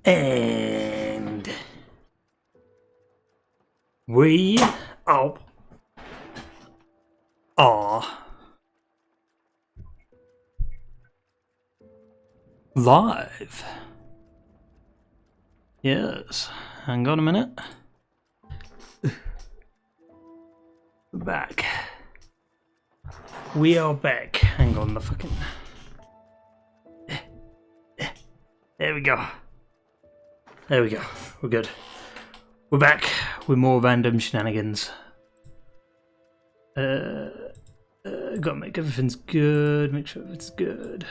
And we are live. Yes. Hang on a minute. We're back. We are back. Hang on the fucking... There we go. There we go. We're good. We're back with more random shenanigans. Gotta make everything's good. Make sure everything's good.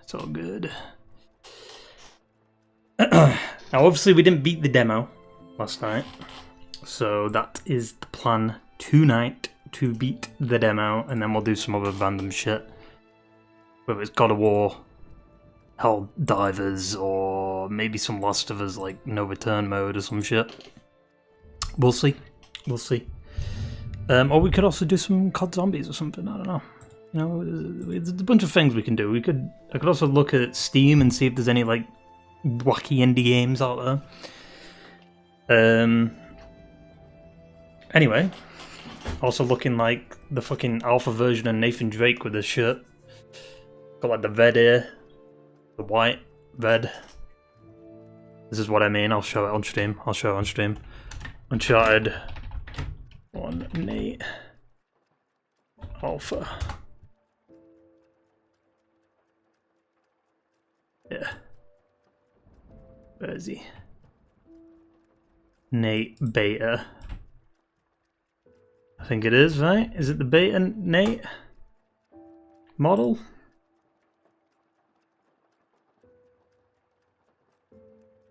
It's all good. Now, obviously, we didn't beat the demo last night, so that is the plan tonight, to beat the demo, and then we'll do some other random shit. Whether it's God of War, Helldivers, or maybe some Last of Us, like no return mode or some shit. We'll see. We'll see. Or we could also do some COD Zombies or something. I don't know. You know, there's a bunch of things we can do. I could also look at Steam and see if there's any like wacky indie games out there. Anyway, also looking like the fucking alpha version of Nathan Drake with his shirt. Got like the red here, the white, red. This is what I mean. I'll show it on stream. Uncharted 1 Nate Alpha. Yeah. Where is he? Nate Beta. I think it is, right? Is it the Beta Nate model?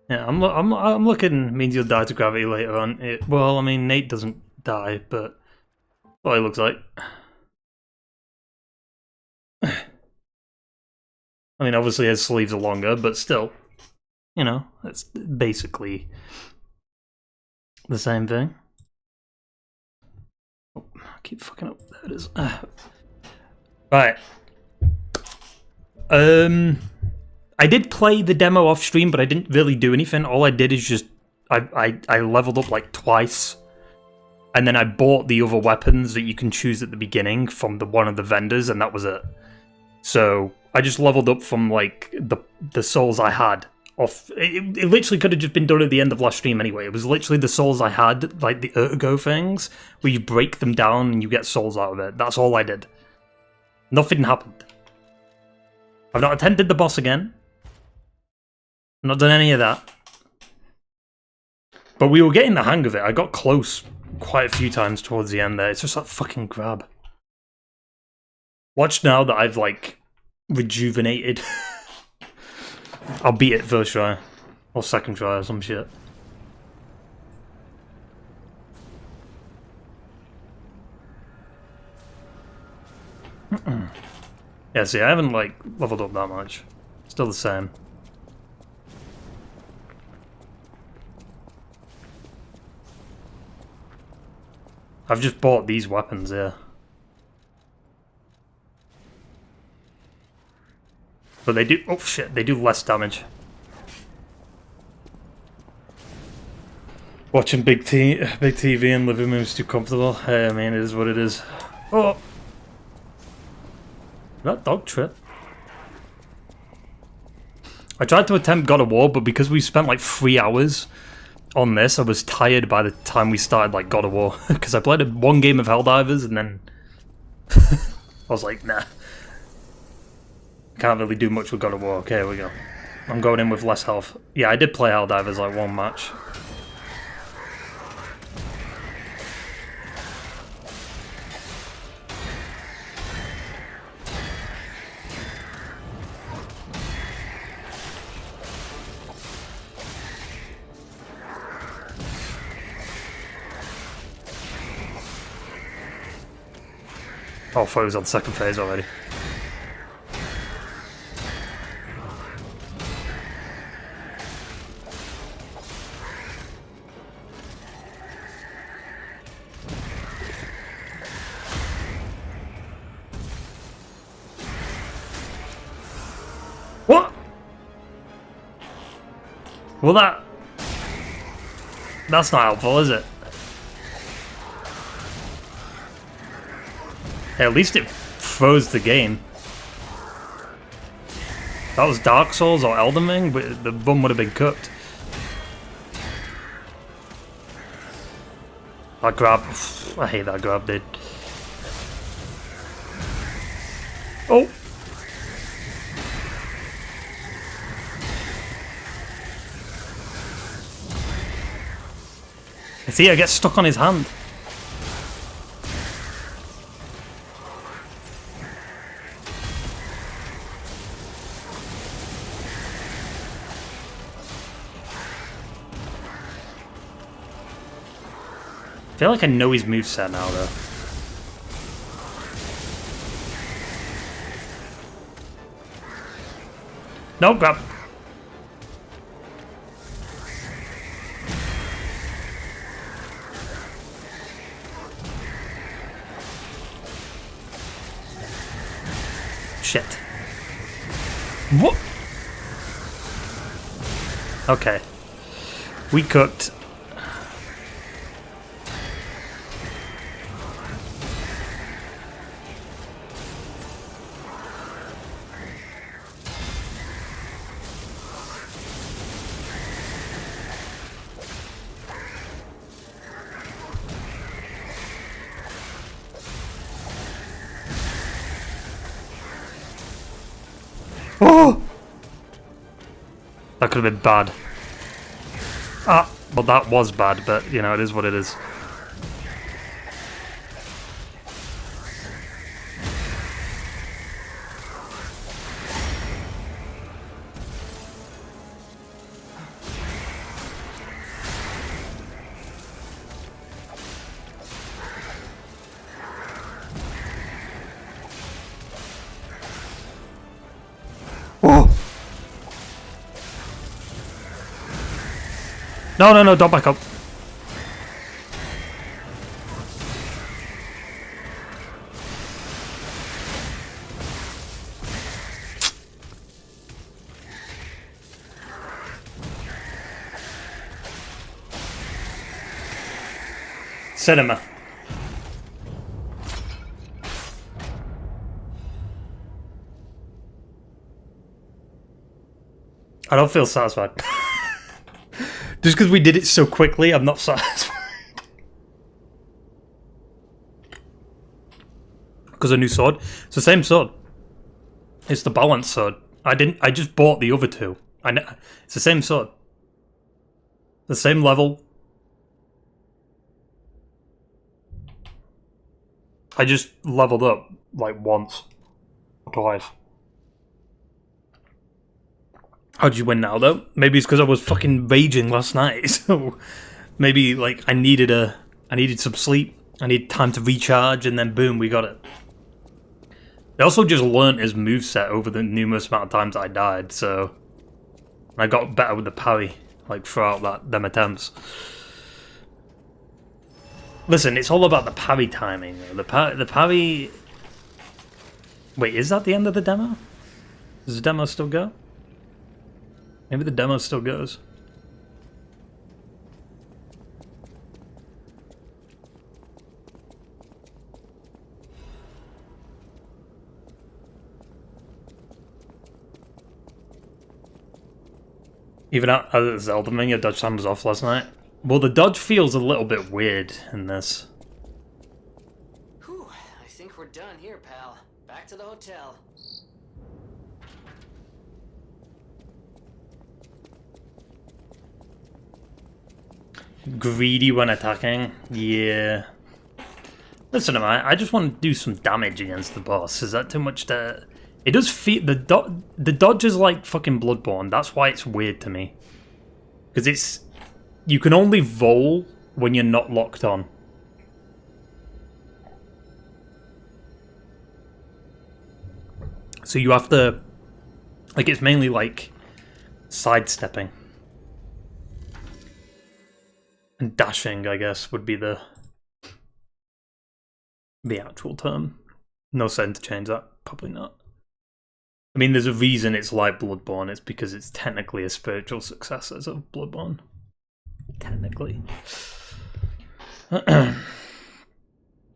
Yeah, I'm looking. Means you'll die to gravity later on. Well, I mean, Nate doesn't die, but what he looks like. I mean, obviously his sleeves are longer, but still, you know, it's basically the same thing. Oh, I keep fucking up. There it is. Right. I did play the demo off stream, but I didn't really do anything. All I did is just I leveled up like twice, and then I bought the other weapons that you can choose at the beginning from one of the vendors, and that was it. So I just leveled up from like the souls I had off. It literally could have just been done at the end of last stream anyway. It was literally the souls I had, like the Ergo things, where you break them down and you get souls out of it. That's all I did. Nothing happened. I've not attempted the boss again. I've not done any of that. But we were getting the hang of it. I got close quite a few times towards the end there. It's just that fucking grab. Watch now that I've like rejuvenated. I'll beat it first try. Or second try or some shit. Yeah, see, I haven't like leveled up that much. Still the same. I've just bought these weapons here. But they do... Oh shit, they do less damage. Watching big TV in living room is too comfortable. Hey, I mean, it is what it is. Oh! That dog trip. I tried to attempt God of War, but because we spent like 3 hours on this, I was tired by the time we started like God of War. Because I played one game of Helldivers and then I was like, nah. Can't really do much with God of War. Okay, here we go. I'm going in with less health. Yeah, I did play Helldivers like one match. Oh, I thought it was on the second phase already. What? Well, that's not helpful, is it? Hey, at least it froze the game. If that was Dark Souls or Elden Ring, but the run would have been cooked. That grab, I hate that grab, dude. Oh! See, I get stuck on his hand. I feel like I know his moveset now, though. No, grab. Shit. What? Okay. We cooked. Oh! That could have been bad. Ah, well that was bad, but you know, it is what it is. Oh! No, no, no, don't back up. Cinema. I don't feel satisfied. Just because we did it so quickly, I'm not satisfied. Because a new sword. It's the same sword. It's the balance sword. I just bought the other two. It's the same sword. The same level. I just leveled up like once or twice. How'd you win now though? Maybe it's because I was fucking raging last night. So maybe like I needed some sleep. I needed time to recharge, and then boom, we got it. I also just learnt his moveset over the numerous amount of times I died, so I got better with the parry, like throughout them attempts. Listen, it's all about the parry timing. The parry. Wait, is that the end of the demo? Does the demo still go? Maybe the demo still goes. Even out of Zelda Ring, your dodge time was off last night. Well, the dodge feels a little bit weird in this. Whew, I think we're done here, pal. Back to the hotel. Greedy when attacking? Yeah. Listen, I just want to do some damage against the boss. Is that too much to... It does feel... The dodge is like fucking Bloodborne. That's why it's weird to me. Because it's... You can only roll when you're not locked on. So you have to... Like, it's mainly like... sidestepping. And dashing, I guess, would be the actual term. No sense to change that. Probably not. I mean, there's a reason it's like Bloodborne. It's because it's technically a spiritual successor of Bloodborne. Technically. Because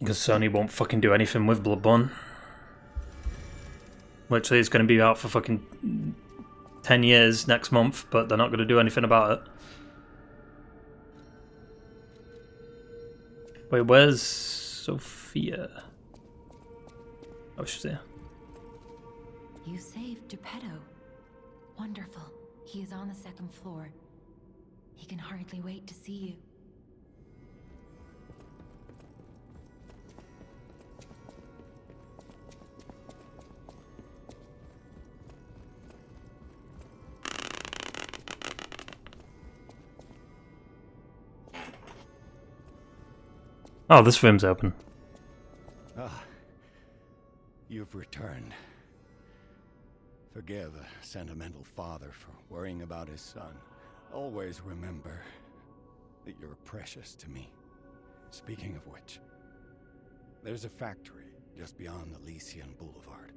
Sony won't fucking do anything with Bloodborne. Literally, it's going to be out for fucking 10 years next month, but they're not going to do anything about it. Wait, where's Sophia? Oh, she's there. You saved Geppetto. Wonderful. He is on the second floor. He can hardly wait to see you. Oh, this room's open. Ah, you've returned. Forgive a sentimental father for worrying about his son. Always remember that you're precious to me. Speaking of which, there's a factory just beyond Elysian Boulevard.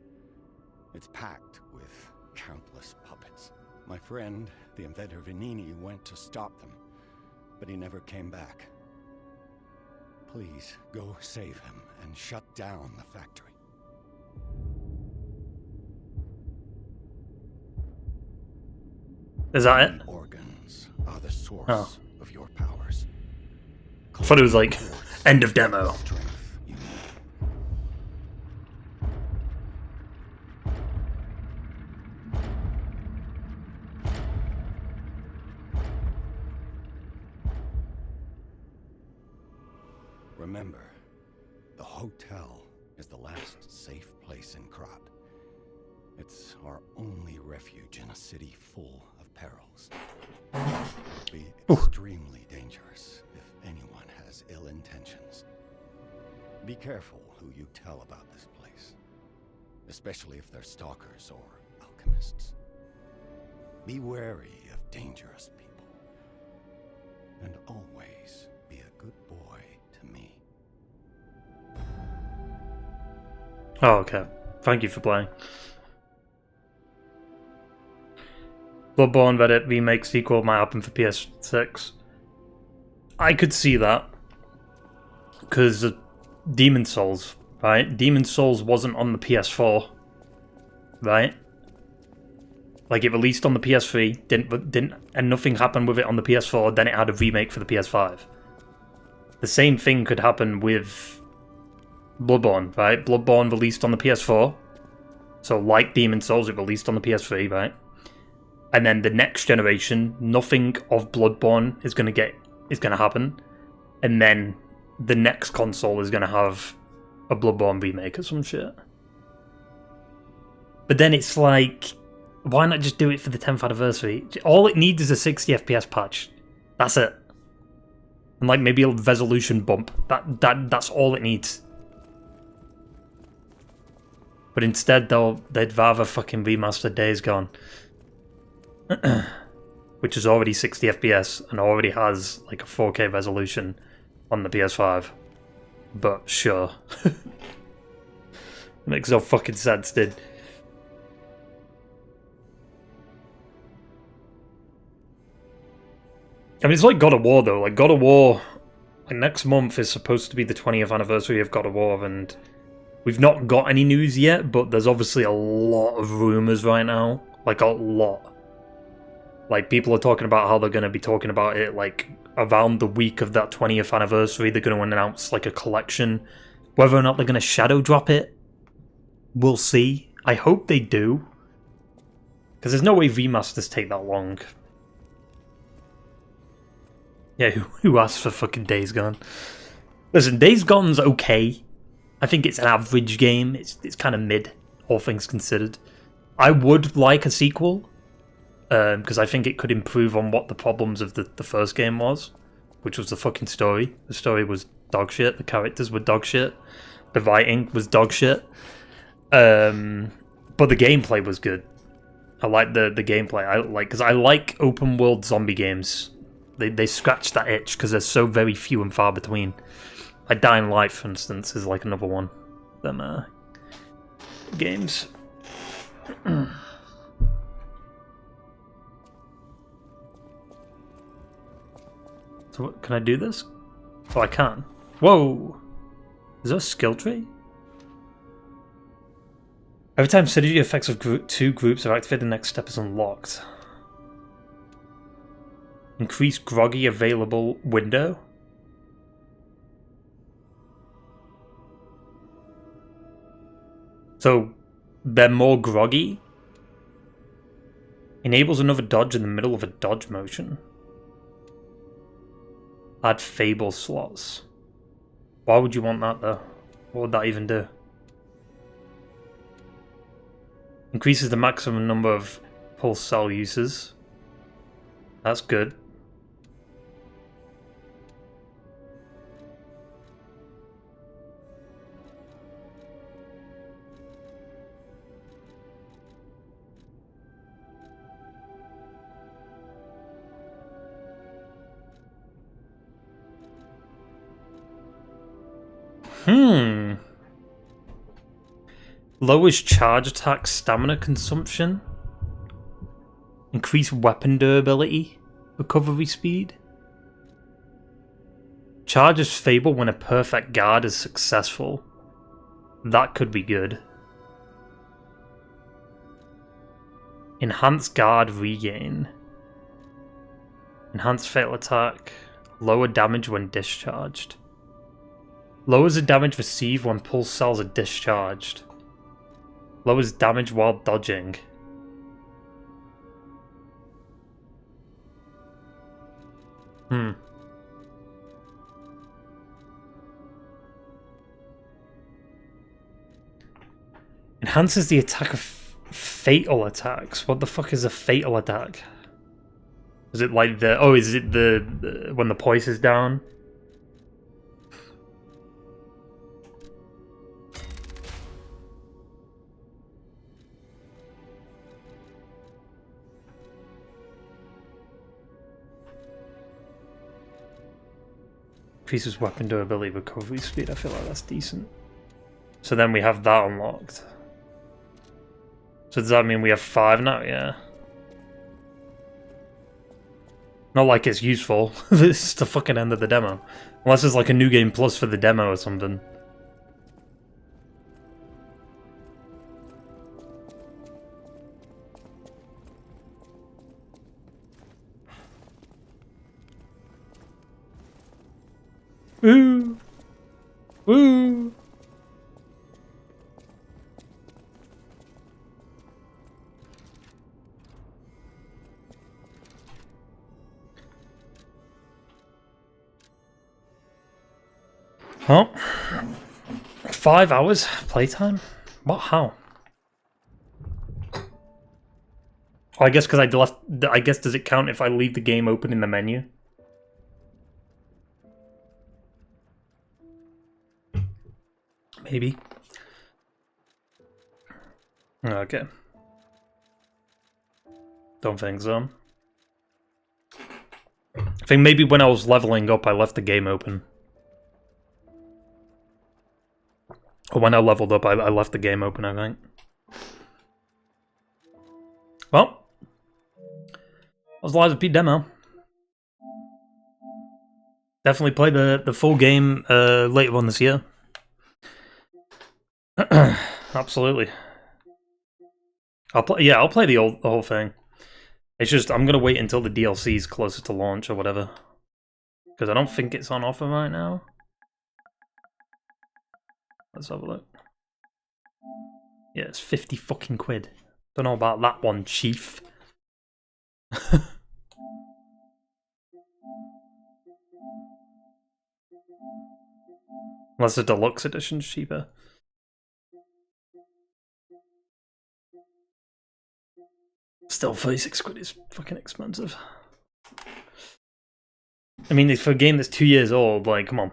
It's packed with countless puppets. My friend, the inventor Venini, went to stop them, but he never came back. Please, go save him and shut down the factory. Is that it? The organs are the source of your powers. I thought it was like, end of demo. Strength you need. Remember, the hotel is the last safe place in Krat. It's our only refuge in a city full of perils. It would be extremely dangerous if anyone has ill intentions. Be careful who you tell about this place, especially if they're stalkers or alchemists. Be wary of dangerous people, and always be a good boy to me. Oh, okay. Thank you for playing. Bloodborne Reddit remake sequel might happen for PS6. I could see that. Because Demon Souls, right? Demon Souls wasn't on the PS4, right? Like, it released on the PS3, didn't, and nothing happened with it on the PS4, then it had a remake for the PS5. The same thing could happen with Bloodborne, right? Bloodborne released on the PS4, so like Demon Souls, it released on the PS3, right? And then the next generation, nothing of Bloodborne is gonna happen, and then the next console is gonna have a Bloodborne remake or some shit. But then it's like, why not just do it for the 10th anniversary? All it needs is a 60 FPS patch. That's it. And like maybe a resolution bump. That's all it needs. But instead they'd rather fucking remaster Days Gone. Which is already 60 FPS and already has like a 4K resolution on the PS5. But sure. Makes no fucking sense, dude. I mean, it's like God of War, though. Like, God of War, like, next month is supposed to be the 20th anniversary of God of War, and we've not got any news yet, but there's obviously a lot of rumours right now. Like, a lot. Like, people are talking about how they're going to be talking about it, like, around the week of that 20th anniversary, they're going to announce, like, a collection. Whether or not they're going to shadow drop it, we'll see. I hope they do. Because there's no way remasters take that long. Yeah, who asked for fucking Days Gone? Listen, Days Gone's okay. I think it's an average game. It's kind of mid, all things considered. I would like a sequel, because I think it could improve on what the problems of the first game was, which was the fucking story. The story was dog shit. The characters were dog shit. The writing was dog shit. But the gameplay was good. I like the gameplay. Because I like open world zombie games. They scratch that itch because they're so very few and far between. Like Dying Light, for instance, is like another one of them games. So what, can I do this? Oh, I can. Whoa! Is that a skill tree? Every time synergy effects of two groups are activated, the next step is unlocked. Increase groggy available window. So, they're more groggy. Enables another dodge in the middle of a dodge motion. Add Fable slots. Why would you want that though? What would that even do? Increases the maximum number of pulse cell uses. That's good. Lowers charge attack stamina consumption. Increase weapon durability. Recovery speed. Charges Fable when a perfect guard is successful. That could be good. Enhanced guard regain. Enhanced fatal attack. Lower damage when discharged. Lowers the damage received when pulse cells are discharged. Lowers damage while dodging. Enhances the attack of fatal attacks. What the fuck is a fatal attack? Is it like the... Oh, is it the when the poise is down? Increases weapon durability, recovery speed. I feel like that's decent. So then we have that unlocked. So does that mean we have 5 now? Yeah. Not like it's useful. This is the fucking end of the demo. Unless it's like a new game plus for the demo or something. Woo! Woo! Well, 5 hours playtime? What? How? I guess because I left. I guess does it count if I leave the game open in the menu? Maybe. Okay. Don't think so. I think maybe when I was leveling up, I left the game open. Or when I leveled up, I left the game open, I think. Well, that was Lies of P demo. Definitely play the full game later on this year. Absolutely. I'll play the whole thing. It's just I'm gonna wait until the DLC is closer to launch or whatever, because I don't think it's on offer right now. Let's have a look. Yeah, it's 50 fucking quid. Don't know about that one, chief. Unless the deluxe edition's cheaper. Still, 36 quid is fucking expensive. I mean, for a game that's 2 years old, like, come on.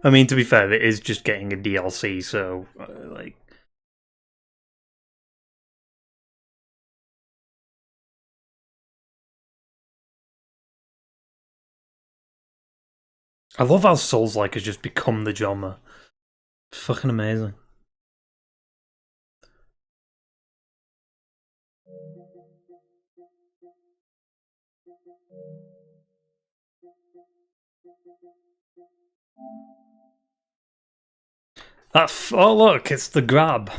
I mean, to be fair, it is just getting a DLC, so, like... I love how Souls-like has just become the genre. It's fucking amazing. Oh look, it's the grab.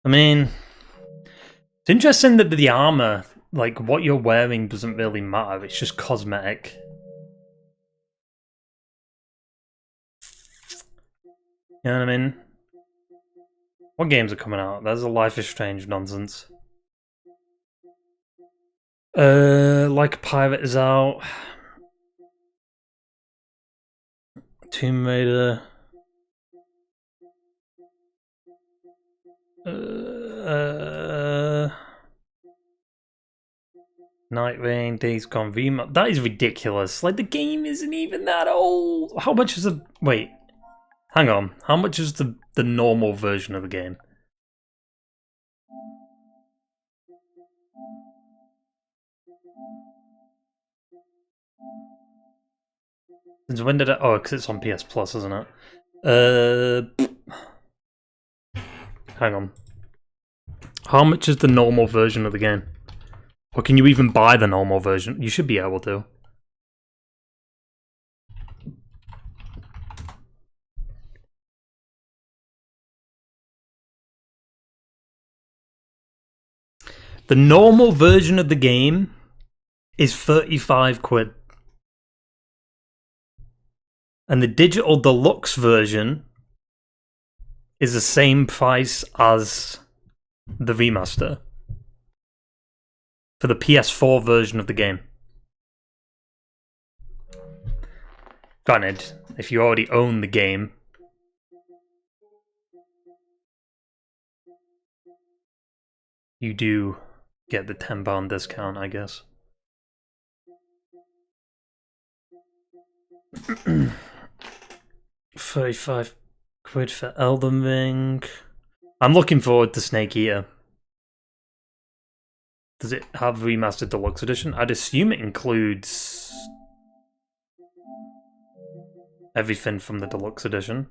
I mean, it's interesting that the armor, like what you're wearing, doesn't really matter. It's just cosmetic. You know what I mean? What games are coming out? There's a Life is Strange nonsense. Like a Pirate is out. Tomb Raider. Night Rain, Days Gone, VMA. That is ridiculous. Like, the game isn't even that old. How much is the... Wait. Hang on. How much is the normal version of the game? Since when did it... Oh, because it's on PS Plus, isn't it? Hang on. How much is the normal version of the game? Or can you even buy the normal version? You should be able to. The normal version of the game is 35 quid. And the digital deluxe version is the same price as the remaster for the PS4 version of the game. Granted, if you already own the game, you do get the £10 discount, I guess. £35 for Elden Ring. I'm looking forward to Snake Eater. Does it have Remastered Deluxe Edition? I'd assume it includes everything from the Deluxe Edition.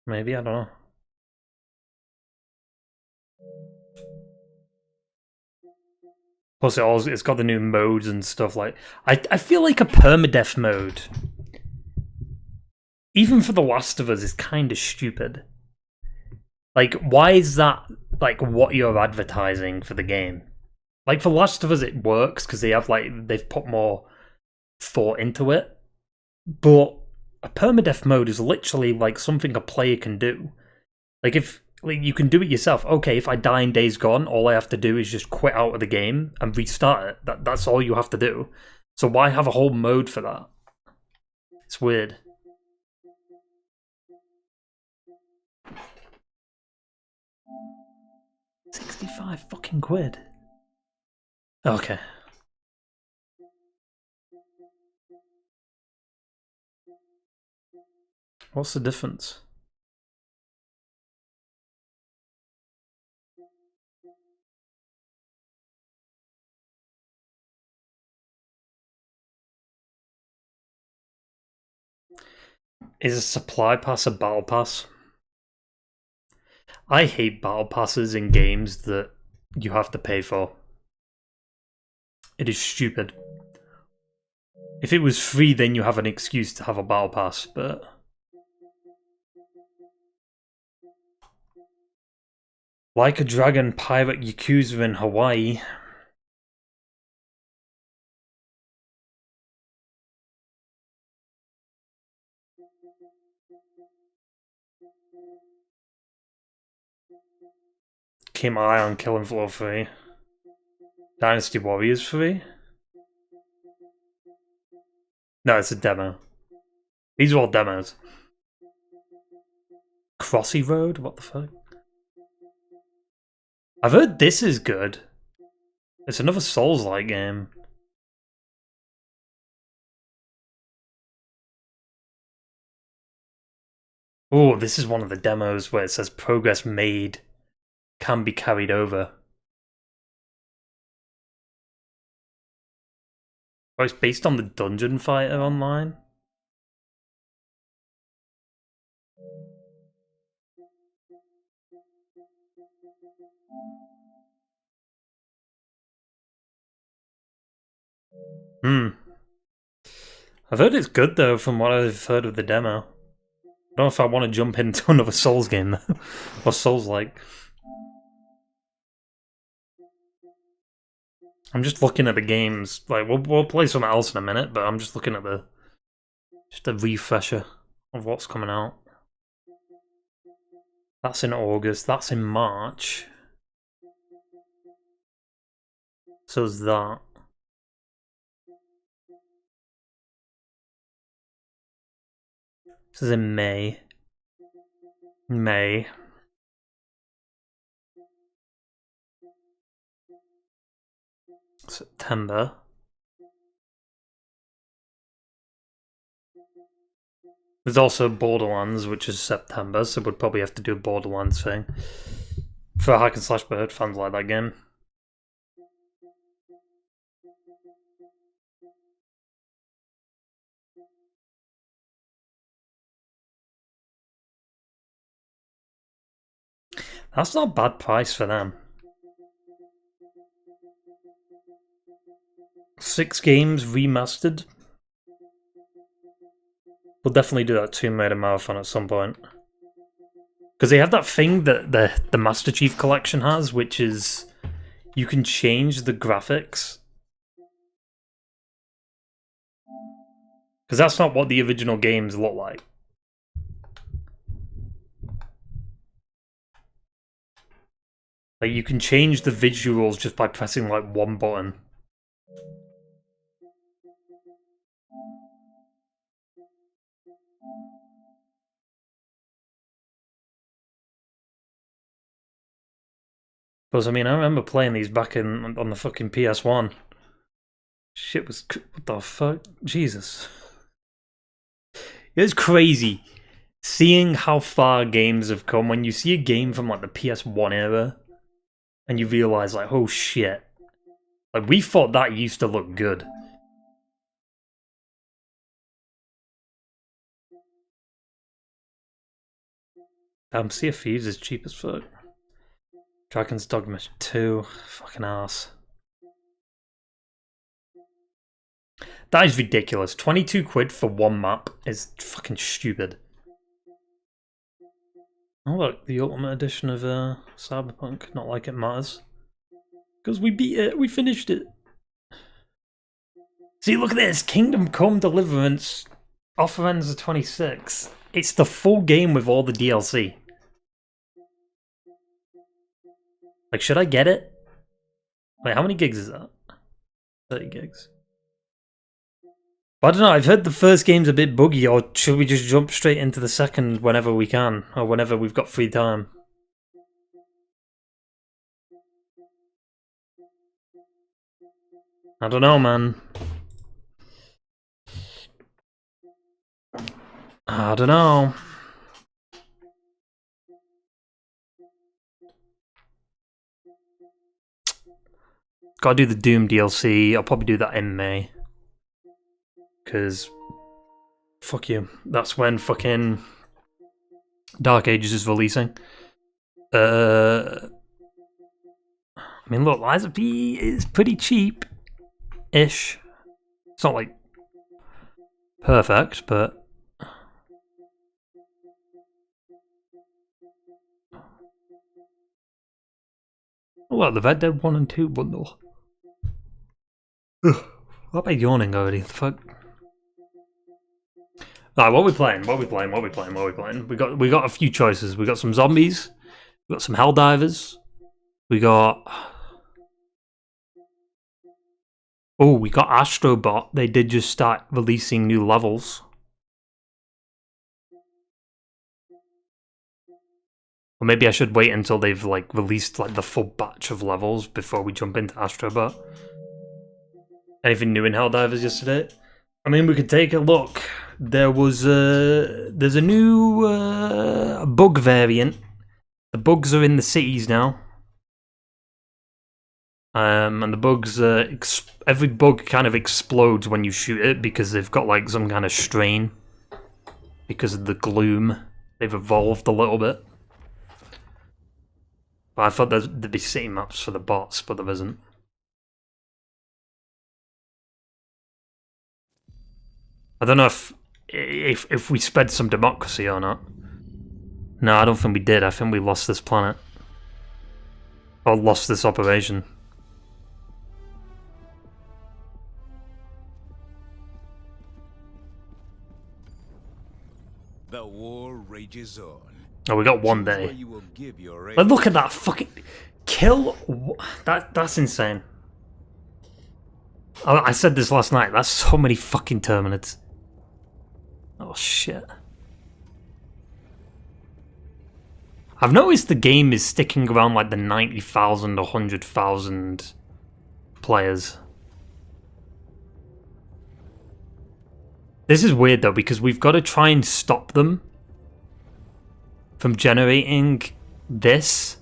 Maybe, I don't know. Plus, it's got the new modes and stuff. Like, I feel like a permadeath mode, even for The Last of Us, is kind of stupid. Like, why is that like what you're advertising for the game? Like, for Last of Us, it works because they've put more thought into it. But a permadeath mode is literally like something a player can do. Like, if you can do it yourself. Okay, if I die in Days Gone, all I have to do is just quit out of the game and restart it. That's all you have to do. So why have a whole mode for that? It's weird. £65 fucking quid. Okay. What's the difference? Is a supply pass a battle pass? I hate battle passes in games that you have to pay for. It is stupid. If it was free, then you have an excuse to have a battle pass, but... Like a Dragon Pirate Yakuza in Hawaii. Keep my eye on Killing Floor 3. Dynasty Warriors 3? No, it's a demo. These are all demos. Crossy Road? What the fuck? I've heard this is good. It's another Souls-like game. Oh, this is one of the demos where it says progress made can be carried over. Oh, it's based on the Dungeon Fighter Online. I've heard it's good though, from what I've heard of the demo. I don't know if I want to jump into another Souls game though. Or Souls-like. I'm just looking at the games. Like, we'll play something else in a minute, but I'm just looking at just a refresher of what's coming out. That's in August. That's in March. So is that. This is in May. September. There's also Borderlands, which is September, so we'd probably have to do a Borderlands thing. For hack and slash bird fans like that game. That's not a bad price for them. 6 games remastered. We'll definitely do that Tomb Raider marathon at some point. Because they have that thing that the Master Chief Collection has, which is you can change the graphics. Because that's not what the original games look like. Like, you can change the visuals just by pressing like one button. Because, I mean, I remember playing these back on the fucking PS1. Shit was... What the fuck? Jesus. It's crazy seeing how far games have come. When you see a game from, like, the PS1 era, and you realise, like, oh shit. Like, we thought that used to look good. Damn, Sea of Thieves is cheap as fuck. Dragon's Dogma 2, fucking ass. That is ridiculous. 22 quid for one map is fucking stupid. Oh look, the Ultimate Edition of Cyberpunk. Not like it matters. Because we beat it, we finished it. See, look at this. Kingdom Come Deliverance. Offer ends the 26th. It's the full game with all the DLC. Like, should I get it? Wait, how many gigs is that? 30 gigs. But I don't know, I've heard the first game's a bit buggy, or should we just jump straight into the second whenever we can? Or whenever we've got free time? I don't know, man. I don't know. Gotta do the Doom DLC. I'll probably do that in May. Because, fuck you. That's when fucking Dark Ages is releasing. I mean, look, Liza P is pretty cheap-ish. It's not, like, perfect, but... Oh, well, the Red Dead 1 and 2 bundle. Ugh. What am I yawning already? The fuck? Alright, what are we playing? We got a few choices. We got some zombies. We got some Helldivers. We got... Oh, we got Astrobot. They did just start releasing new levels. Or maybe I should wait until they've like released like the full batch of levels before we jump into Astrobot. Anything new in Helldivers yesterday? I mean, we could take a look. there's a new bug variant. The bugs are in the cities now. And the bugs, every bug kind of explodes when you shoot it because they've got like some kind of strain. Because of the gloom. They've evolved a little bit. But I thought there'd be city maps for the bots, but there isn't. I don't know if we sped some democracy or not. No, I don't think we did. I think we lost this planet. Or lost this operation. The war rages on. Oh, we got 1 day. But look at that fucking kill. That's insane. I said this last night. That's so many fucking Terminids. Oh shit. I've noticed the game is sticking around like the 90,000 or 100,000 players. This is weird though, because we've got to try and stop them from generating this.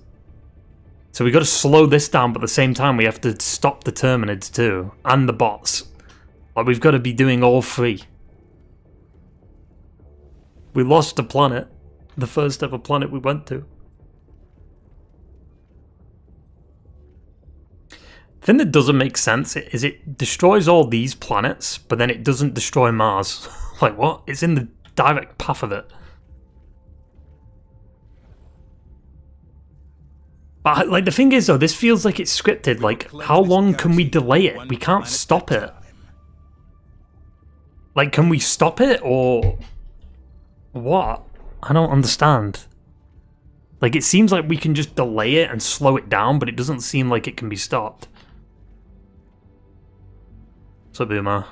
So we've got to slow this down, but at the same time we have to stop the Terminids too, and the bots. Like, we've got to be doing all three. We lost a planet. The first ever planet we went to. The thing that doesn't make sense is it destroys all these planets, but then it doesn't destroy Mars. Like, what? It's in the direct path of it. But, like, the thing is, though, this feels like it's scripted. Like, how long can we delay it? We can't stop it. Like, can we stop it, or what? I don't understand. Like, it seems like we can just delay it and slow it down, but it doesn't seem like it can be stopped. What's up, Boomer?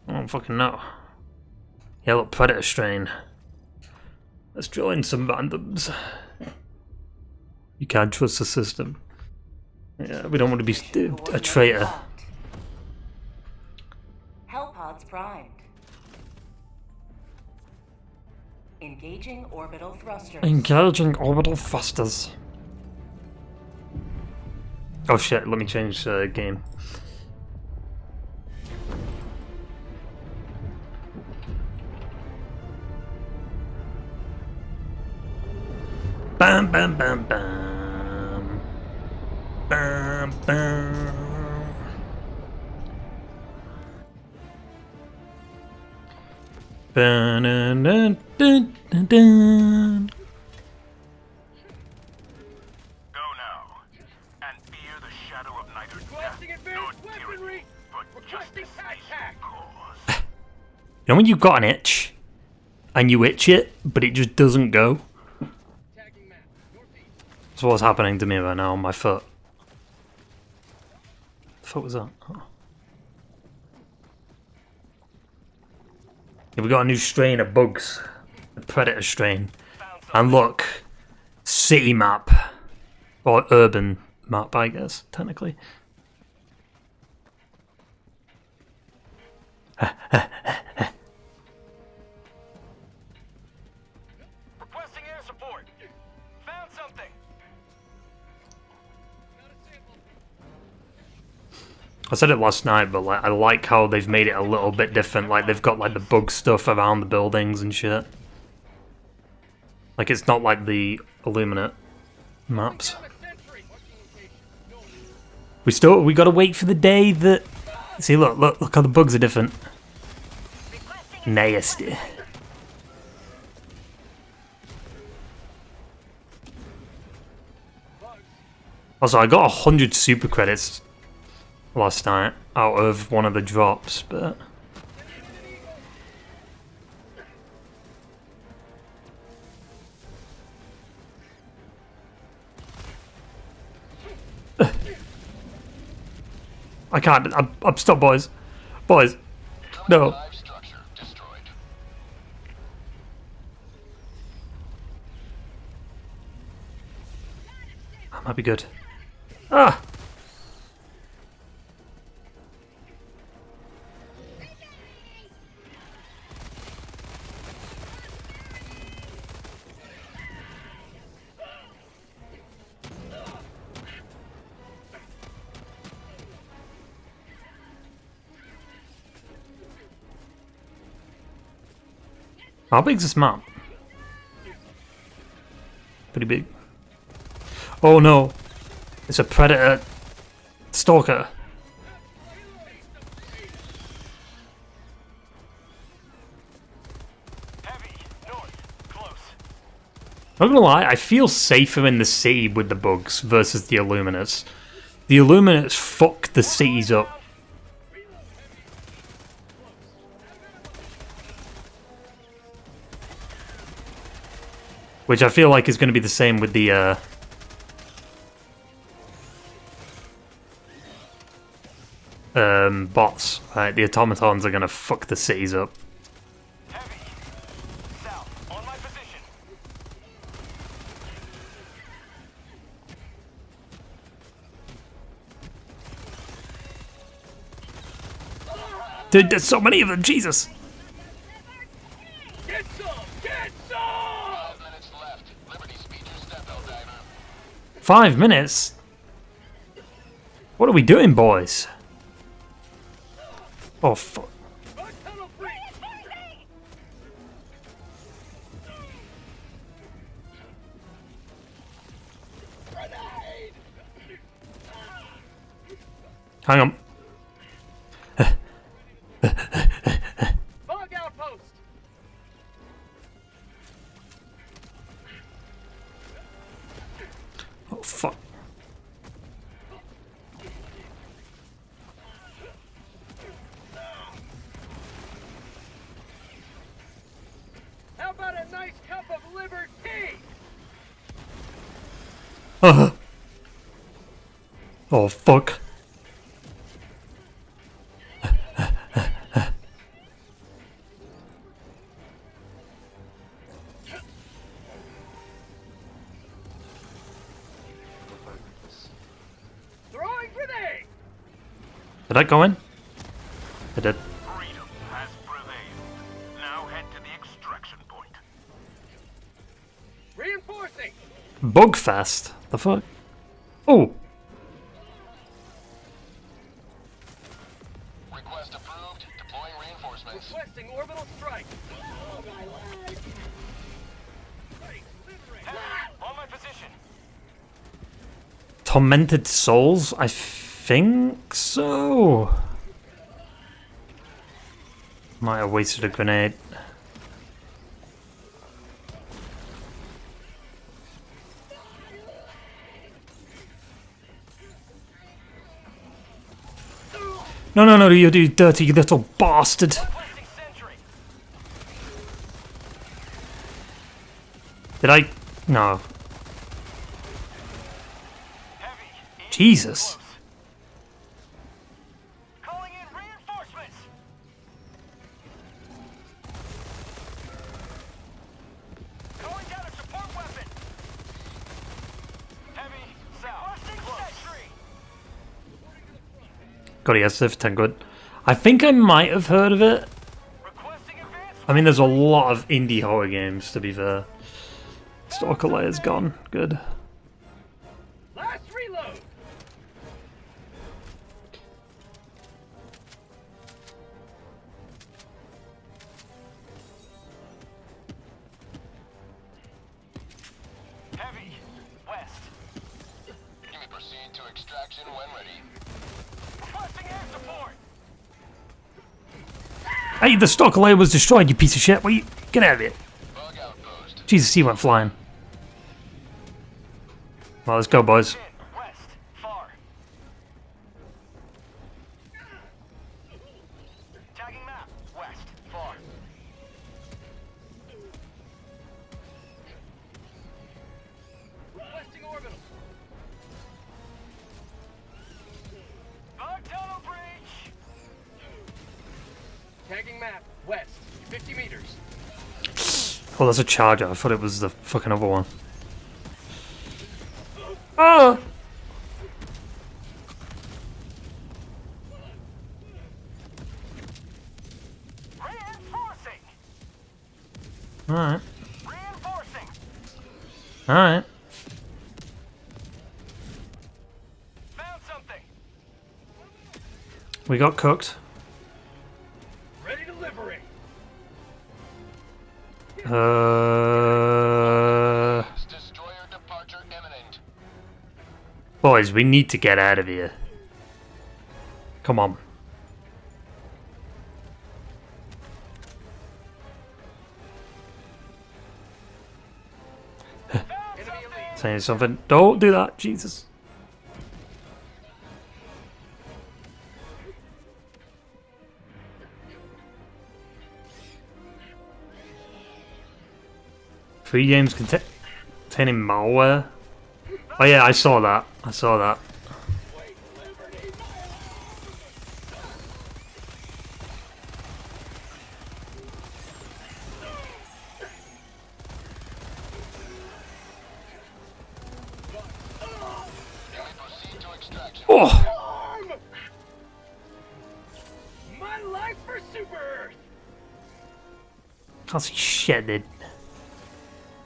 I don't fucking know. Yeah, look, Predator Strain. Let's drill in some randoms. You can't trust the system. Yeah, we don't want to be a traitor. Hellpods primed. Engaging orbital thrusters. Engaging orbital thrusters. Oh shit, let me change game. Bam, bam, bam, bam. Bam, bam. Dun, dun, dun, dun, dun, dun. Go now, and fear the shadow of neither death nor tyranny, but justice is cause. You know when you've got an itch, and you itch it, but it just doesn't go? That's what's happening to me right now on my foot. The fuck was that? Oh. Yeah, we got a new strain of bugs. The Predator strain. And look, city map. Or urban map, I guess, technically. Requesting air support. Found something. I said it last night, but like, I like how they've made it a little bit different. Like, they've got like the bug stuff around the buildings and shit. Like, it's not like the Illuminate maps. We gotta wait for the day that. See, look how the bugs are different. Nasty. Also, I got 100 super credits last night out of one of the drops, but I can't. I'm stuck, boys. Boys, no. That might be good. Ah. How big's this map? Pretty big. Oh no! It's a predator stalker. Heavy, north, close. Not gonna lie, I feel safer in the city with the bugs versus the Illuminates. The Illuminates fuck the cities up. Which I feel like is going to be the same with the bots. Right, the automatons are going to fuck the cities up. Heavy, south, on my position. Dude, there's so many of them, Jesus! Get some! Get some! 5 minutes left. Liberty speed your step, Helldiver. 5 minutes? What are we doing, boys? Oh, fuck. Hang on. Bug outpost! Oh, fuck. How about a nice cup of liver tea? Oh, fuck. Throwing grenade! Did I go in? I did. Freedom has prevailed. Now head to the extraction point. Reinforcing! Bugfest? The fuck? Oh! Request approved. Deploying reinforcements. Requesting orbital strike. On my position. Tormented Souls? I think so. Might have wasted a grenade. No, no, no, you dirty little bastard. Requesting sentry. Did I? No. Heavy. Jesus. Calling in reinforcements. Calling down a support weapon. Heavy south. Close. God, he has Civ 10 good. I think I might have heard of it. Requesting advance. I mean, there's a lot of indie horror games, to be fair. Stalker Layer's gone. Good. Last reload. Heavy west. You may proceed to extraction when ready. Requesting air support. Hey, the Stalker Layer was destroyed, you piece of shit. What you? Get out of here. Bug outpost. Jesus, he went flying. Well, let's go, boys. In west. Far. Tagging map. West. Far. Requesting orbital. Bug tunnel breach. Tagging map. West. 50 meters. Oh, that's a charger. I thought it was the fucking other one. Oh! Reinforcing. Alright. Reinforcing. Alright. Found something. We got cooked. Ready to liberate. Destroyer departure imminent. Boys, we need to get out of here. Come on. Saying something. Don't do that, Jesus. Free games containing malware. Oh yeah, I saw that. I saw that. Oh! My life for Super Earth! Can't see shit, dude.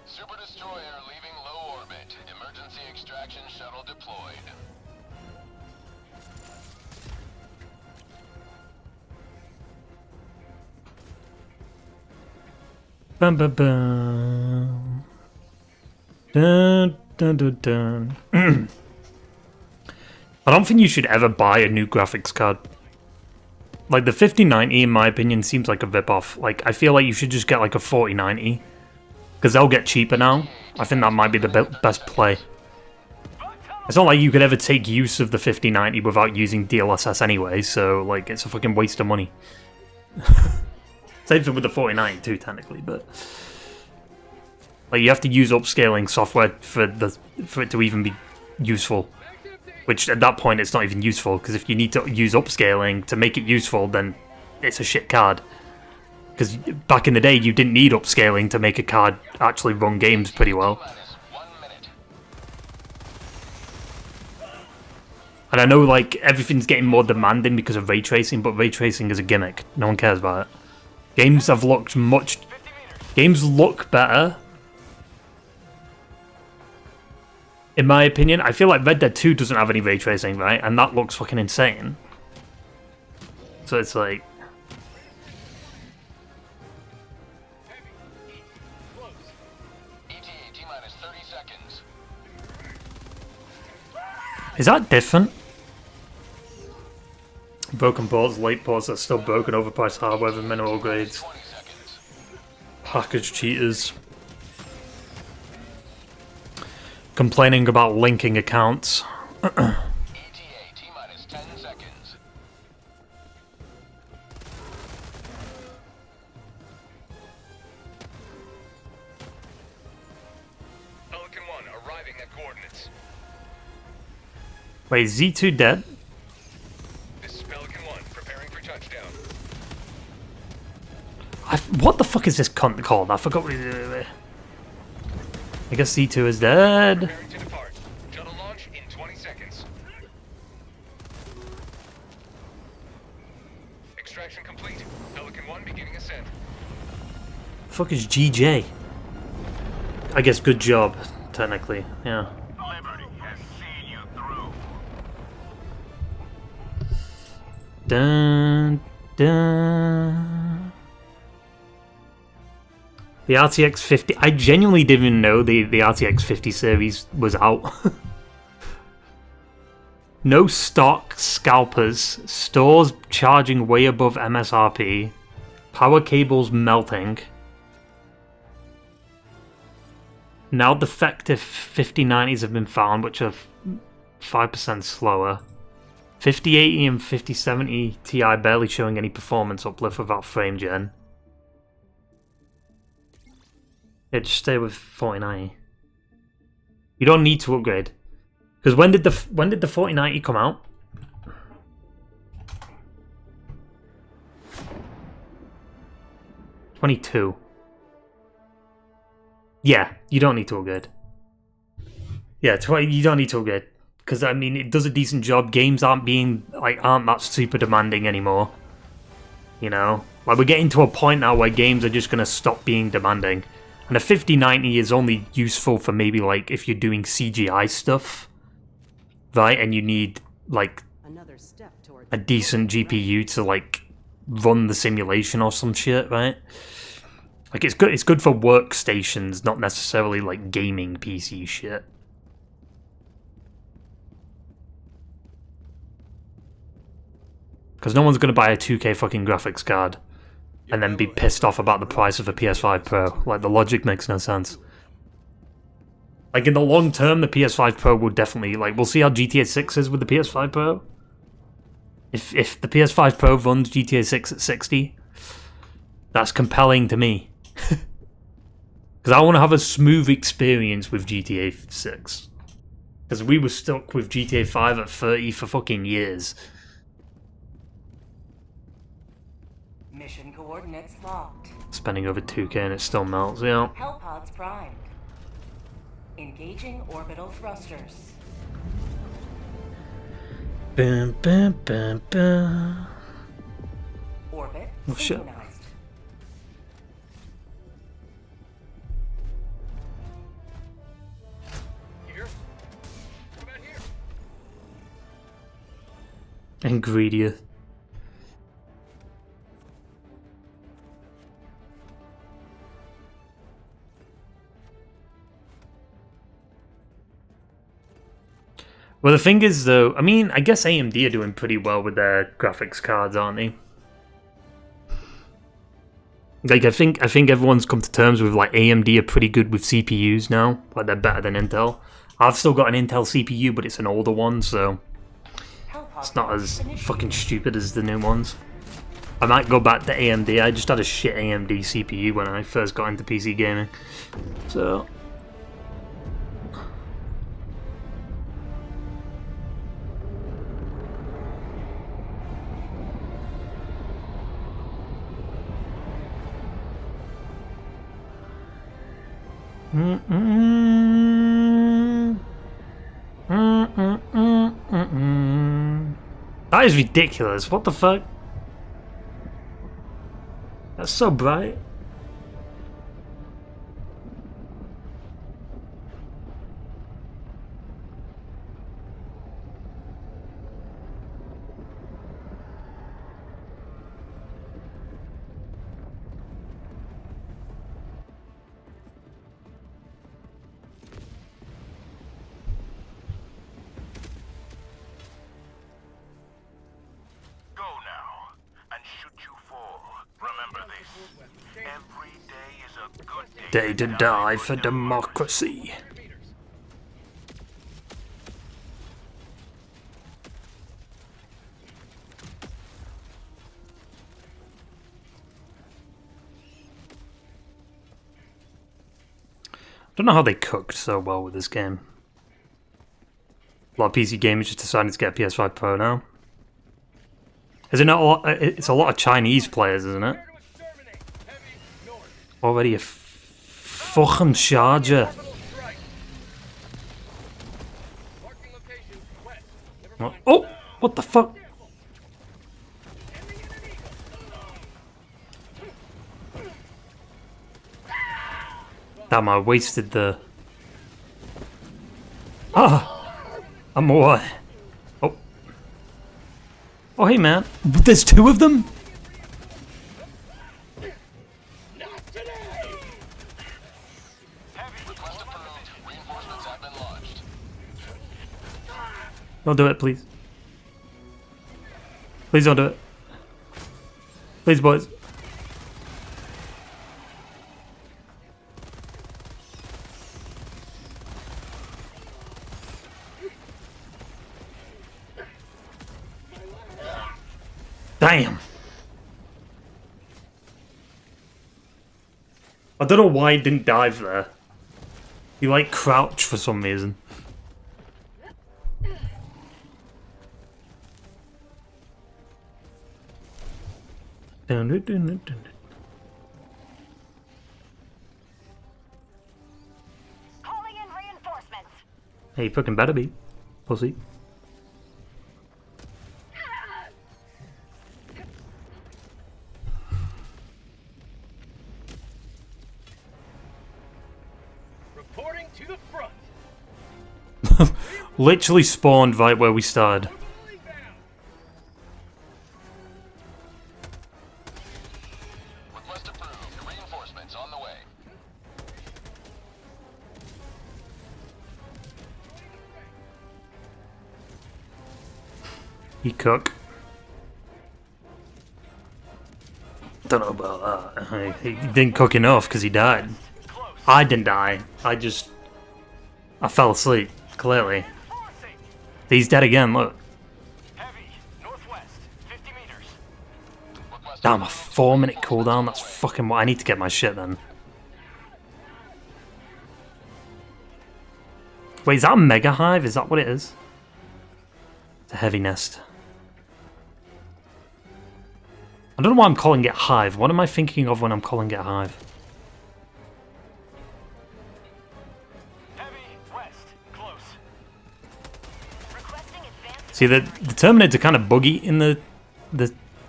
Super Destroyer leaving low orbit. Emergency extraction shuttle deployed. Bum bum bum. Dun dun dun dun. I don't think you should ever buy a new graphics card. Like, the 5090, in my opinion, seems like a rip-off. Like, I feel like you should just get, like, a 4090. Because they'll get cheaper now. I think that might be the best play. It's not like you could ever take use of the 5090 without using DLSS anyway, so, like, it's a fucking waste of money. Same thing with the 4090 too, technically, but... Like, you have to use upscaling software for it to even be useful. Which, at that point, it's not even useful, because if you need to use upscaling to make it useful, then it's a shit card. Because back in the day, you didn't need upscaling to make a card actually run games pretty well. And I know, like, everything's getting more demanding because of ray tracing, but ray tracing is a gimmick. No one cares about it. Games have looked much... Games look better. In my opinion, I feel like Red Dead 2 doesn't have any ray tracing, right? And that looks fucking insane. So it's like... Is that different? Broken ports, late ports are still broken, overpriced hardware with mineral grades. Package cheaters. Complaining about linking accounts. ETA T-minus 10 seconds. Pelican 1 arriving at coordinates. Wait, Z2 dead? This is Pelican 1 preparing for touchdown. What the fuck is this cunt called? I forgot what he did. I guess Z2 is dead. Preparing to depart. Shuttle launch in 20 seconds. Extraction complete. Pelican 1 beginning ascent. The fuck is GJ? I guess good job, technically, yeah. Liberty has seen you through. Dun, dun. The RTX 50... I genuinely didn't even know the RTX 50 series was out. No stock scalpers. Stores charging way above MSRP. Power cables melting. Now defective 5090s have been found, which are 5% slower. 5080 and 5070 Ti barely showing any performance uplift without frame gen. Yeah, just stay with 4090. You don't need to upgrade. Because when did the 4090 come out? '22. Yeah, you don't need to upgrade. Yeah, you don't need to upgrade. Because I mean, it does a decent job. Games aren't that super demanding anymore. You know, like we're getting to a point now where games are just gonna stop being demanding. And a 5090 is only useful for maybe like if you're doing CGI stuff, right? And you need like a decent GPU to like run the simulation or some shit, right? Like it's good for workstations, not necessarily like gaming PC shit. Because no one's gonna buy a 2K fucking graphics card and then be pissed off about the price of a PS5 Pro. Like, the logic makes no sense. Like, in the long term, the PS5 Pro will definitely, like, we'll see how GTA 6 is with the PS5 Pro. If the PS5 Pro runs GTA 6 at 60, that's compelling to me. Because I want to have a smooth experience with GTA 6. Because we were stuck with GTA 5 at 30 for fucking years. Mission coordinates locked. Spending over 2K and it still melts, yeah. Hellpods primed. Engaging orbital thrusters. Bum, bum, bum, bum. Orbit Oh, shit. synchronized. Here? What about here? Ingredient. Well, the thing is, though, I mean, I guess AMD are doing pretty well with their graphics cards, aren't they? Like, I think everyone's come to terms with, like, AMD are pretty good with CPUs now. Like, they're better than Intel. I've still got an Intel CPU, but it's an older one, so it's not as fucking stupid as the new ones. I might go back to AMD. I just had a shit AMD CPU when I first got into PC gaming. So... That is ridiculous. What the fuck? That's so bright. Day to die for democracy. Don't know how they cooked so well with this game. A lot of PC gamers just decided to get a PS5 Pro now. Is it not a lot? It's a lot of Chinese players, isn't it? Already a fucking charger. Oh, what the fuck? Damn, I wasted the... Ah! I'm alright. Oh. Oh, hey, man. There's two of them? Don't do it, please. Please don't do it. Please, boys. Damn. I don't know why he didn't dive there. He like crouched for some reason. Calling in reinforcements. Hey, you fucking better be, pussy. Reporting to the front. Literally spawned right where we started. Request approved. Reinforcements on You cook. Don't know about that. He didn't cook enough because he died. I didn't die. I fell asleep, clearly. He's dead again, look. Heavy, northwest, 50 meters. Damn, a 4-minute cooldown? That's fucking what I need to get my shit then. Wait, is that a mega hive? Is that what it is? It's a heavy nest. I don't know why I'm calling it hive. What am I thinking of when I'm calling it hive? Heavy, west, close. Requesting advanced See, the Terminator kind of buggy in the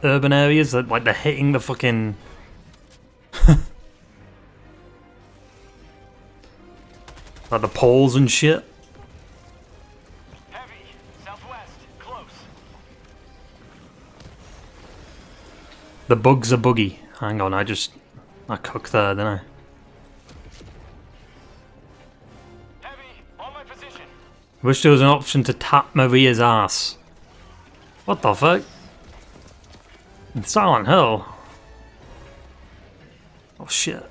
urban areas. Like they're hitting the fucking... like the poles and shit. Heavy, southwest, close. The bugs are buggy. Hang on, I cooked there, didn't I? Heavy, on my position. Wish there was an option to tap Maria's ass. What the fuck? In Silent Hill? Oh shit.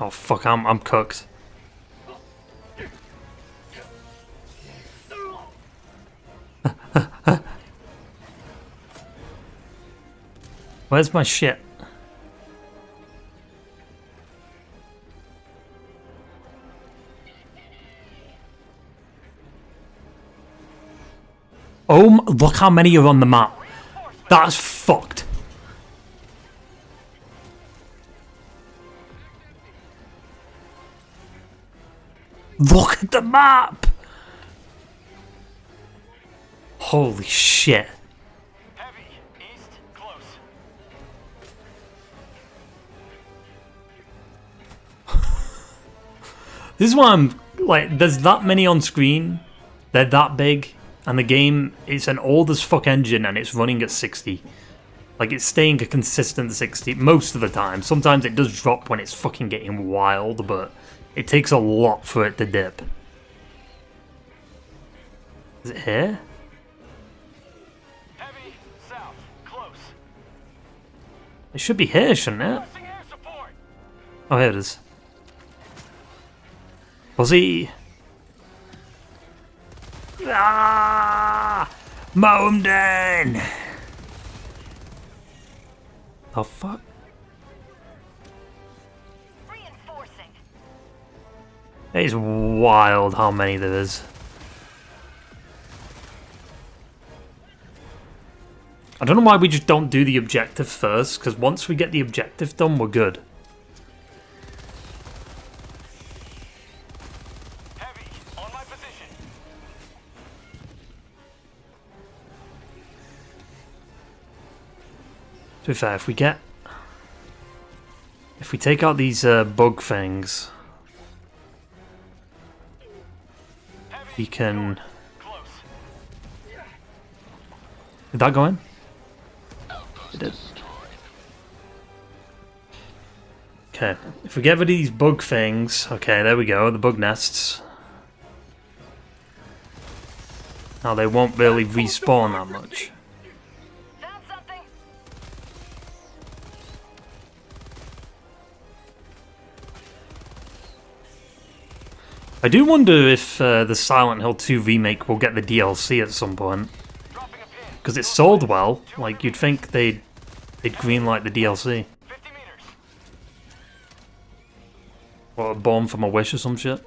Oh fuck, I'm cooked. Where's my shit? Oh, look how many are on the map. That's fucked. Look at the map. Holy shit. Heavy, east, close. This is why I'm like, there's that many on screen. They're that big. And the game, it's an old as fuck engine and it's running at 60. Like, it's staying a consistent 60 most of the time. Sometimes it does drop when it's fucking getting wild, but it takes a lot for it to dip. Is it here? Heavy, south, close. It should be here, shouldn't it? Requesting air support. Oh, here it is. Pussy! Ah! Mow him down! The fuck? reinforcing. It's wild how many there is. I don't know why we just don't do the objective first, because once we get the objective done, we're good. Heavy, on my position. To be fair, if we take out these bug things, we can... Close. Did that go in? It did. Okay, if we get rid of these bug things, okay, there we go, the bug nests. Now they won't really respawn that much. Found something. I do wonder if the Silent Hill 2 remake will get the DLC at some point. Dropping a pin. Because it sold well, like you'd think they'd greenlight the DLC. 50 meters. Or Born from a Wish or some shit.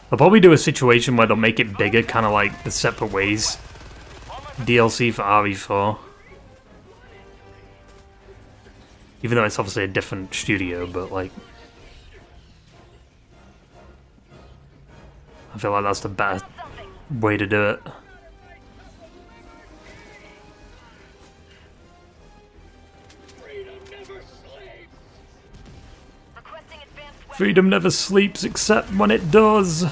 They'll probably do a situation where they'll make it bigger, kind of like the Separate Ways DLC for RE4. Even though it's obviously a different studio, but like... I feel like that's the better way to do it. Requesting advanced weapon. Freedom never sleeps except when it does.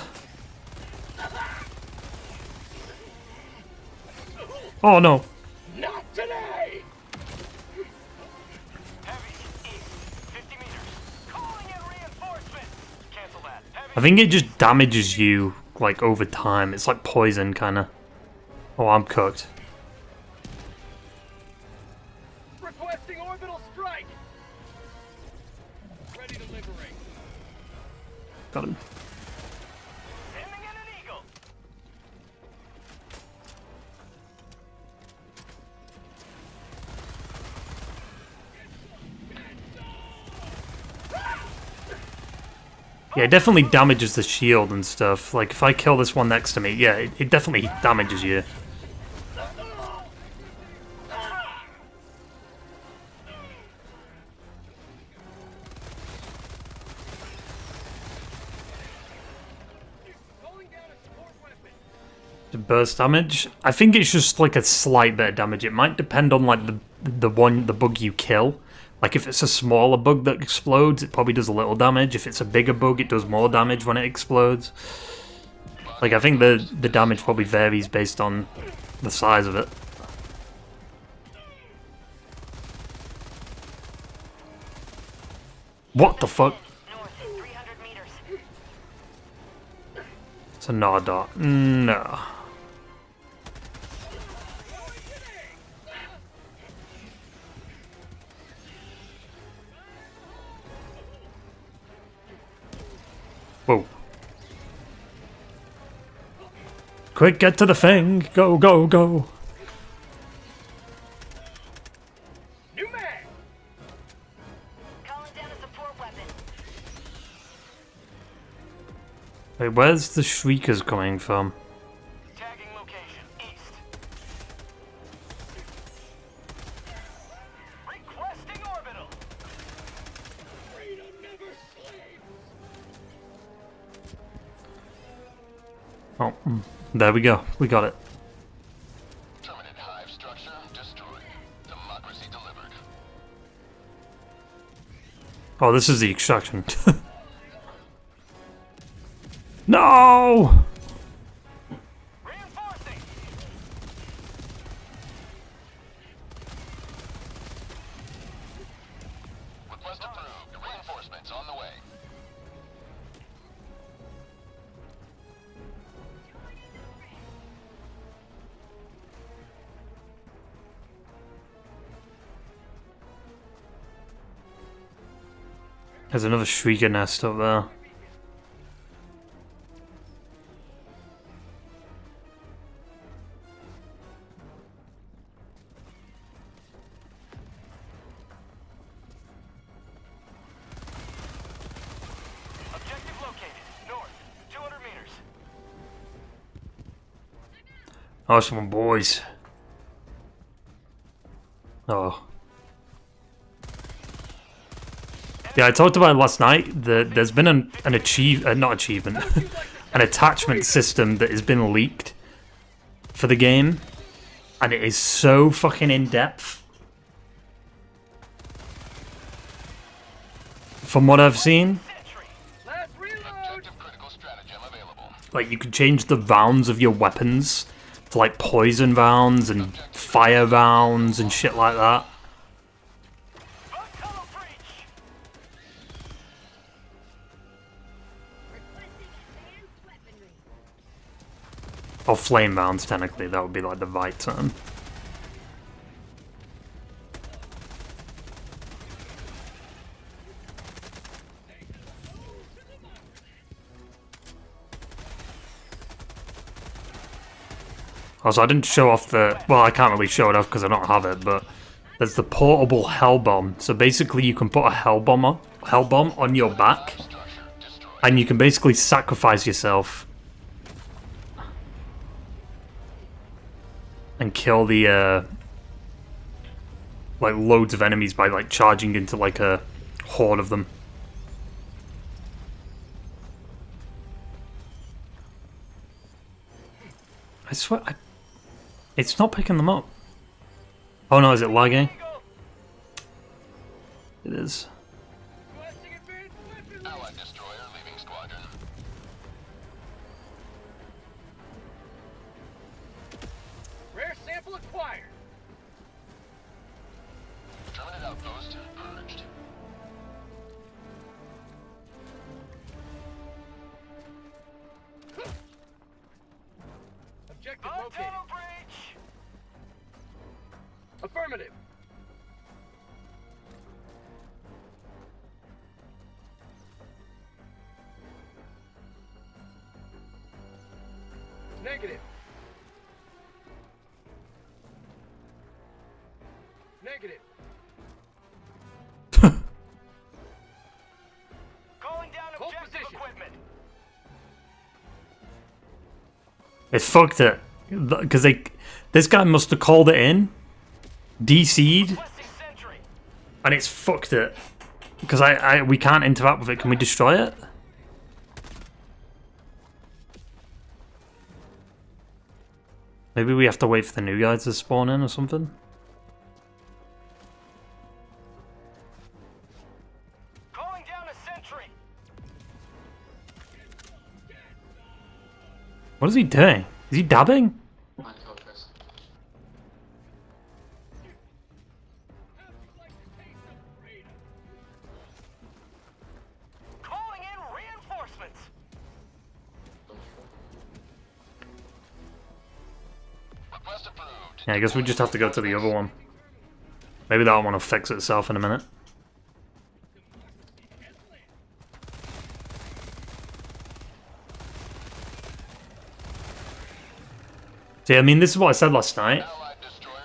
Oh no. Not today. Heavy, east, 50 meters. Calling in reinforcements. I think it just damages you, like, over time. It's like poison, kinda. Oh, I'm cooked. Requesting orbital strike. Ready to liberate. Got him. Sending in an eagle. Yeah, it definitely damages the shield and stuff. Like, if I kill this one next to me, yeah, it definitely damages you. Calling down a support weapon. The burst damage? I think it's just like a slight bit of damage. It might depend on like the bug you kill. Like if it's a smaller bug that explodes, it probably does a little damage. If it's a bigger bug, it does more damage when it explodes. Like I think the damage probably varies based on the size of it. What the fuck? North, 300 meters. It's a Nardot. No. Whoa. Quick, get to the thing. Go, go, go. New mag. Calling down a support weapon. Wait, where's the shriekers coming from? Tagging location east. Requesting orbital. Freedom never sleeps. Oh, there we go. We got it. Terminate hive structure destroyed. Democracy delivered. Oh, this is the extraction. No! Reinforcing. Request approved. Reinforcements on the way. There's another shrieker nest up there. Objective located. North, 200 meters. Nice one, boys. Oh. Yeah, I talked about it last night. There's been an not achievement, an attachment system that has been leaked for the game, and it is so fucking in depth. From what I've seen, Sentry. Last reload. Objective critical stratagem available. like you can change the rounds of your weapons to like poison rounds and fire rounds and shit like that. Bug tunnel breach. Or flame rounds, technically, that would be like the right term. Also, I didn't show off the... Well, I can't really show it off because I don't have it, but there's the portable hell bomb. So basically, you can put a hell bomb on your back, and you can basically sacrifice yourself and kill the like loads of enemies by like charging into like a horde of them. I swear, it's not picking them up. Oh no, is it lagging? It is. Requesting advanced weapon. Allied destroyer leaving squadron. Rare sample acquired. Terminate outpost purged. located. Tunnel breach. Affirmative. Negative. Negative. Calling down objective equipment. It fucked it. Because this guy must have called it in, DC'd, and it's fucked it. Because we can't interact with it. Can we destroy it? Maybe we have to wait for the new guys to spawn in or something? Calling down a sentry. What is he doing? Is he dabbing? Calling in reinforcements. Request approved. Yeah, I guess we just have to go to the other one. Maybe that one will fix itself in a minute. See, I mean, this is what I said last night.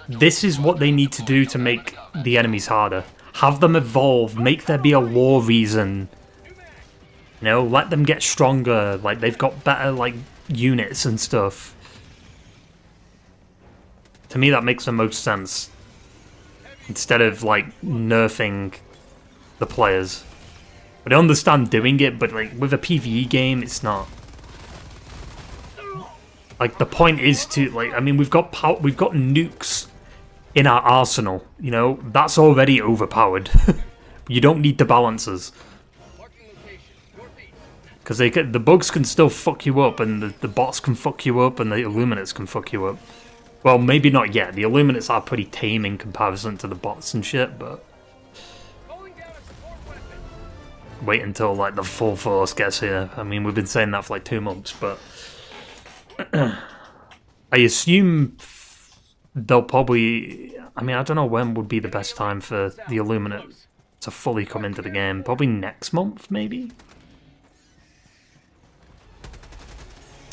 This is what they need to do to make the enemies harder. Have them evolve, make there be a war reason. You know, let them get stronger, like they've got better, like, units and stuff. To me, that makes the most sense. Instead of, like, nerfing the players. But I understand doing it, but, like, with a PvE game, it's not. Like, the point is to, like, I mean, we've got nukes in our arsenal, you know? That's already overpowered. You don't need the balancers. Because the bugs can still fuck you up, and the bots can fuck you up, and the Illuminates can fuck you up. Well, maybe not yet. The Illuminates are pretty tame in comparison to the bots and shit, but... wait until, like, the full force gets here. I mean, we've been saying that for, like, 2 months, but... I assume they'll probably... I mean, I don't know when would be the best time for the Illuminate to fully come into the game. Probably next month, maybe?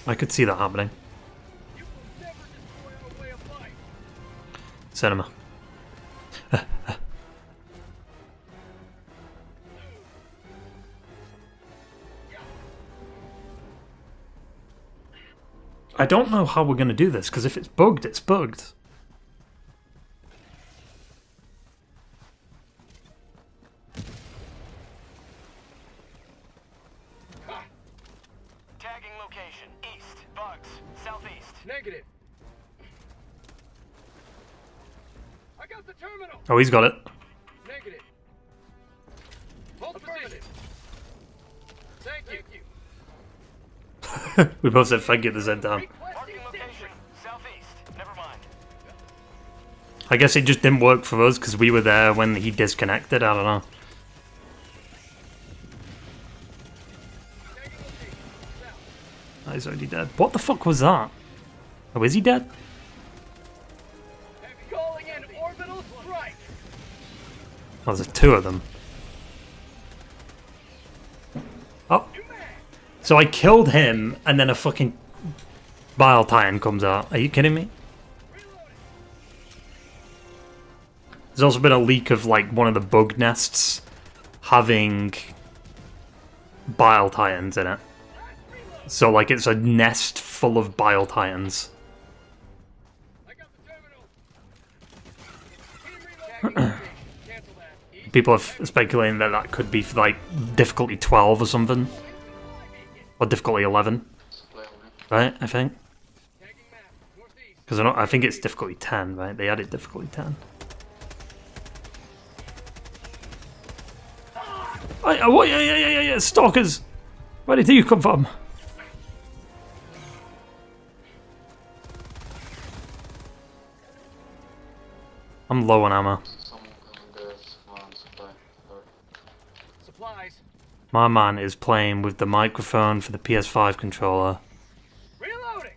I could see that happening. Cinema. I don't know how we're going to do this, because if it's bugged, it's bugged. Tagging location. East. Bugs. Southeast. Negative. I got the terminal. Oh, he's got it. Negative. Hold position. Thank you. We both said thank you at the same time. Marking location. Southeast. Never mind. I guess it just didn't work for us because we were there when he disconnected. I don't know. Oh, he's already dead. What the fuck was that? Oh, is he dead? Calling in orbital strike. Oh, there's 2 of them. Oh. So I killed him, and then a fucking Bile Titan comes out. Are you kidding me? There's also been a leak of, like, one of the bug nests having Bile Titans in it. So, like, it's a nest full of Bile Titans. People are speculating that that could be for, like, difficulty 12 or something. Or difficulty 11. Right, I think. Because I think it's difficulty 10, right? They added difficulty 10. Oh, yeah, stalkers! Where did you come from? I'm low on ammo. Supplies. My man is playing with the microphone for the PS5 controller. Reloading.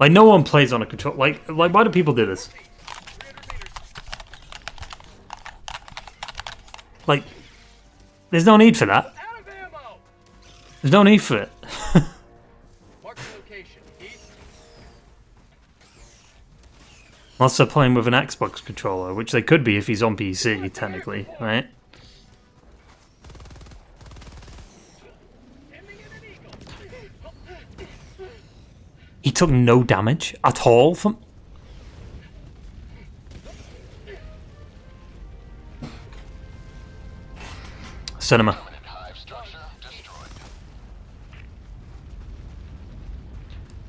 Like, no one plays on a control. Like why do people do this? Like, there's no need for that. Out of ammo! There's no need for it. Mark the location. East. Unless they're playing with an Xbox controller, which they could be if he's on PC, technically, right? Sending in an eagle. He took no damage at all from... Cinema.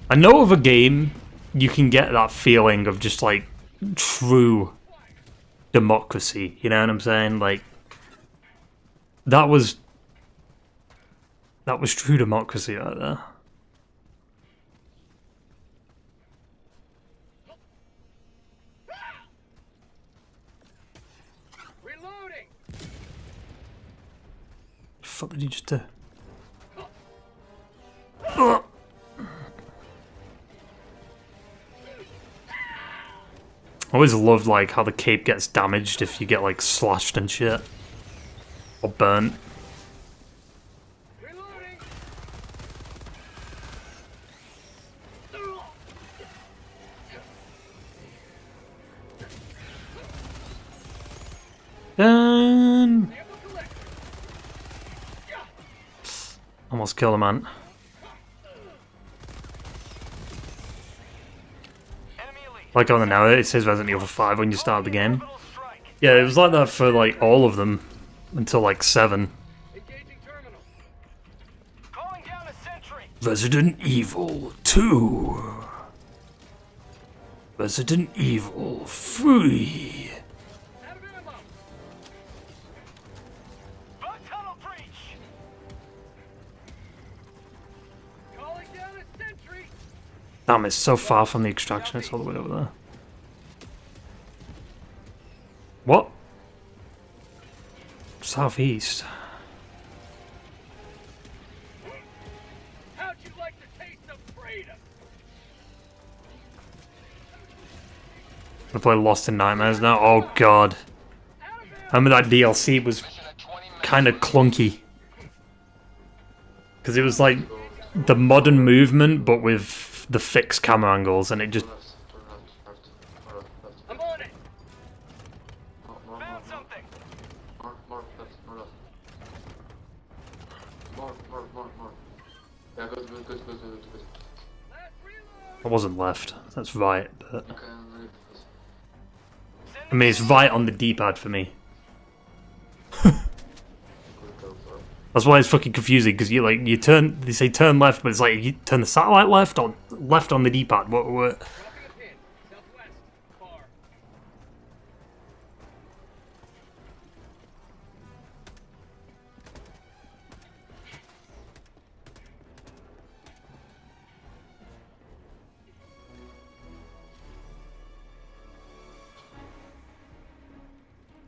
I know of a game you can get that feeling of just like true democracy, you know what I'm saying? Like that was true democracy right there. Reloading. What the fuck did you just do? Ugh. I always loved like how the cape gets damaged if you get like slashed and shit. Or burnt. Reloading. Dun. Sample collected. Almost killed a man. Enemy elite. Like on the now, it says Resident Evil 5 when you start the game. Orbital strike. Yeah, it was like that for like all of them until like 7. Engaging terminal. Calling down a sentry. Resident Evil 2. Resident Evil 3. Out of ammo. Bug tunnel breach. Calling down a sentry. Damn, it's so far from the extraction, it's all the way over there. What? Southeast. How'd you like the taste of freedom? I play Lost in Nightmares now. Oh god. I remember that DLC was kind of clunky. Because it was like the modern movement, but with the fixed camera angles, and it just... I'm on it. Found something. Yeah, good. Last reload. I wasn't left. That's right, but... Okay, I'm ready. I mean, it's right on the D-pad for me. That's why it's fucking confusing, because you like, you turn, they say turn left, but it's like, you turn the satellite left or left on the D-pad. What? Dropping a pin. Southwest. Far.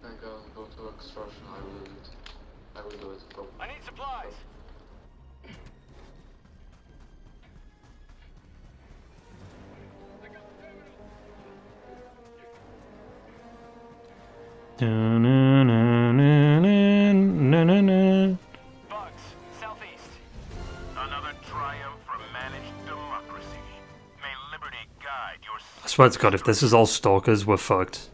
Thank God, go to extraction. I will do it. I will do it. Go. I need supplies. Bugs. Southeast. Another triumph for managed democracy. May liberty guide your I swear to God, if this is all stalkers, we're fucked.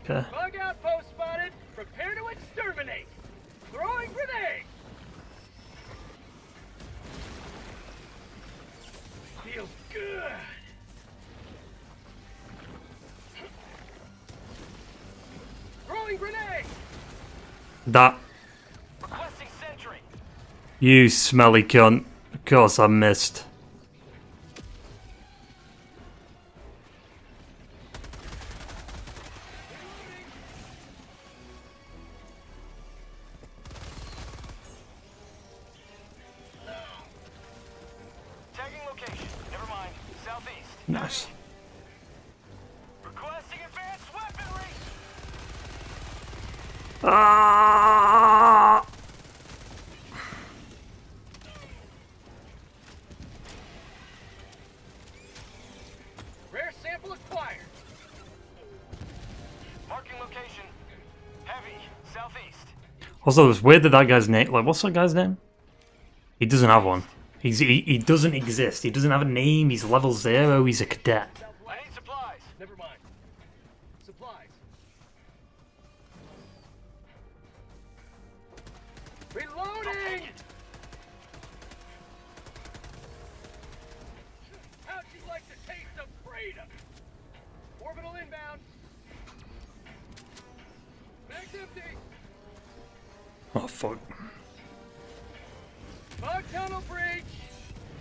Okay. bug outpost spotted. Prepare to exterminate. Throwing grenade. Feels good. Throwing grenade. That, Requesting sentry. you smelly cunt. Of course I missed. Tagging location. Never mind. Southeast. Nice. Requesting advanced weaponry. Ah! Marking location. Heavy, southeast. Also, it's weird that that guy's name. Like, what's that guy's name? He doesn't have one. He doesn't exist. He doesn't have a name. He's level 0. He's a cadet. I need supplies. Never mind. Supplies. Reloading! How'd you like the taste of freedom? Orbital inbound. Bag's empty. Oh fuck! Bug tunnel breach.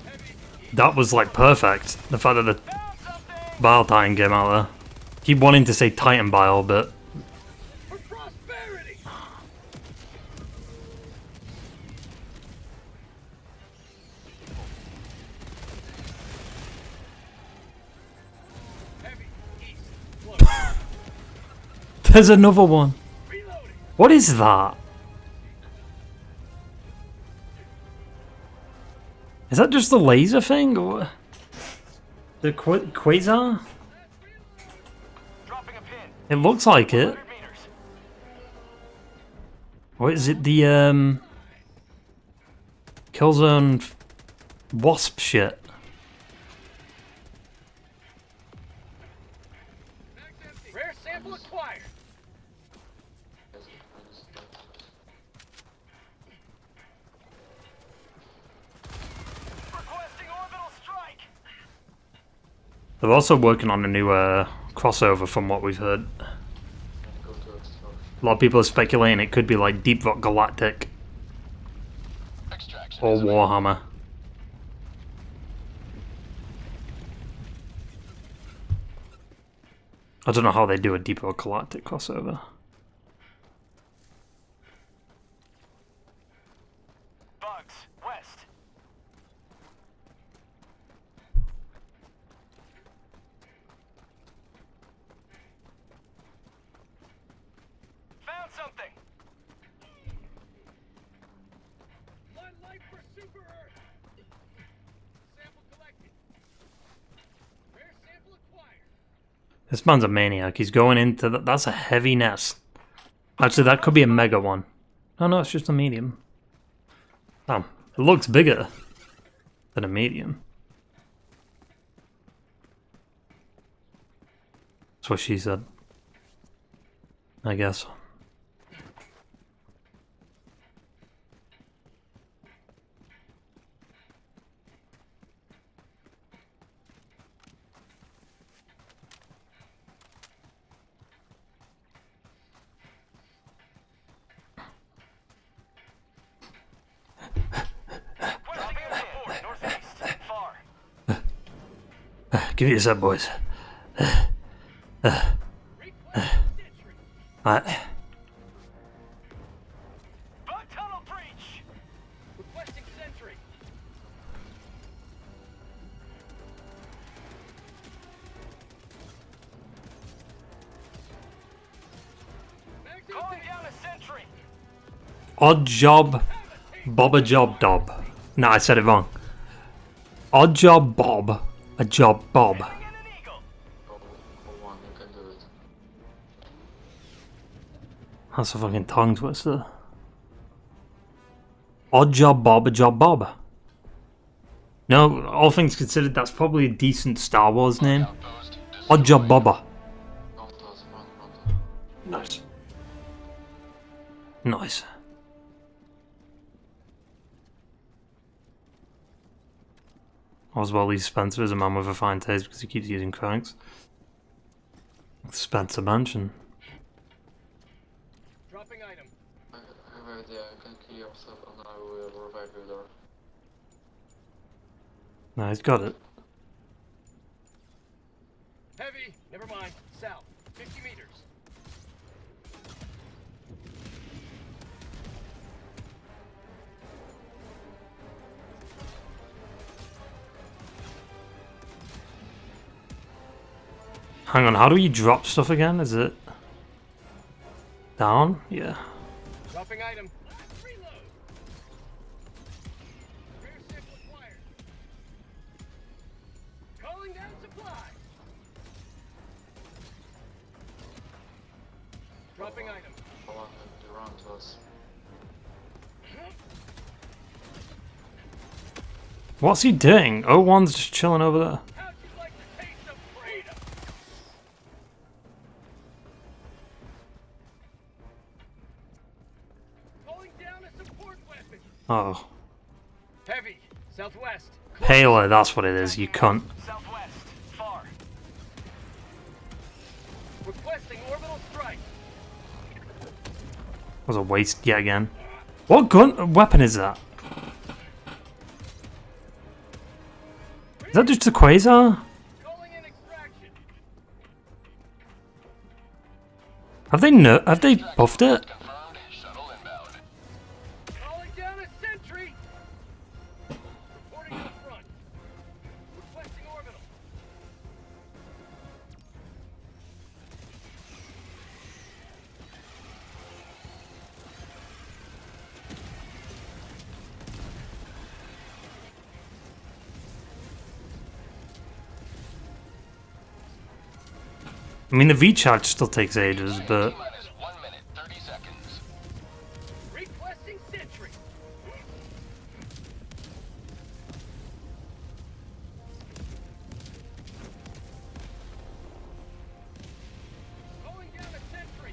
Heavy. That was like perfect. The fact that the Found something. Bile Titan came out there. Keep wanting to say Titan Bile, but For prosperity. Heavy. East. Close. there's another one. Reloading. What is that? Is that just the laser thing, or the quasar? Dropping a pin. It looks like it. 100 meters. What is it? The Killzone wasp shit. Rare sample acquired. Requesting orbital strike. They're also working on a new crossover, from what we've heard. Go to extraction. A lot of people are speculating it could be like Deep Rock Galactic Extraction. or Warhammer. I don't know how they do a Deep Rock Galactic crossover. Bugs. West. Found something. One life for Super Earth. Sample collected. Rare sample acquired. This man's a maniac. He's going into that's a heavy nest. Actually, that could be a mega one. Oh no, it's just a medium. Damn, it looks bigger than a medium. That's what she said. I guess. Northeast. Far. Give it a sec, boys. Alright. Bug tunnel breach. Requesting sentry. Calling down a sentry. Odd job, Bob a job dob. No, I said it wrong. Odd job Bob, a job Bob. Sending in an eagle. Oh, one, you can do it. That's a fucking tongue twister. Odd job Bob, a job Bob. No, all things considered, that's probably a decent Star Wars name. Odd job Bobba. Not us, run. Nice. Nice. Oswald Lee Spencer is a man with a fine taste because he keeps using cranks. Spencer Mansion. Dropping item. I have an idea, you can kill yourself and I will revive you there. No, he's got it. Heavy. Never mind. South. 50 meters. Hang on, how do you drop stuff again? Is it down? Yeah. Dropping item. Reload. Rare sample acquired. Calling down supply. Dropping item. Hold on, they're around to us. What's he doing? O1's just chilling over there. How'd you like the taste of freedom? Calling down a support weapon. Oh. Heavy. Southwest. Halo, that's what it is, you cunt. Southwest. Far. Requesting orbital strike. Was a waste yet again. What weapon is that? Is that just a quasar? Calling in extraction. Have they buffed it? Confirmed. Shuttle inbound. Calling down a sentry. Reporting to the front. Requesting orbital. I mean, the V-charge still takes ages, but... Minus 1 minute, 30 seconds. Requesting sentry. Calling down a sentry.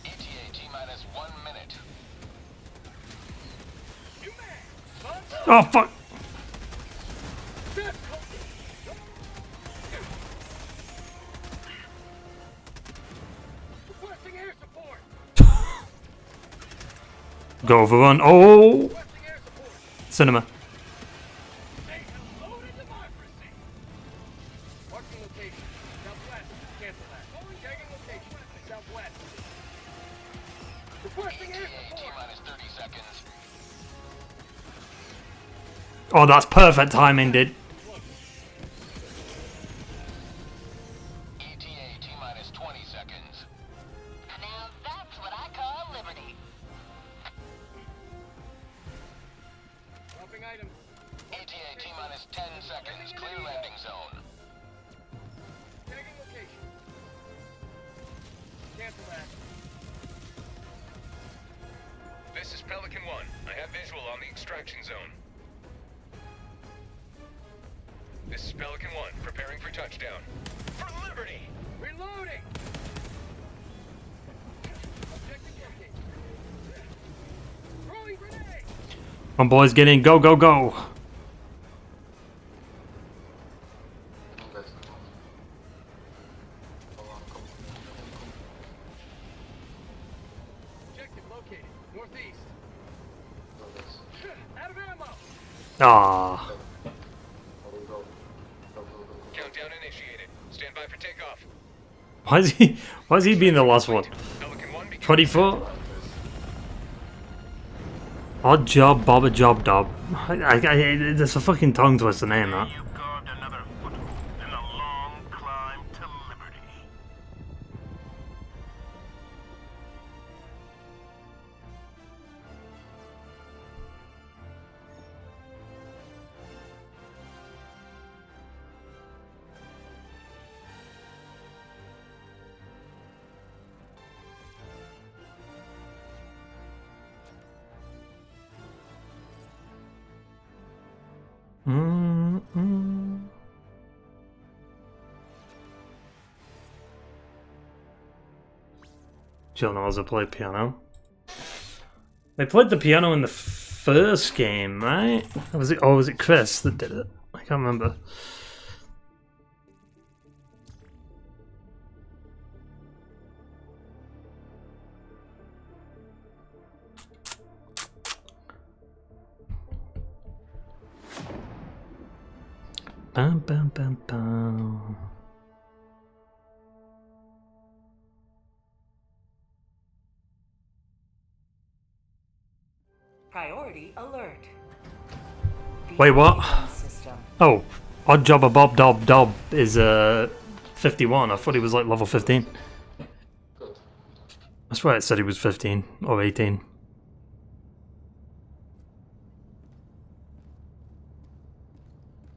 ETA T-minus 1 minute. You man! Oh, fuck! Requesting air support. Go overrun. Oh! Requesting air support. Cinema. Say hello to democracy. Marking location. Southwest. Cancel that. Tagging location. Southwest. Requesting air support. T-minus 30 seconds. Oh, that's perfect timing, dude. ETA T-minus 20 seconds. Now that's what I call liberty. Dropping items. ETA T-minus 10 seconds. Clear landing zone. Tagging location. Cancel that. This is Pelican 1. I have visual on the extraction zone. This is Pelican 1, preparing for touchdown. For liberty! Reloading. Objective located. Throwing grenade. Come on, boys, get in. Go, go, go. Come on, guys, come on. Hold on, come. Objective located. Northeast. Go, guys. Out of ammo. Ah. There we go. Go, go, go, go. Countdown initiated. Stand by for takeoff. Why is he being the last one? Pelican 1 begin. 24? Odd job, Bob a job, Dob. It's a fucking tongue twister name, that. You carved another foothold in a long climb to liberty. Jill knows I play piano. They played the piano in the first game, right? Or was it Chris that did it? I can't remember. Bam, bam, bam, bam. Priority alert. Wait, what? System. Oh, Odd Jobber Bob Dob Dob is 51. I thought he was like level 15. Good. I swear it said he was 15 or 18.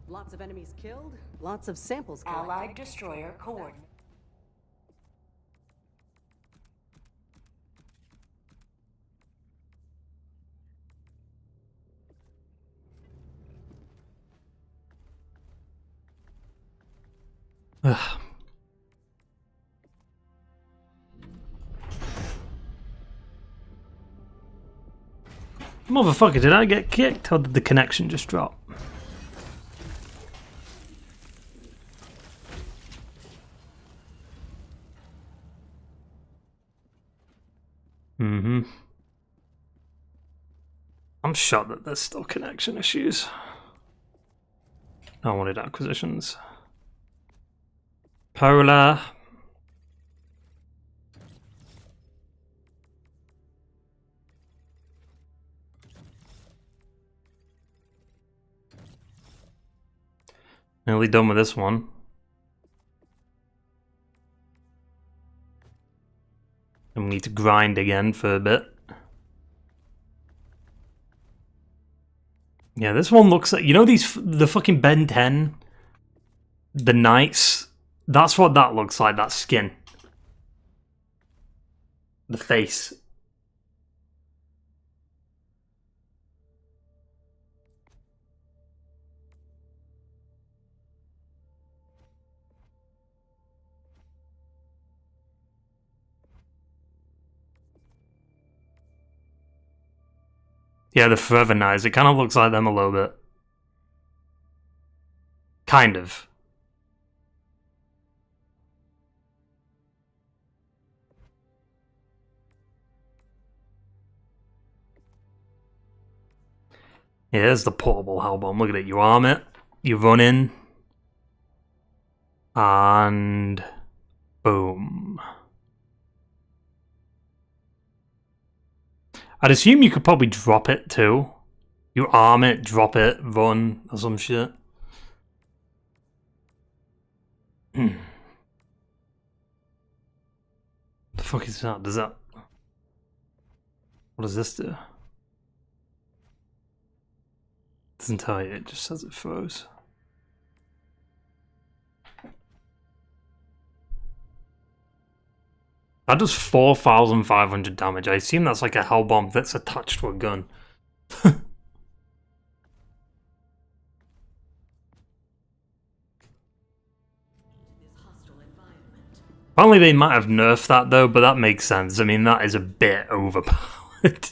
Lots of enemies killed, lots of samples collected. Allied destroyer coordinates. Ugh. Motherfucker, did I get kicked or did the connection just drop? I'm shocked that there's still connection issues. I wanted acquisitions. Polar. Nearly done with this one. And we need to grind again for a bit. Yeah, this one looks like, you know, the fucking Ben 10, the knights. That's what that looks like. That skin, the face. Yeah, the Forever Knights. It kind of looks like them a little bit. Kind of. Yeah, there's the portable Hellbomb. Look at it. You arm it, you run in, and boom. I'd assume you could probably drop it too. You arm it, drop it, run, or some shit. The fuck is that? Does that... What does this do? Doesn't tell you, it just says it froze. That does 4,500 damage. I assume that's like a Hellbomb that's attached to a gun. Apparently they might have nerfed that though, but that makes sense. I mean, that is a bit overpowered.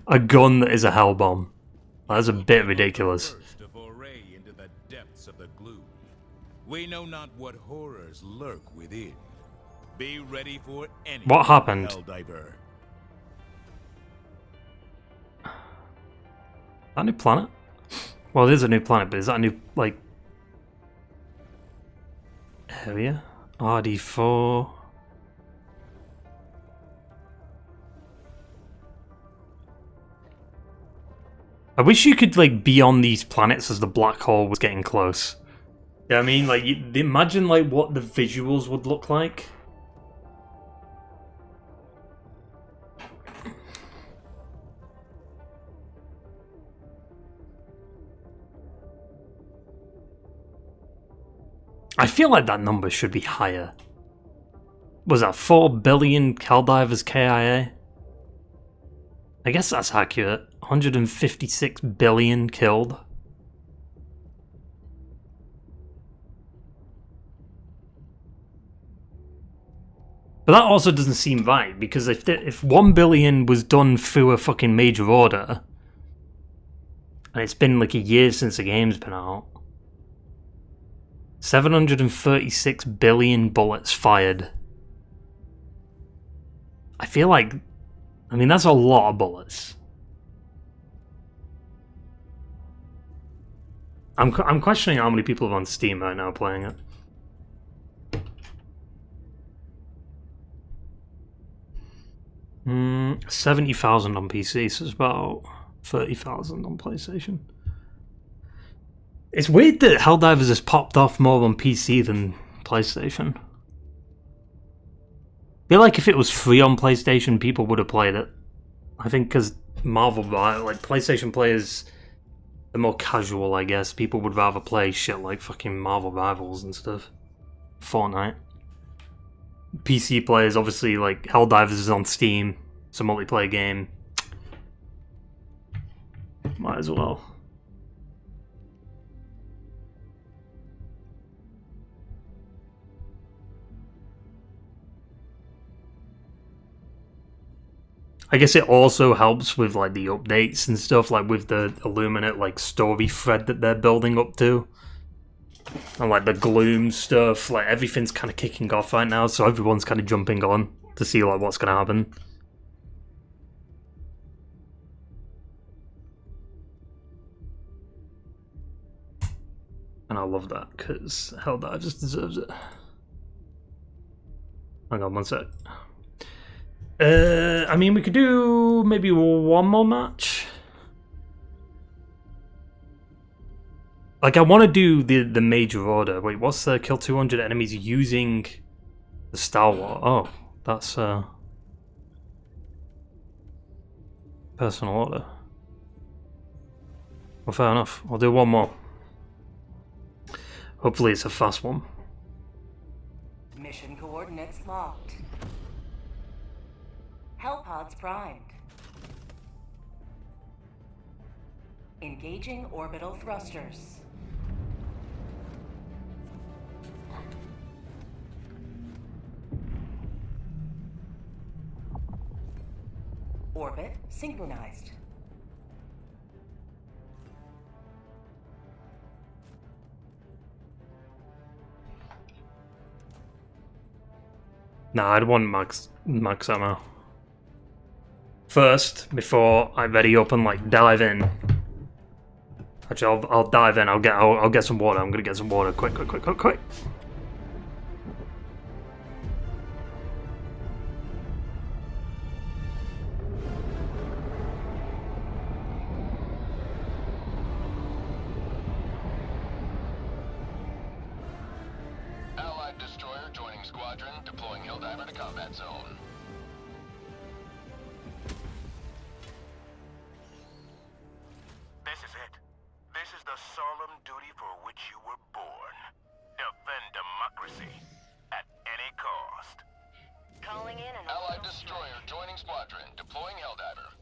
A gun that is a Hellbomb. That's a bit ridiculous. Into the depths of the gloom. We know not what horrors lurk within. Be ready for any. What happened? Helldiver. That new planet? Well, it is a new planet, but is that a new, like, area? RD4. I wish you could, like, be on these planets as the black hole was getting close. Yeah, I mean, like, imagine, like, what the visuals would look like. I feel like that number should be higher. Was that 4 billion Helldivers KIA? I guess that's accurate. 156 billion killed. But that also doesn't seem right, because if 1 billion was done through a fucking major order, and it's been like a year since the game's been out, 736 billion bullets fired. I feel like, I mean, that's a lot of bullets. I'm questioning how many people are on Steam right now playing it. Hmm, 70,000 on PC, so it's about 30,000 on PlayStation. It's weird that Helldivers has popped off more on PC than PlayStation. feel like if it was free on PlayStation, people would have played it. I think because Marvel, like PlayStation players, are more casual, I guess. People would rather play shit like fucking Marvel Rivals and stuff. Fortnite. PC players, obviously, like Helldivers is on Steam. It's a multiplayer game. Might as well. I guess it also helps with like the updates and stuff, like with the Illuminate like story thread that they're building up to. And like the Gloom stuff, like everything's kind of kicking off right now, so everyone's kind of jumping on to see like what's going to happen. And I love that, because Helldivers deserves it. Hang on one sec. I mean, we could do maybe one more match. Like, I want to do the major order. Wait, what's the kill 200 enemies using the Star Wars? Oh, that's personal order. Well, fair enough. I'll do one more. Hopefully it's a fast one. Mission coordinates locked. Hellpods primed. Engaging orbital thrusters. Orbit synchronized. Nah, I'd want max ammo. First, before I ready up and like dive in. Actually, I'll dive in. I'll get some water. I'm gonna get some water. Quick. Allied destroyer joining squadron, deploying Helldiver to combat zone. This is it. This is the solemn duty for which you were born. Defend democracy at any cost. Calling in an Allied destroyer joining squadron, deploying Helldiver.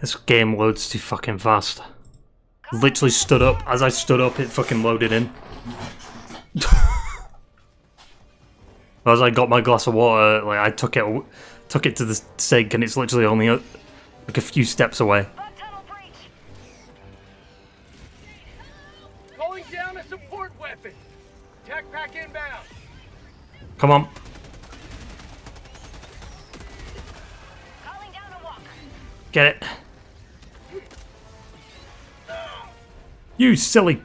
This game loads too fucking fast. Literally stood up. As I stood up, it fucking loaded in. As I got my glass of water, like I took it to the sink, and it's literally only like a few steps away. Calling down a support weapon. Tech pack inbound. Come on. calling down a walker. Get it. You silly.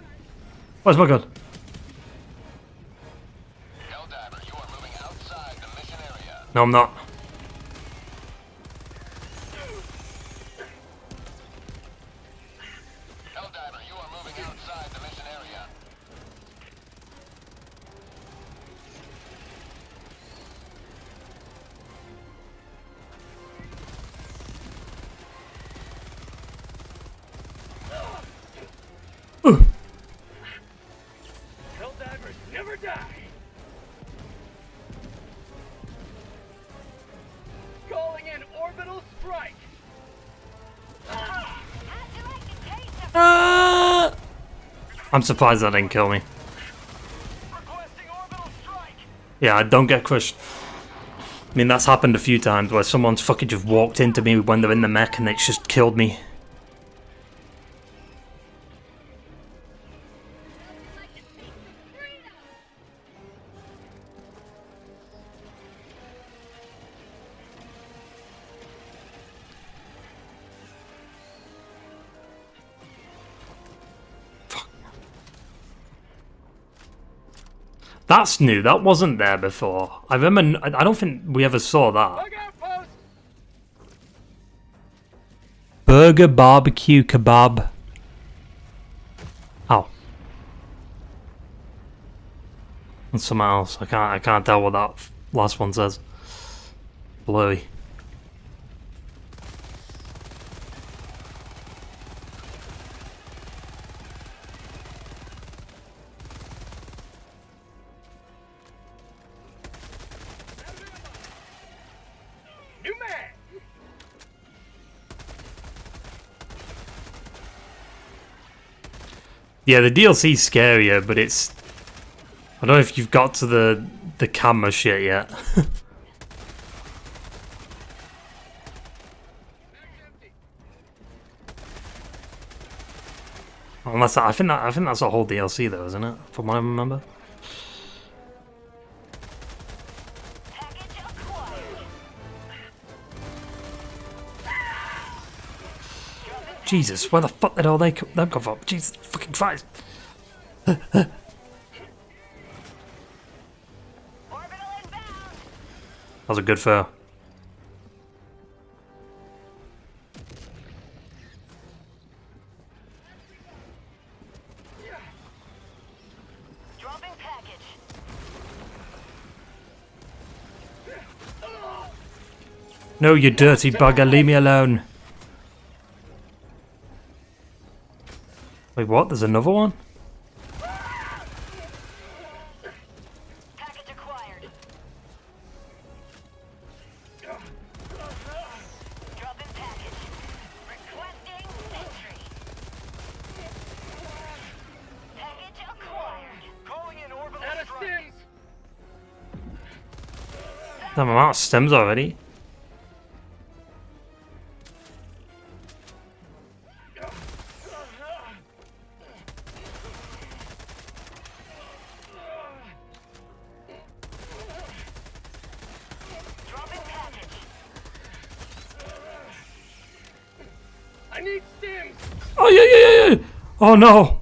Where's my gun? Helldiver, you are moving outside the mission area. No, I'm not. Helldiver, you are moving outside the mission area. Helldivers never die. Calling in orbital strike. I'm surprised that didn't kill me. Requesting orbital strike. Yeah, I don't get crushed. I mean, that's happened a few times where someone's fucking just walked into me when they're in the mech and it's just killed me. That's new. That wasn't there before. I remember. I don't think we ever saw that. Look out, post. Burger barbecue kebab. And something else. I can't tell what that last one says. Blurry. New man! Yeah, the DLC's scarier, but it's... I don't know if you've got to the camera shit yet. Unless I think that's a whole DLC though, isn't it? From what I remember. Jesus, where the fuck did all them come from? Jesus fucking Christ! That was a good fail. Dropping package. No, you dirty bugger, leave me alone. Wait, what? There's another one? Package acquired. Dropping package. Requesting entry. Package acquired. Calling in orbital strike. Damn, I'm out of stems already. Dropping package. I need stims! Oh yeah. Oh no.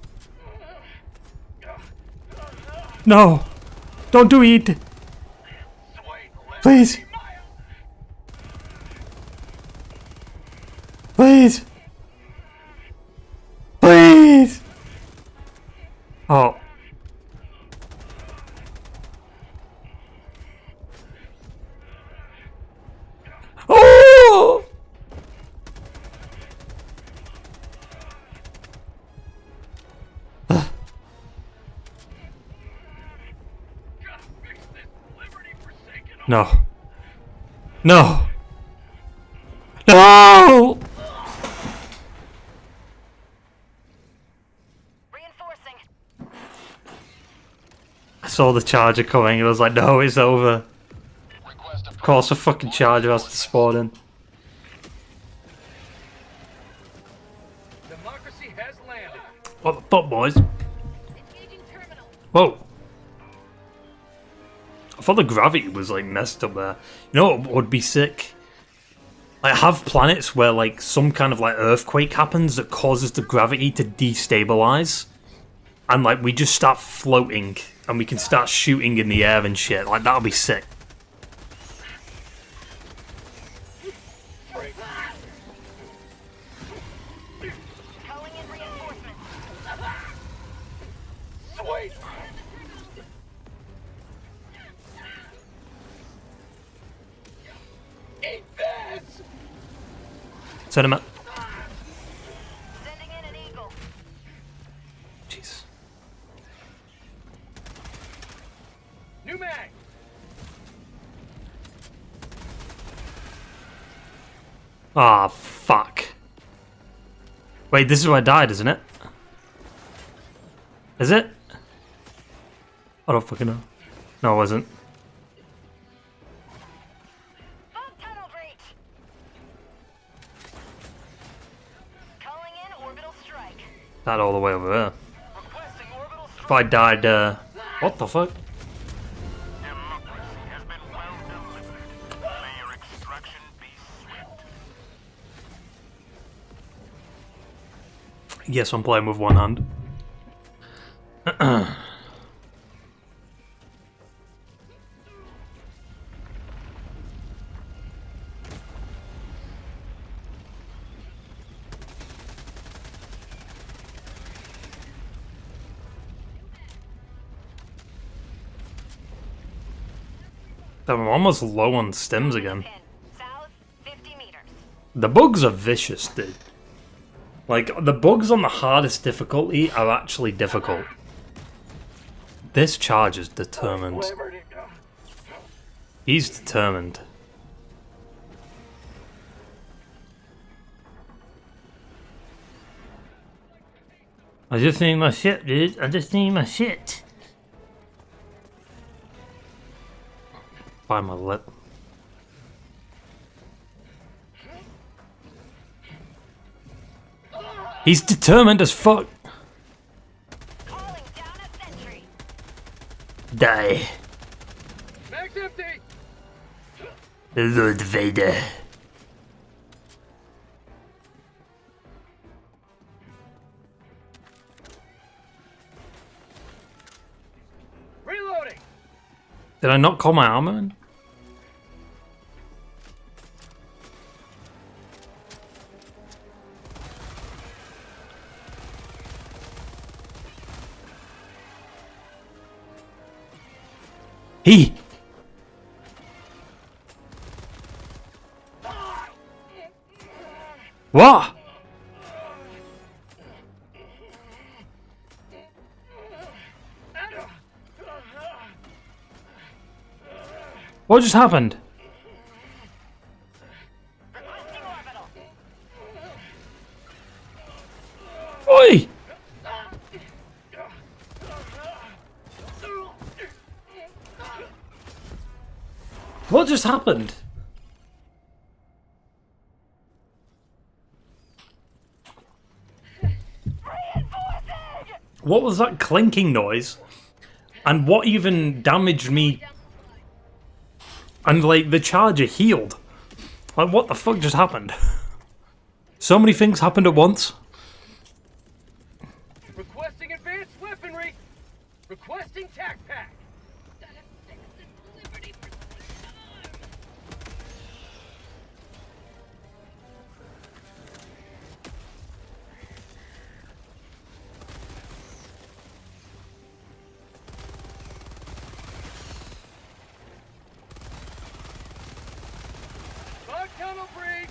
No. Don't do it. Please. Please. Please. Oh. Oh. No. No. No. Reinforcing. I saw the charger coming. It was like, no, it's over. Of course, a fucking charger has to spawn in. Democracy has landed. What the fuck, boys? Engaging terminal. Whoa. I thought the gravity was like messed up there. You know what would be sick? I have planets where like some kind of like earthquake happens that causes the gravity to destabilize, and like we just start floating and we can start shooting in the air and shit. Like that'll be sick. Calling in reinforcements. Sweet! Eat this! Send him out. Sending in an eagle. Jeez. New mag! Ah, fuck. Wait, this is where I died, isn't it? Is it? I don't fucking know. No, it wasn't. Bomb tunnel breach. Calling in orbital strike. That all the way over there. Requesting orbital strike. If I died, what the fuck? Democracy has been well delivered. May your extraction be swift. Yes, I'm playing with one hand. I'm almost low on stims again. Pin. South, 50 meters. The bugs are vicious, dude. Like, the bugs on the hardest difficulty are actually difficult. This charge is determined. He's determined. I just need my shit, dude. I just need my shit. By my lip. He's determined as fuck. Calling down a sentry. Die. Mag's empty! Lord Vader. Reloading! Did I not call my armor in? He! What? What just happened? Requesting orbital. Oi! What just happened? What was that clinking noise? And what even damaged me? And like the charger healed. Like what the fuck just happened? So many things happened at once. Requesting advanced weaponry! Requesting tac pack! Fog tunnel breach!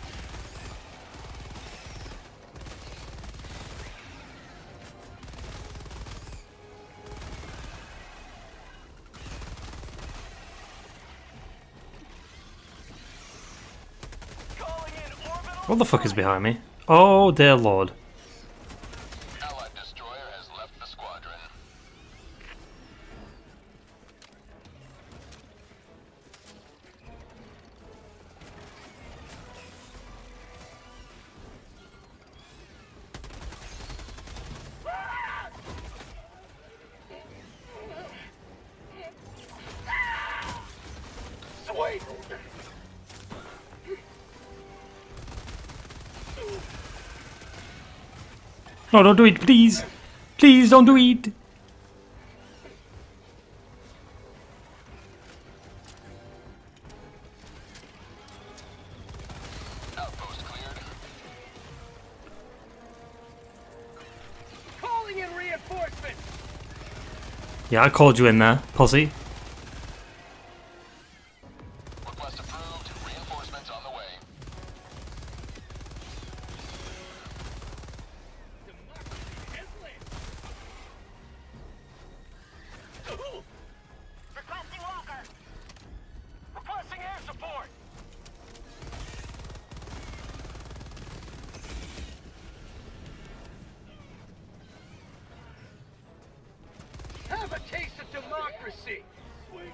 Calling in orbital. What the fuck is behind me? Oh dear lord. Allied destroyer has left the squadron. Sweet! No, don't do it, please. Please don't do it. Outpost cleared. Calling in reinforcements! Yeah, I called you in there, pussy. Request approved. Reinforcements on the way. Requesting walker. Requesting air support! Have a taste of democracy! Sweet.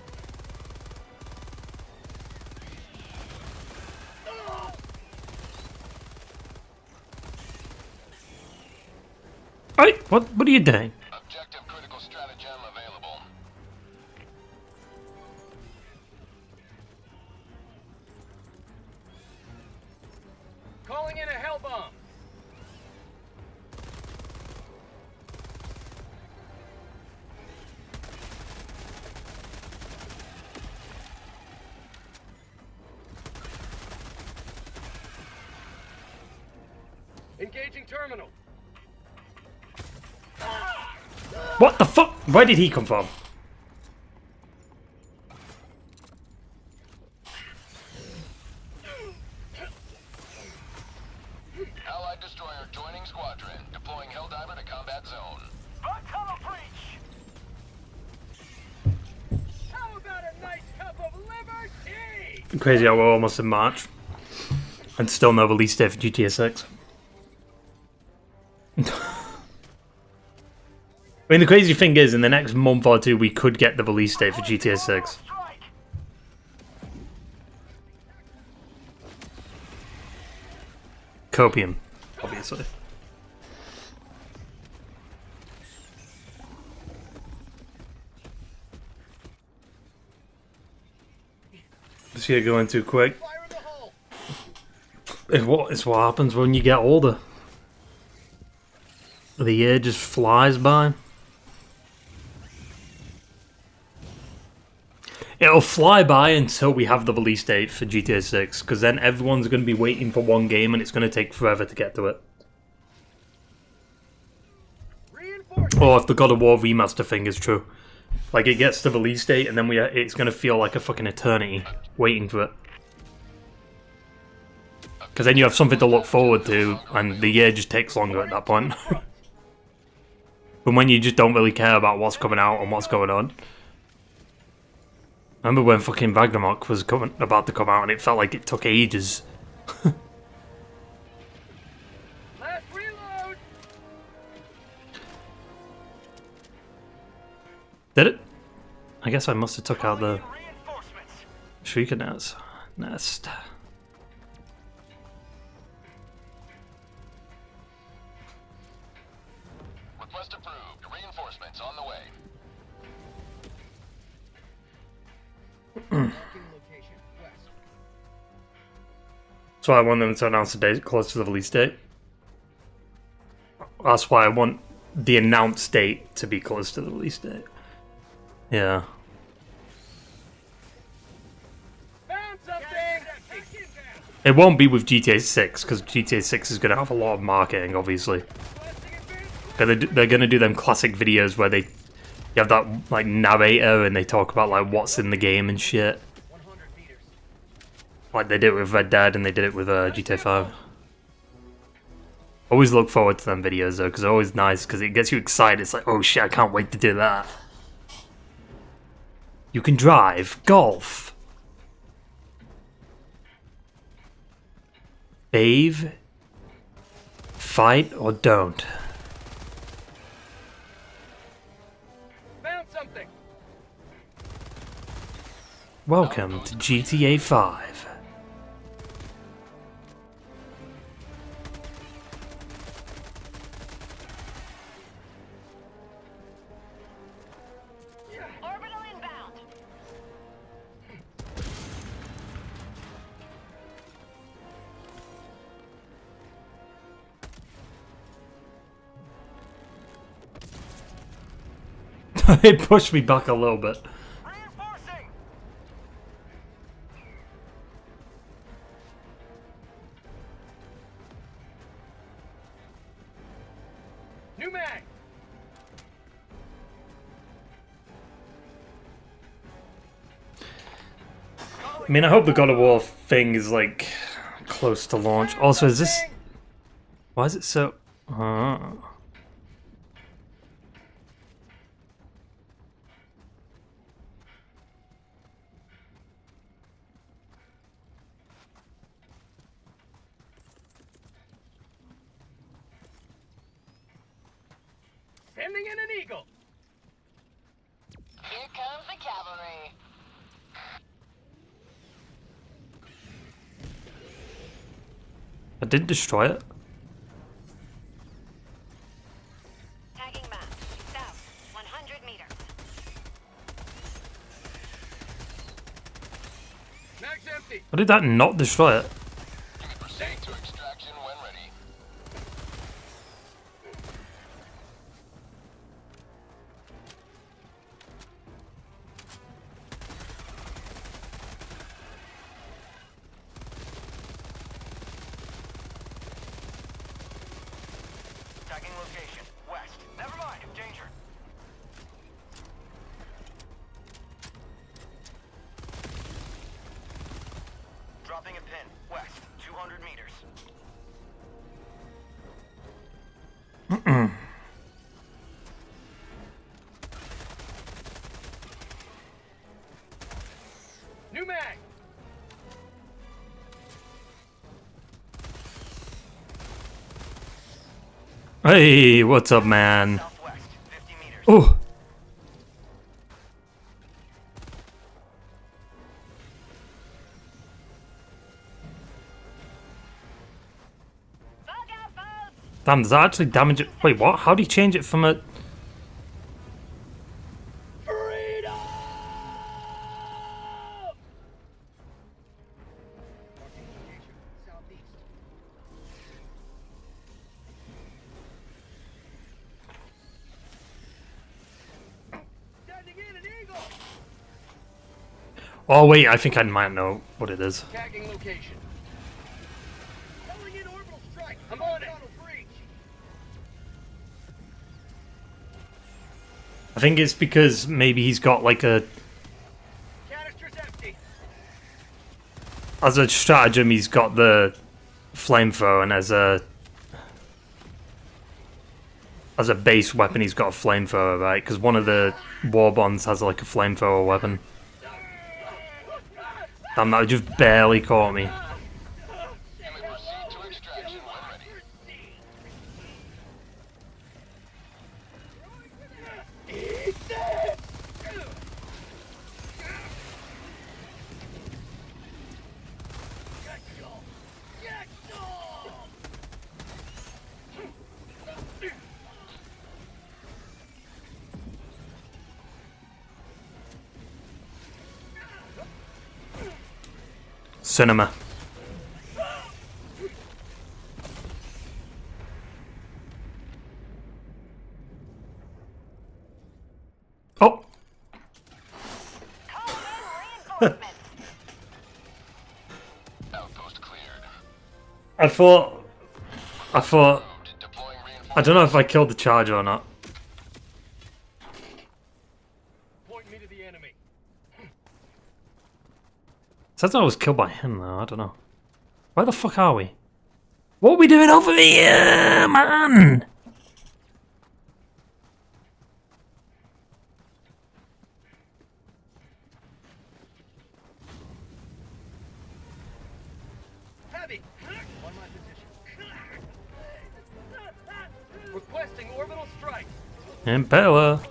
Hey, what are you doing? Objective critical stratagem available. Calling in a hell bomb! Engaging terminal. What the fuck? Where did he come from? Crazy how we're almost in March and still no release date for GTA 6. I mean, the crazy thing is, in the next month or two, we could get the release date for GTA 6. Copium, obviously. Just here going too quick. It's what happens when you get older. The year just flies by. It'll fly by until we have the release date for GTA 6, because then everyone's going to be waiting for one game and it's going to take forever to get to it. Or if the God of War remaster thing is true. Like, it gets the release date and then it's going to feel like a fucking eternity waiting for it. Because then you have something to look forward to, and the year just takes longer at that point. But when you just don't really care about what's coming out and what's going on. I remember when fucking Ragnarok was about to come out and it felt like it took ages. Last reload. Did it? I guess I must have took out the Shrieker nest. Request approved. Reinforcements on the way. That's why I want them to announce the date close to the release date. That's why I want the announced date to be close to the release date. Yeah. Found something. It won't be with GTA 6, because GTA 6 is going to have a lot of marketing, obviously. They're going to do them classic videos where you have that like narrator and they talk about like what's in the game and shit. Like they did it with Red Dead and they did it with GTA 5. Always look forward to them videos though, because they're always nice, because it gets you excited. It's like, oh shit, I can't wait to do that. You can drive golf. Bathe, fight, or don't. Found something. Welcome to GTA 5. Orbital inbound. It pushed me back a little bit. Reinforcing. New mag. I mean, I hope the God of War thing is like close to launch. Also, is this? Why is it so? Sending in an eagle. Here comes the cavalry. I didn't destroy it. Tagging map. South, 100 meters. Mag's empty. Why did that not destroy it? Proceed to extraction when ready. Tagging location. West. Never mind. Danger. Dropping a pin. West. 200 meters. New mag. Hey, what's up, man? Southwest, 50 meters. Oh, Bug out, foes! damn, does that actually damage it? Wait, what? How do you change it from a... Oh, wait, I think I might know what it is. Tagging location. Calling in orbital strike. I'm on it. Breach. I think it's because maybe he's got like a... Canister's empty. As a stratagem, he's got the flamethrower, and as a base weapon, he's got a flamethrower, right? Because one of the war bonds has like a flamethrower weapon. Damn, that just barely caught me. You may proceed to extraction when ready. Cinema. Oh! Outpost cleared. I thought... Deploying I don't know if I killed the charger or not. Point me to the enemy. Says I was killed by him though, I don't know. Where the fuck are we? What are we doing over here, man? Heavy. On my position. Requesting orbital strike. Impaler.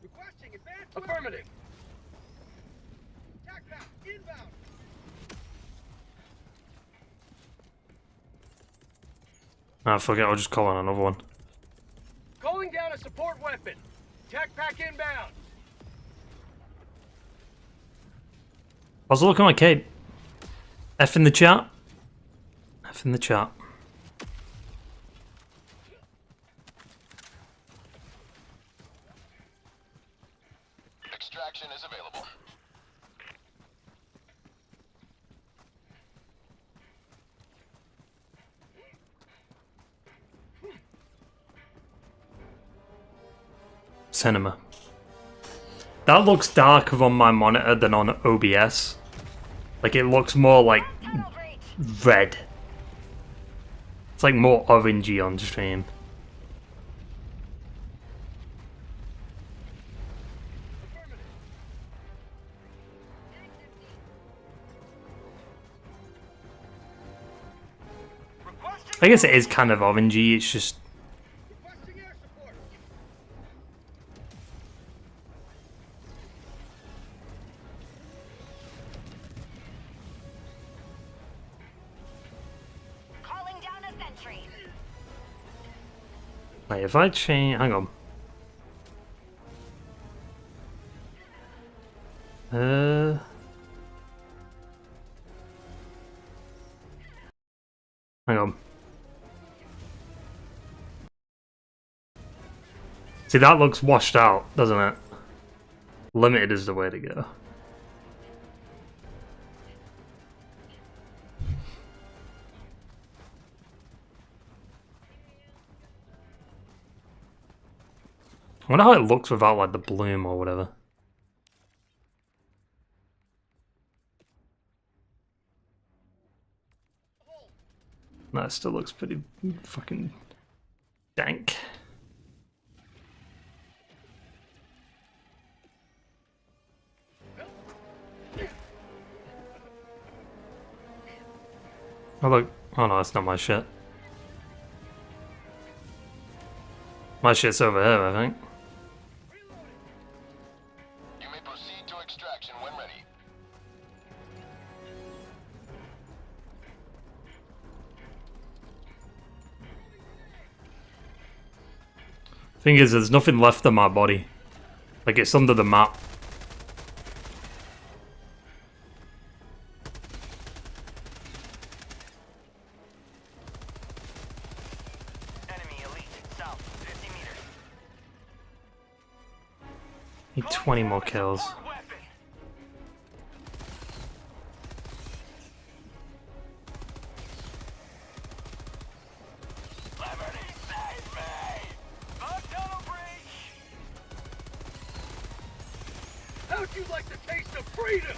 Requesting advanced. Affirmative. Attack path inbound. Ah, fuck it, I'll just call on another one. Calling down a support weapon. Tech pack inbound. Also, look at my cape. F in the chat. F in the chat. Extraction is available. Cinema. That looks darker on my monitor than on OBS. Like, it looks more like Tunnel breach! red. It's like more orangey on stream. I guess it is kind of orangey, it's just... Requesting air support. Calling down a sentry. Like, if I change... Hang on. Hang on. See, that looks washed out, doesn't it? Limited is the way to go. I wonder how it looks without, like, the bloom or whatever. That still looks pretty fucking dank. Oh look, oh no, that's not my shit. My shit's over here, I think. You may proceed to extraction when ready. Thing is, there's nothing left of my body. Like, it's under the map. Enemy elite, south, 50 meters. Need 20 more kills. Weapon. Liberty, save me! A tunnel breach! How'd you like the taste of freedom?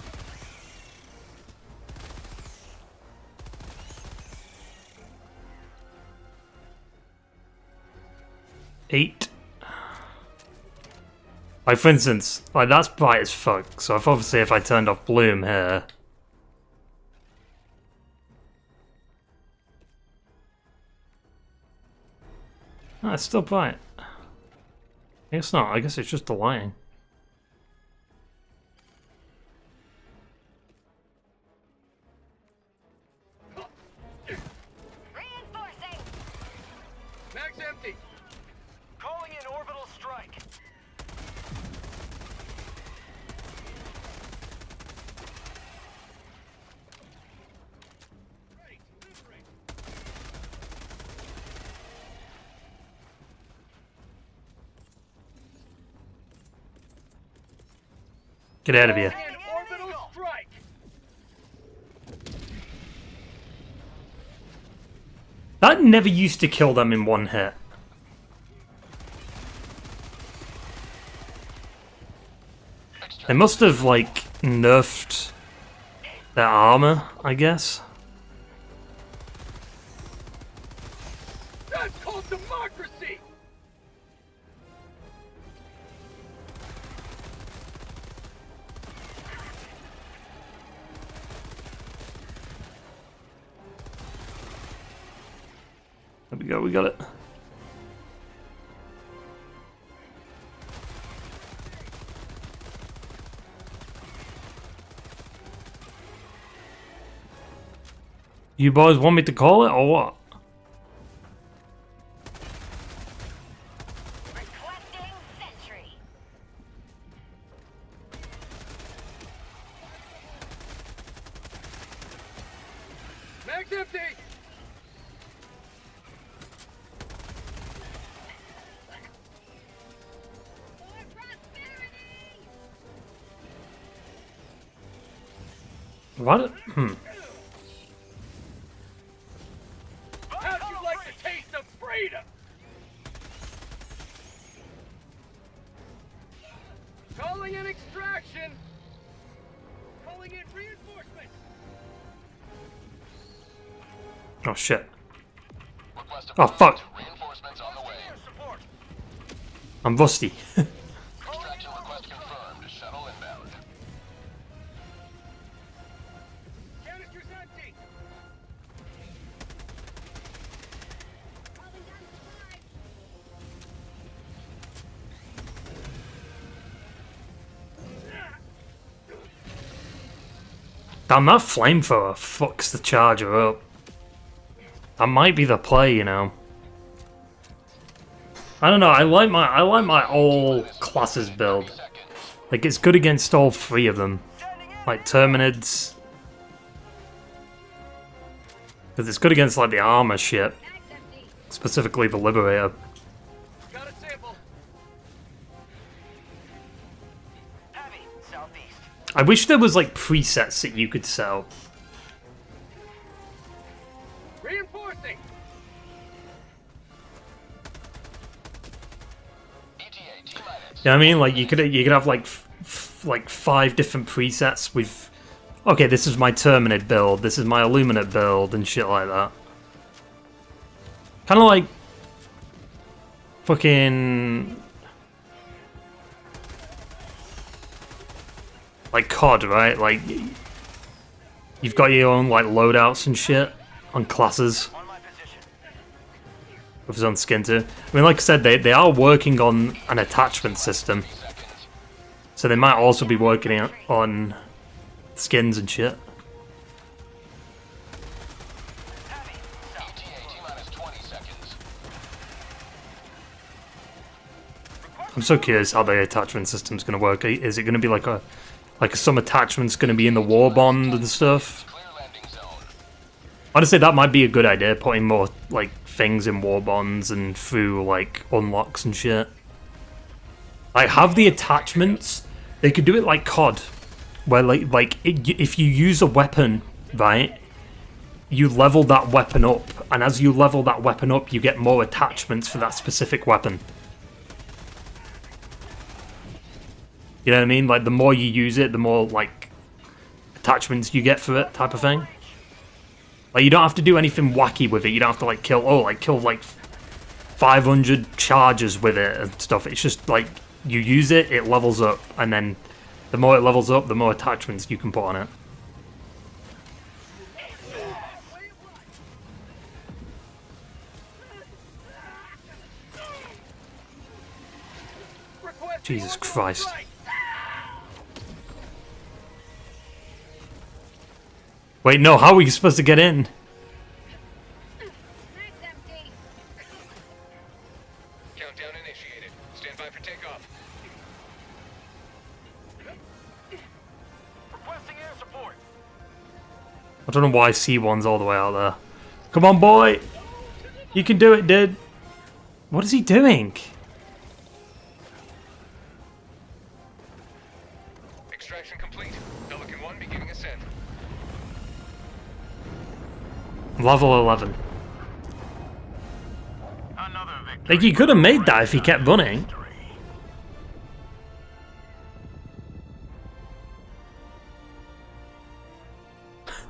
Eight. Like, for instance, like, that's bright as fuck, so if obviously if I turned off bloom here... Oh, it's still bright. I guess not, I guess it's just the lighting. Reinforcing! Mag's empty. Calling in orbital strike. Get out of here. An orbital strike. That never used to kill them in one hit. They must have, like, nerfed their armor, I guess. That's called democracy. There we go, we got it. You boys want me to call it, or what? Requesting sentry. Mag's empty. What? How'd you like the taste of freedom? Calling in extraction. Calling in reinforcements. Oh shit. Request Oh fuck. reinforcements on the way. Support. I'm rusty. Extraction request confirmed. Shuttle inbound. Canister's empty. Damn, that flamethrower fucks the charger up. That might be the play, you know. I don't know, I like my all classes build. Like, it's good against all three of them. Like Terminids. Because it's good against, like, the armor shit. Specifically the Liberator. Got a sample. Heavy, southeast. I wish there was, like, presets that you could sell. Reinforcing. ETA, T-minus. You know what I mean? Like, you could have, like, like 5 different presets with... Okay, this is my Terminid build, this is my Illuminate build, and shit like that. Kind of like... Fucking... Like COD, right? Like... You've got your own, like, loadouts and shit on classes. If it's on skin too. I mean, like I said, they are working on an attachment system. So they might also be working on skins and shit. I'm so curious how the attachment system's gonna work. Is it gonna be like some attachments gonna be in the war bond and stuff? Honestly, that might be a good idea, putting more like things in war bonds and through like unlocks and shit. Like, have the attachments. They could do it like COD, where if you use a weapon, right, you level that weapon up, and as you level that weapon up, you get more attachments for that specific weapon. You know what I mean? Like, the more you use it, the more, like, attachments you get for it, type of thing. Like, you don't have to do anything wacky with it. You don't have to, like, kill 500 charges with it and stuff. It's just, like, you use it, it levels up, and then the more it levels up, the more attachments you can put on it. Jesus Christ. Wait, no, how are we supposed to get in? Countdown initiated. Stand by for takeoff. Requesting air support. I don't know why C1's all the way out there. Come on, boy! You can do it, dude! What is he doing? Extraction complete. Pelican 1 beginning ascent. Level 11. Another victory. Like, he could have made that if he kept running.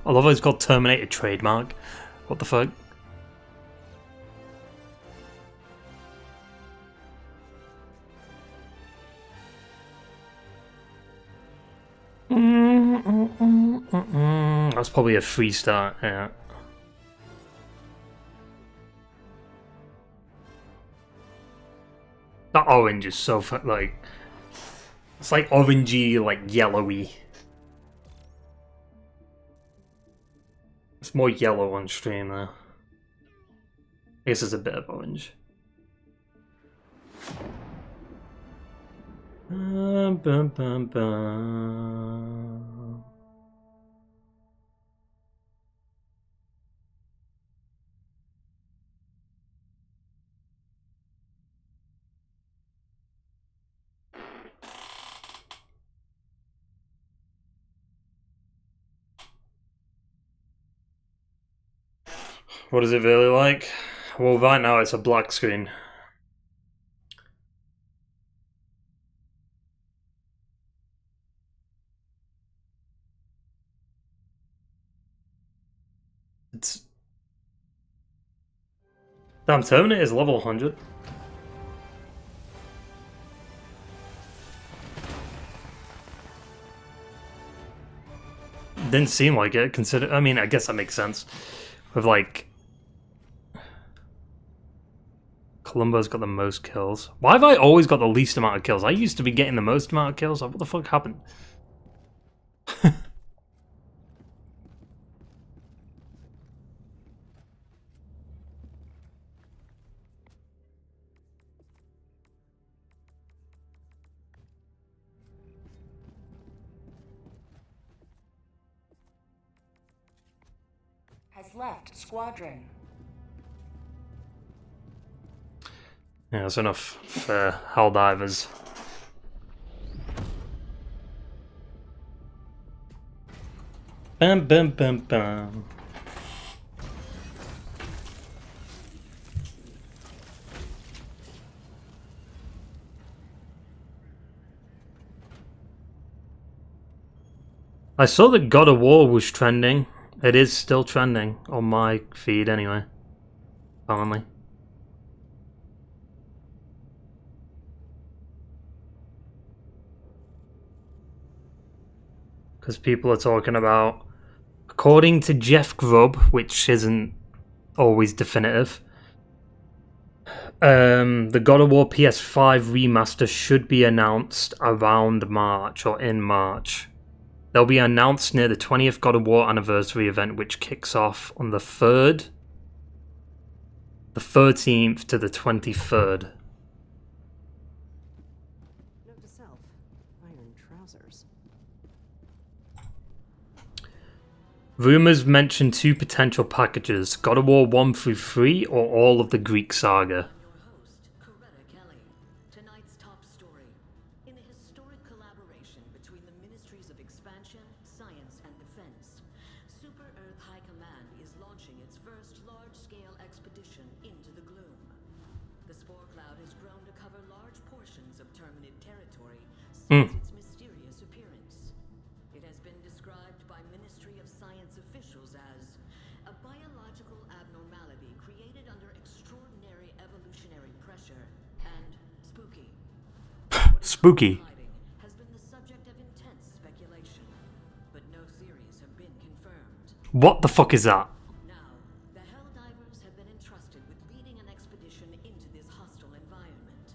I love how it's called Terminator trademark. What the fuck? That's probably a free start, yeah. That orange is so like, it's like orangey, like yellowy. It's more yellow on stream there. I guess it's a bit of orange. Bum, bum, bum. What is it really like? Well, right now it's a black screen. It's... Damn, Terminator is level 100. Didn't seem like it, consider. I mean, I guess that makes sense. With like... Columbo's got the most kills. Why have I always got the least amount of kills? I used to be getting the most amount of kills. What the fuck happened? Has left squadron. Yeah, that's enough for Helldivers. Bam, bam, bam, bam. I saw that God of War was trending. It is still trending on my feed anyway. Apparently. Because people are talking about According to Jeff Grubb, which isn't always definitive, the God of War PS5 remaster should be announced around March or in March. They'll be announced near the 20th God of War anniversary event, which kicks off on the 3rd, the 13th to the 23rd. Note to self: iron trousers. Rumors mention 2 potential packages: God of War 1 through 3 or all of the Greek saga. Coretta Kelly. Tonight's top story. In a historic collaboration between the Ministries of Expansion, Science, and Defense, Super Earth High Command is launching its first large-scale expedition into the gloom. The spore cloud has grown to cover large portions of Terminid territory since its mysterious appearance. It has been described by Ministry of Science officials as a biological abnormality created under extraordinary evolutionary pressure and spooky. Spooky. Has been the subject of intense speculation, but no theories have been confirmed. What the fuck is that? Now, the Helldivers have been entrusted with leading an expedition into this hostile environment.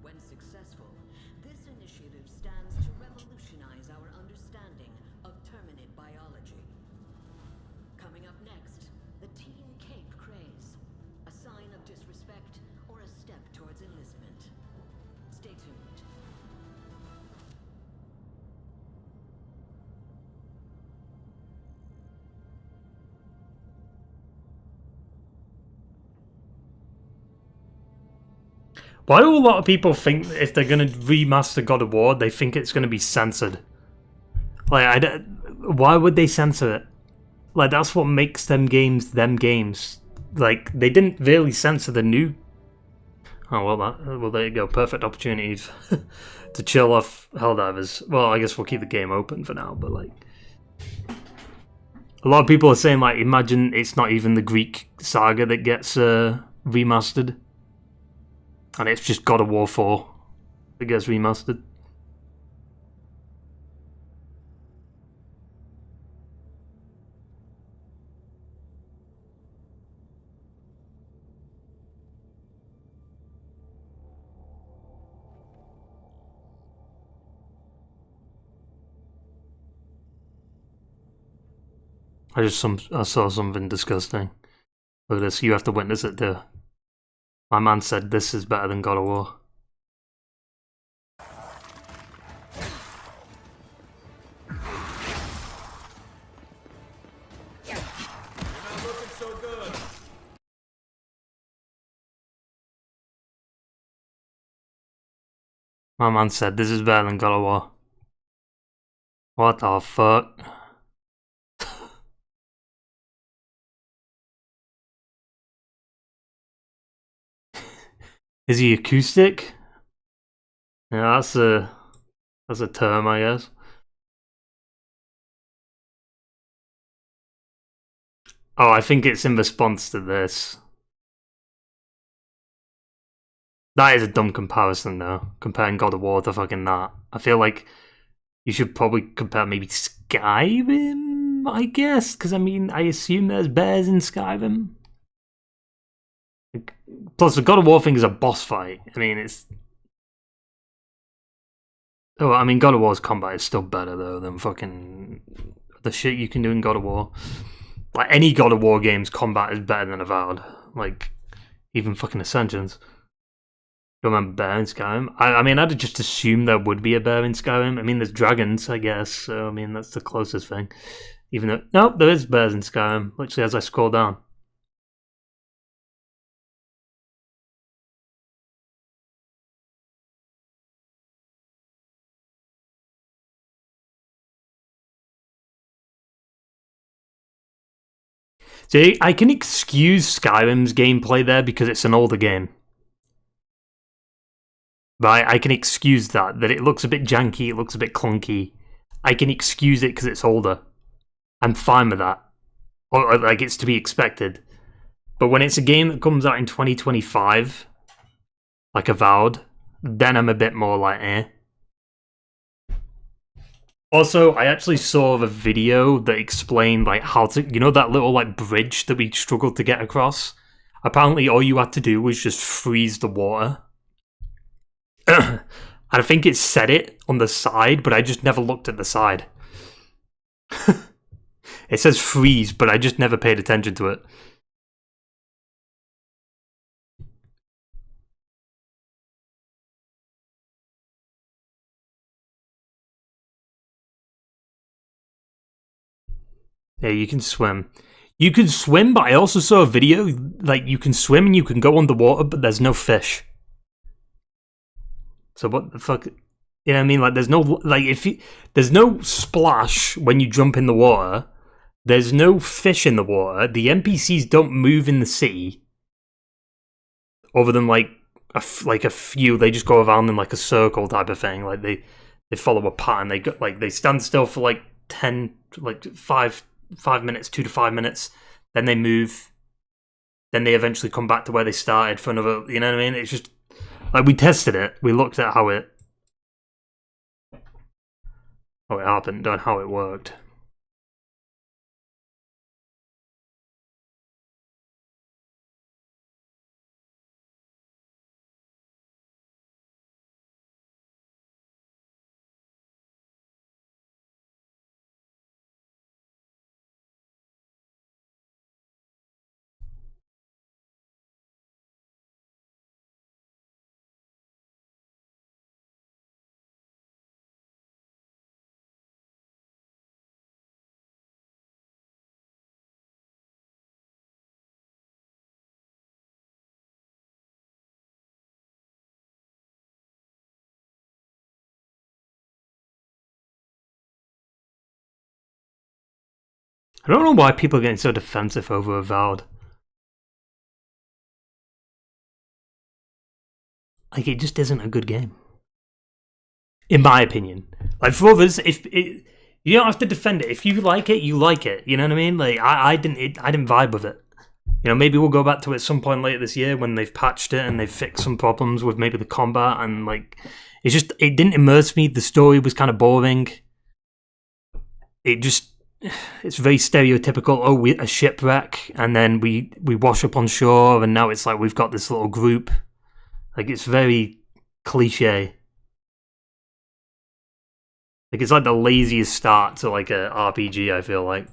When successful, this initiative stands to revolutionize our understanding of Terminid biology. Coming up next, the Teen Cape craze. A sign of disrespect or a step towards enlistment. Stay tuned. Why do a lot of people think that if they're going to remaster God of War, they think it's going to be censored? Like, why would they censor it? Like, that's what makes them games them games. Like, they didn't really censor the new... Oh, well, there you go. Perfect opportunity to chill off Helldivers. Well, I guess we'll keep the game open for now, but, like... A lot of people are saying, like, imagine it's not even the Greek saga that gets remastered. And it's just God of War 4 that gets remastered. I saw something disgusting. Look at this, you have to witness it too. My man said this is better than God of War. You're not looking so good. My man said this is better than God of War. What the fuck? Is he acoustic? Yeah, that's a term, I guess. Oh, I think it's in response to this. That is a dumb comparison, though. Comparing God of War to fucking that. I feel like you should probably compare maybe Skyrim, I guess, because I mean, I assume there's bears in Skyrim. Plus, the God of War thing is a boss fight. I mean, it's... Oh, I mean, God of War's combat is still better, though, than fucking... the shit you can do in God of War. Like, any God of War game's combat is better than Avowed. Like, even fucking Ascensions. You remember bear in Skyrim? I mean, I'd just assume there would be a bear in Skyrim. I mean, there's dragons, I guess, so, I mean, that's the closest thing. Even though... No, there is bears in Skyrim, literally as I scroll down. See, I can excuse Skyrim's gameplay there because it's an older game. Right, I can excuse that it looks a bit janky, it looks a bit clunky. I can excuse it because it's older. I'm fine with that. Or, like, it's to be expected. But when it's a game that comes out in 2025, like Avowed, then I'm a bit more like, eh. Also, I actually saw the video that explained like how to, you know, that little like bridge that we struggled to get across. Apparently, all you had to do was just freeze the water. And I think it said it on the side, but I just never looked at the side. It says freeze, but I just never paid attention to it. Yeah, you can swim. You can swim, but I also saw a video, like, you can swim and you can go underwater, but there's no fish. So what the fuck? You know what I mean? Like, there's no, like, there's no splash when you jump in the water. There's no fish in the water. The NPCs don't move in the sea. Other than, like a few, they just go around in, like, a circle type of thing. Like, they follow a pattern. They stand still for, like, 5 minutes, 2 to 5 minutes, then they move, then they eventually come back to where they started for another, you know what I mean? It's just, like, we tested it, we looked at how it happened and how it worked. I don't know why people are getting so defensive over Avowed. Like, it just isn't a good game. In my opinion. Like, for others, you don't have to defend it. If you like it, you like it. You know what I mean? Like, I didn't vibe with it. You know, maybe we'll go back to it at some point later this year when they've patched it and they've fixed some problems with maybe the combat and, like, it didn't immerse me. The story was kind of boring. It's very stereotypical. Oh, we're a shipwreck, and then we wash up on shore, and now it's like we've got this little group. Like, it's very cliche. Like, it's like the laziest start to, like, a RPG, I feel like.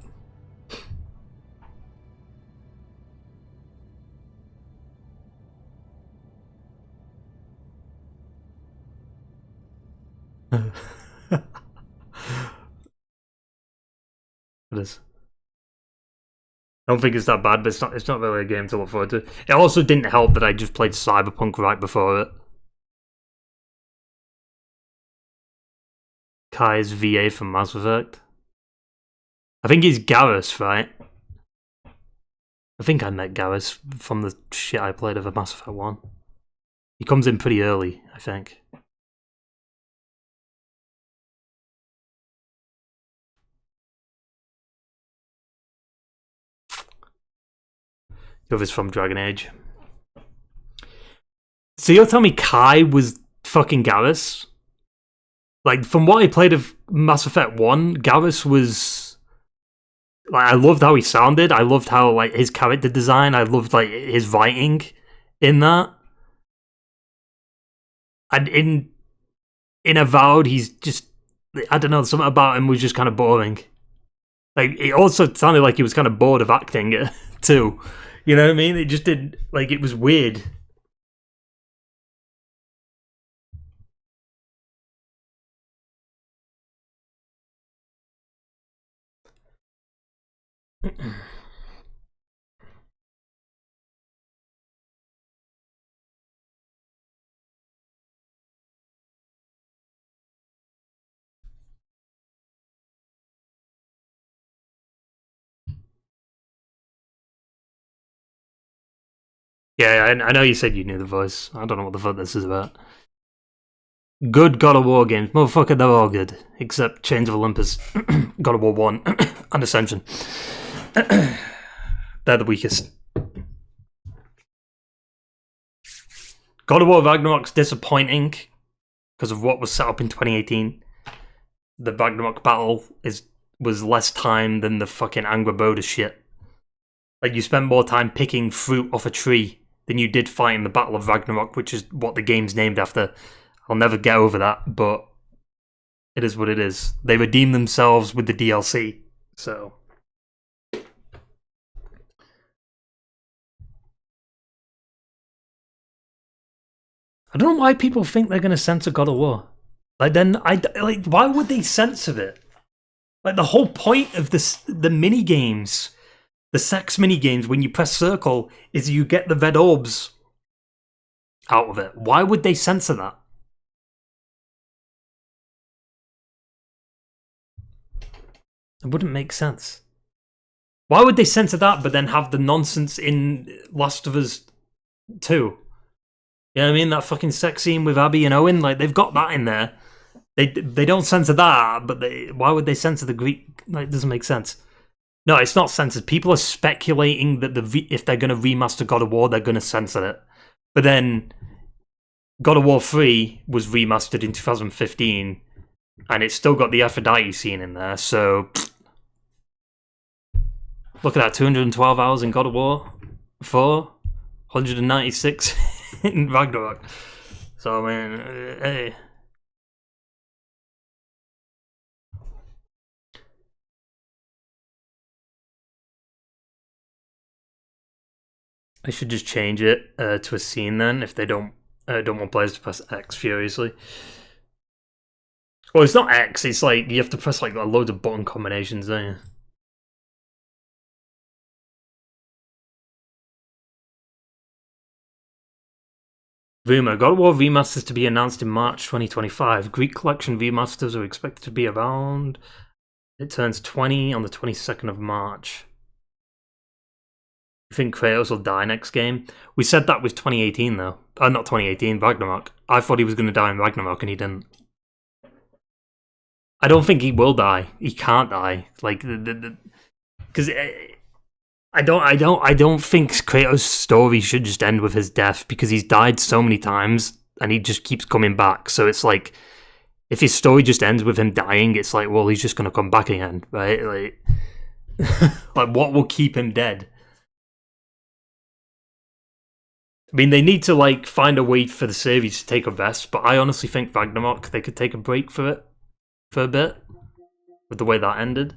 It is. I don't think it's that bad, but it's not really a game to look forward to. It also didn't help that I just played Cyberpunk right before it. Kai's VA from Mass Effect. I think he's Garrus, right? I think I met Garrus from the shit I played of a Mass Effect 1. He comes in pretty early, I think. The other's from Dragon Age. So you're telling me Kai was fucking Garrus? Like, from what I played of Mass Effect 1, Garrus was... Like, I loved how he sounded. I loved how, like, his character design. I loved, like, his writing in that. And in Avowed, he's just... I don't know, something about him was just kind of boring. Like, it also sounded like he was kind of bored of acting it, too. You know what I mean? It just didn't... Like, it was weird. Yeah, I know you said you knew the voice. I don't know what the fuck this is about. Good God of War games. Motherfucker, they're all good. Except Chains of Olympus, God of War 1, and Ascension. They're the weakest. God of War Ragnarok's disappointing because of what was set up in 2018. the Ragnarok battle was less time than the fucking Angrboda shit. Like, you spent more time picking fruit off a tree than you did fighting the Battle of Ragnarok, which is what the game's named after. I'll never get over that, but it is what it is. They redeemed themselves with the DLC, so... I don't know why people think they're going to censor God of War. Like, why would they censor it? Like, the whole point of the mini games, the sex mini games, when you press circle, is you get the red orbs out of it. Why would they censor that? It wouldn't make sense. Why would they censor that, but then have the nonsense in Last of Us 2? You know what I mean? That fucking sex scene with Abby and Owen, like, they've got that in there. They don't censor that, but why would they censor the Greek? Like, it doesn't make sense. No, it's not censored. People are speculating that if they're going to remaster God of War, they're going to censor it. But then God of War 3 was remastered in 2015, and it's still got the Aphrodite scene in there, so... Look at that, 212 hours in God of War 4, 196 in Ragnarok. So, I mean, hey. I should just change it to a scene then, if they don't want players to press X furiously. Well, it's not X, it's like, you have to press like a load of button combinations, don't you? Rumour, God of War remasters to be announced in March 2025. Greek Collection remasters are expected to be around... It turns 20 on the 22nd of March. You think Kratos will die next game? We said that with 2018 though. Not 2018, Ragnarok. I thought he was going to die in Ragnarok and he didn't. I don't think he will die. He can't die. Like, because... I don't think Kratos' story should just end with his death, because he's died so many times and he just keeps coming back. So it's like, if his story just ends with him dying, it's like, well, he's just going to come back again, right? Like, like, what will keep him dead? I mean, they need to, like, find a way for the series to take a rest, but I honestly think Ragnarok, they could take a break for it for a bit with the way that ended.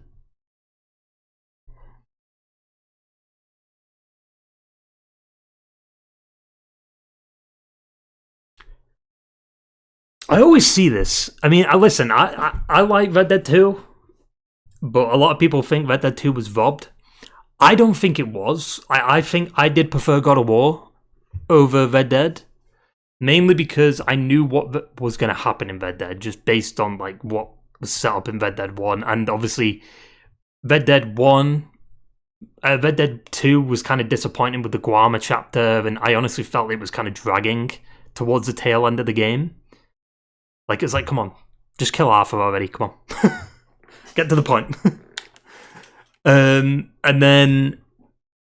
I always see this. I mean, listen, I like Red Dead 2, but a lot of people think Red Dead 2 was robbed. I don't think it was. I think I did prefer God of War over Red Dead, mainly because I knew what was going to happen in Red Dead, just based on like what was set up in Red Dead 1, and obviously Red Dead 2 was kind of disappointing with the Guarma chapter, and I honestly felt it was kind of dragging towards the tail end of the game. Like, it's like, come on, just kill Arthur already, come on. Get to the point. And then,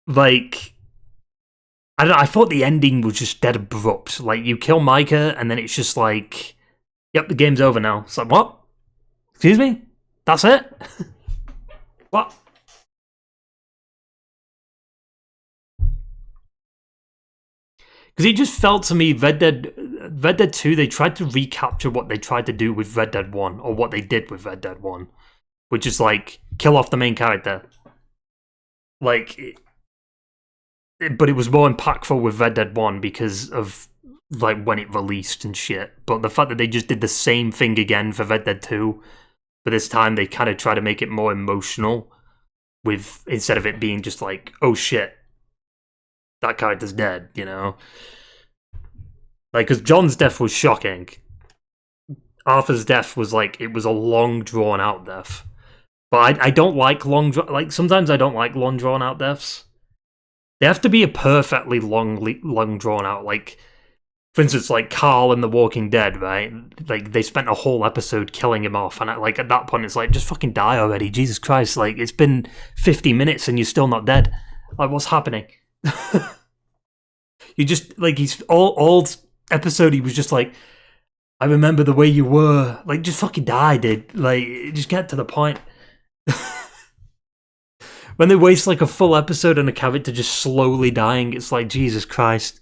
like, I don't know, I thought the ending was just dead abrupt. Like, you kill Micah, and then it's just like, yep, the game's over now. It's like, what? Excuse me? That's it? What? Because it just felt to me, Red Dead 2, they tried to recapture what they tried to do with Red Dead 1, or what they did with Red Dead 1, which is like, kill off the main character. Like, but it was more impactful with Red Dead 1 because of like when it released and shit. But the fact that they just did the same thing again for Red Dead 2, but this time they kind of try to make it more emotional, with instead of it being just like, oh shit, that character's dead, you know? Like, because John's death was shocking. Arthur's death was like, it was a long drawn out death. But I don't like sometimes I don't like long drawn out deaths. They have to be a perfectly long drawn out, like, for instance, like Carl in The Walking Dead, right? Like, they spent a whole episode killing him off, and like at that point it's like, just fucking die already, Jesus Christ, like, it's been 50 minutes and you're still not dead. Like, what's happening? You just, like, he's all episode he was just like, I remember the way you were. Like, just fucking die, dude. Like, just get to the point. When they waste like a full episode on a character just slowly dying, it's like, Jesus Christ.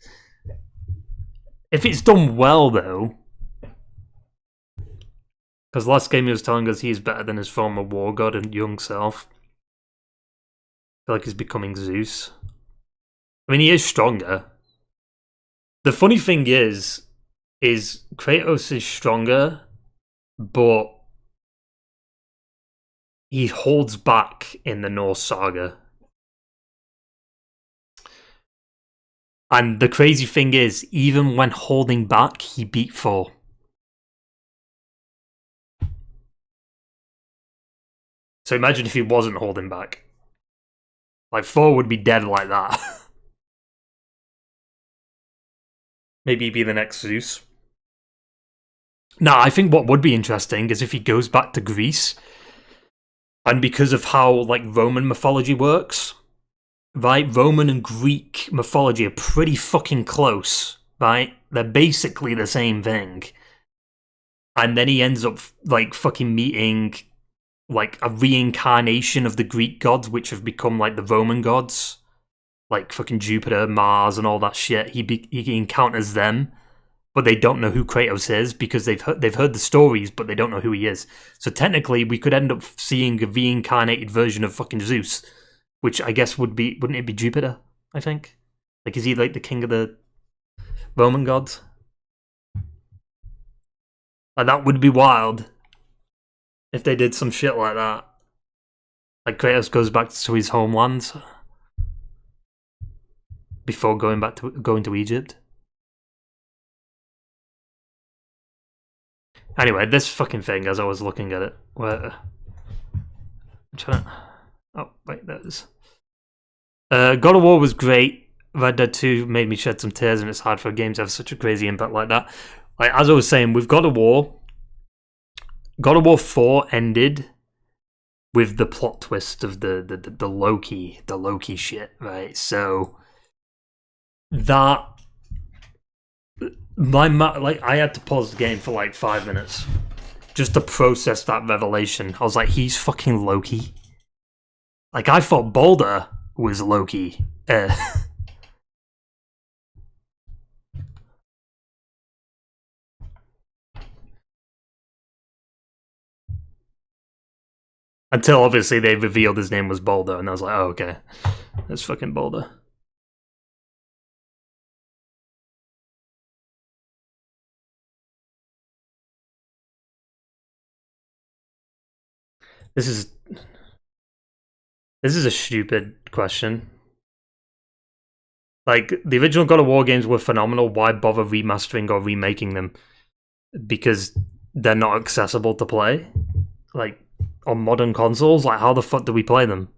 If it's done well, though, because last game he was telling us he's better than his former war god and young self. I feel like he's becoming Zeus. I mean, he is stronger. The funny thing is Kratos is stronger, but he holds back in the Norse saga. And the crazy thing is, even when holding back, he beat Thor. So imagine if he wasn't holding back. Like, Thor would be dead like that. Maybe he'd be the next Zeus. Now, I think what would be interesting is if he goes back to Greece, and because of how, like, Roman mythology works, right? Roman and Greek mythology are pretty fucking close, right? They're basically the same thing. And then he ends up, like, fucking meeting, like, a reincarnation of the Greek gods, which have become, like, the Roman gods. Like, fucking Jupiter, Mars, and all that shit. He encounters them, but they don't know who Kratos is because they've heard the stories, but they don't know who he is. So technically, we could end up seeing a reincarnated version of fucking Zeus, which I guess wouldn't it be Jupiter? I think. Like, is he like the king of the Roman gods? Like, that would be wild if they did some shit like that. Like, Kratos goes back to his homeland before going to Egypt. Anyway, this fucking thing, as I was looking at it, where I'm trying to... Oh, wait, there it is. God of War was great. Red Dead 2 made me shed some tears, and it's hard for games to have such a crazy impact like that. Like, as I was saying, with God of War 4 ended with the plot twist of the Loki shit, right? So that I had to pause the game for like 5 minutes just to process that revelation. I was like, he's fucking Loki. Like, I thought Baldur was Loki. Until obviously they revealed his name was Baldur, and I was like, oh, okay. That's fucking Baldur. This is a stupid question. Like, the original God of War games were phenomenal. Why bother remastering or remaking them? Because they're not accessible to play. Like, on modern consoles, like, how the fuck do we play them?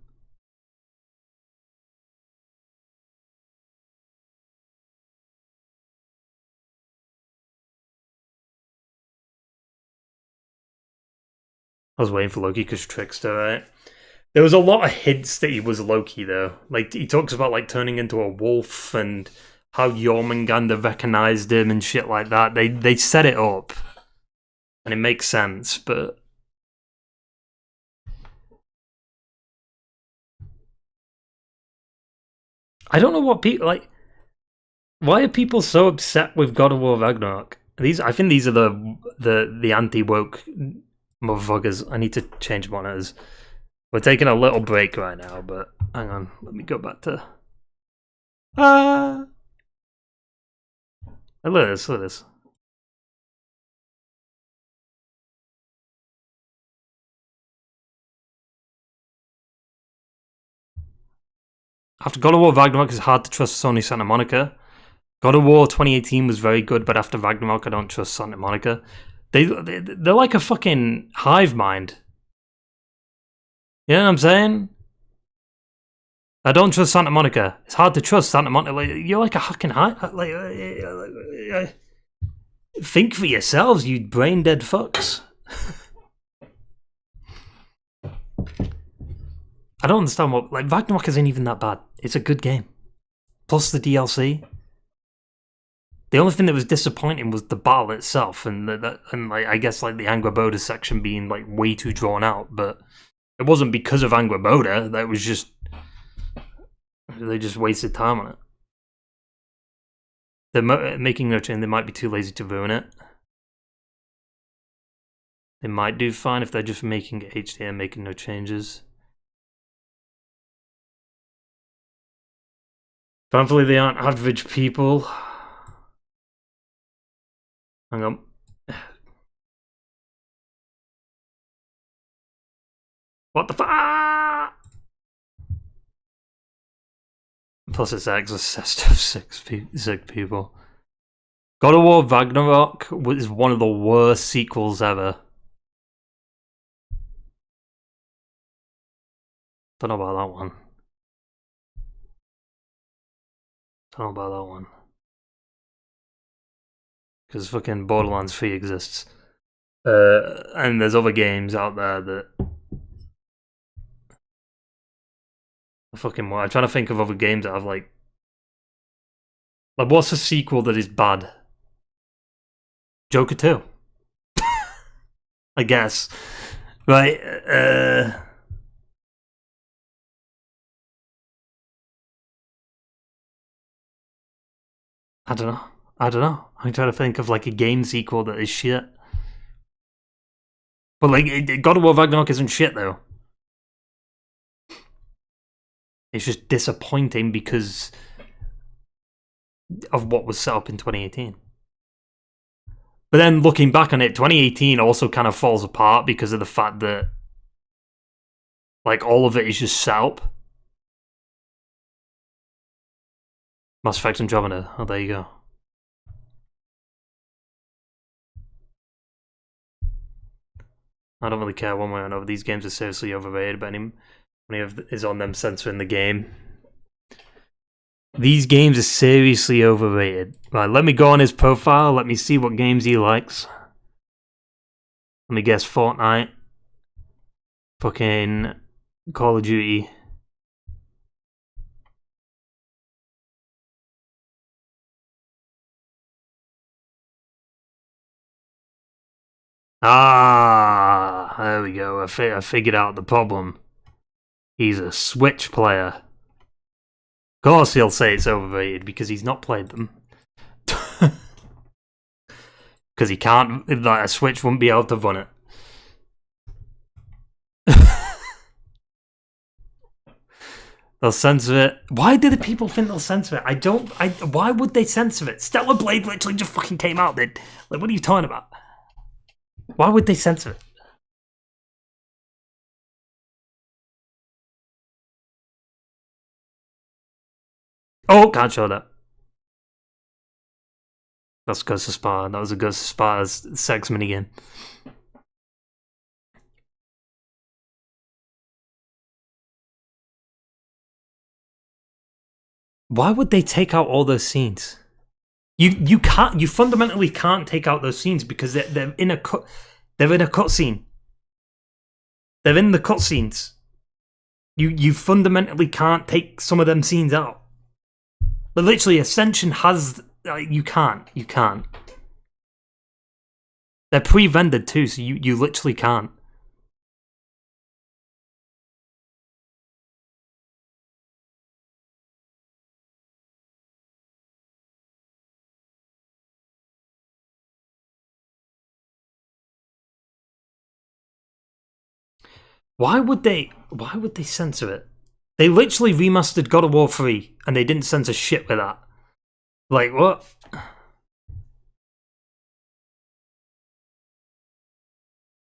I was waiting for Loki because Trickster, right? There was a lot of hints that he was Loki, though. Like, he talks about, like, turning into a wolf and how Jormungandr recognized him and shit like that. They set it up. And it makes sense, but... I don't know what people... Like, why are people so upset with God of War Ragnarok? I think these are the anti-woke motherfuckers. I need to change monitors. We're taking a little break right now, but hang on, let me go back to... Look at this, look at this. After God of War Ragnarok, it's hard to trust Sony Santa Monica. God of War 2018 was very good, but after Ragnarok, I don't trust Santa Monica. They're like a fucking hive mind. You know what I'm saying? I don't trust Santa Monica. It's hard to trust Santa Monica. Like, you're like a fucking hive. Think for yourselves, you brain dead fucks. I don't understand what... Like, Ragnarok isn't even that bad. It's a good game. Plus the DLC. The only thing that was disappointing was the battle itself, and like I guess like the Angrboda section being like way too drawn out. But it wasn't because of Angrboda. That was just they just wasted time on it. They're making no change. They might be too lazy to ruin it. They might do fine if they're just making it HD and making no changes. Thankfully, they aren't average people. Hang on. What the fuck? Plus, it's obsessed of sick people. God of War Ragnarok was one of the worst sequels ever. Don't know about that one. Don't know about that one. Because fucking Borderlands 3 exists. And there's other games out there that... I'm trying to think of other games that have like what's a sequel that is bad? Joker 2. I guess. Right, I don't know. I'm trying to think of like a game sequel that is shit. But like, God of War Ragnarok isn't shit though. It's just disappointing because of what was set up in 2018. But then looking back on it, 2018 also kind of falls apart because of the fact that like all of it is just set up. Mass Effect Andromeda. Oh, there you go. I don't really care one way or another. These games are seriously overrated, but any is on them censoring the game. These games are seriously overrated. Right, let me go on his profile. Let me see what games he likes. Let me guess. Fortnite. Fucking Call of Duty. Ah, there we go. I figured out the problem. He's a Switch player. Of course he'll say it's overrated because he's not played them. Because he can't, like a Switch wouldn't be able to run it. They'll censor it. Why do the people think they'll censor it? Why would they censor it? Stellar Blade literally just fucking came out. Like, what are you talking about? Why would they censor it? Oh, can't show that. That's Ghost of Sparta. That was a Ghost of Sparta's sex minigame. Why would they take out all those scenes? You fundamentally can't take out those scenes because they're in a cutscene. They're in the cutscenes. You fundamentally can't take some of them scenes out. But literally, Ascension has you can't. They're pre-rendered too, so you literally can't. Why would they censor it? They literally remastered God of War 3 and they didn't censor shit with that. Like, what?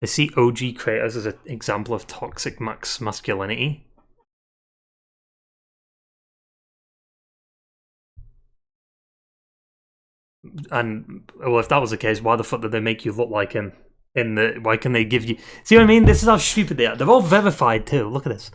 They see OG Kratos as an example of toxic masculinity. And, well, if that was the case, why the fuck did they make you look like him? Why can they give you... See what I mean? This is how stupid they are. They're all verified too. Look at this.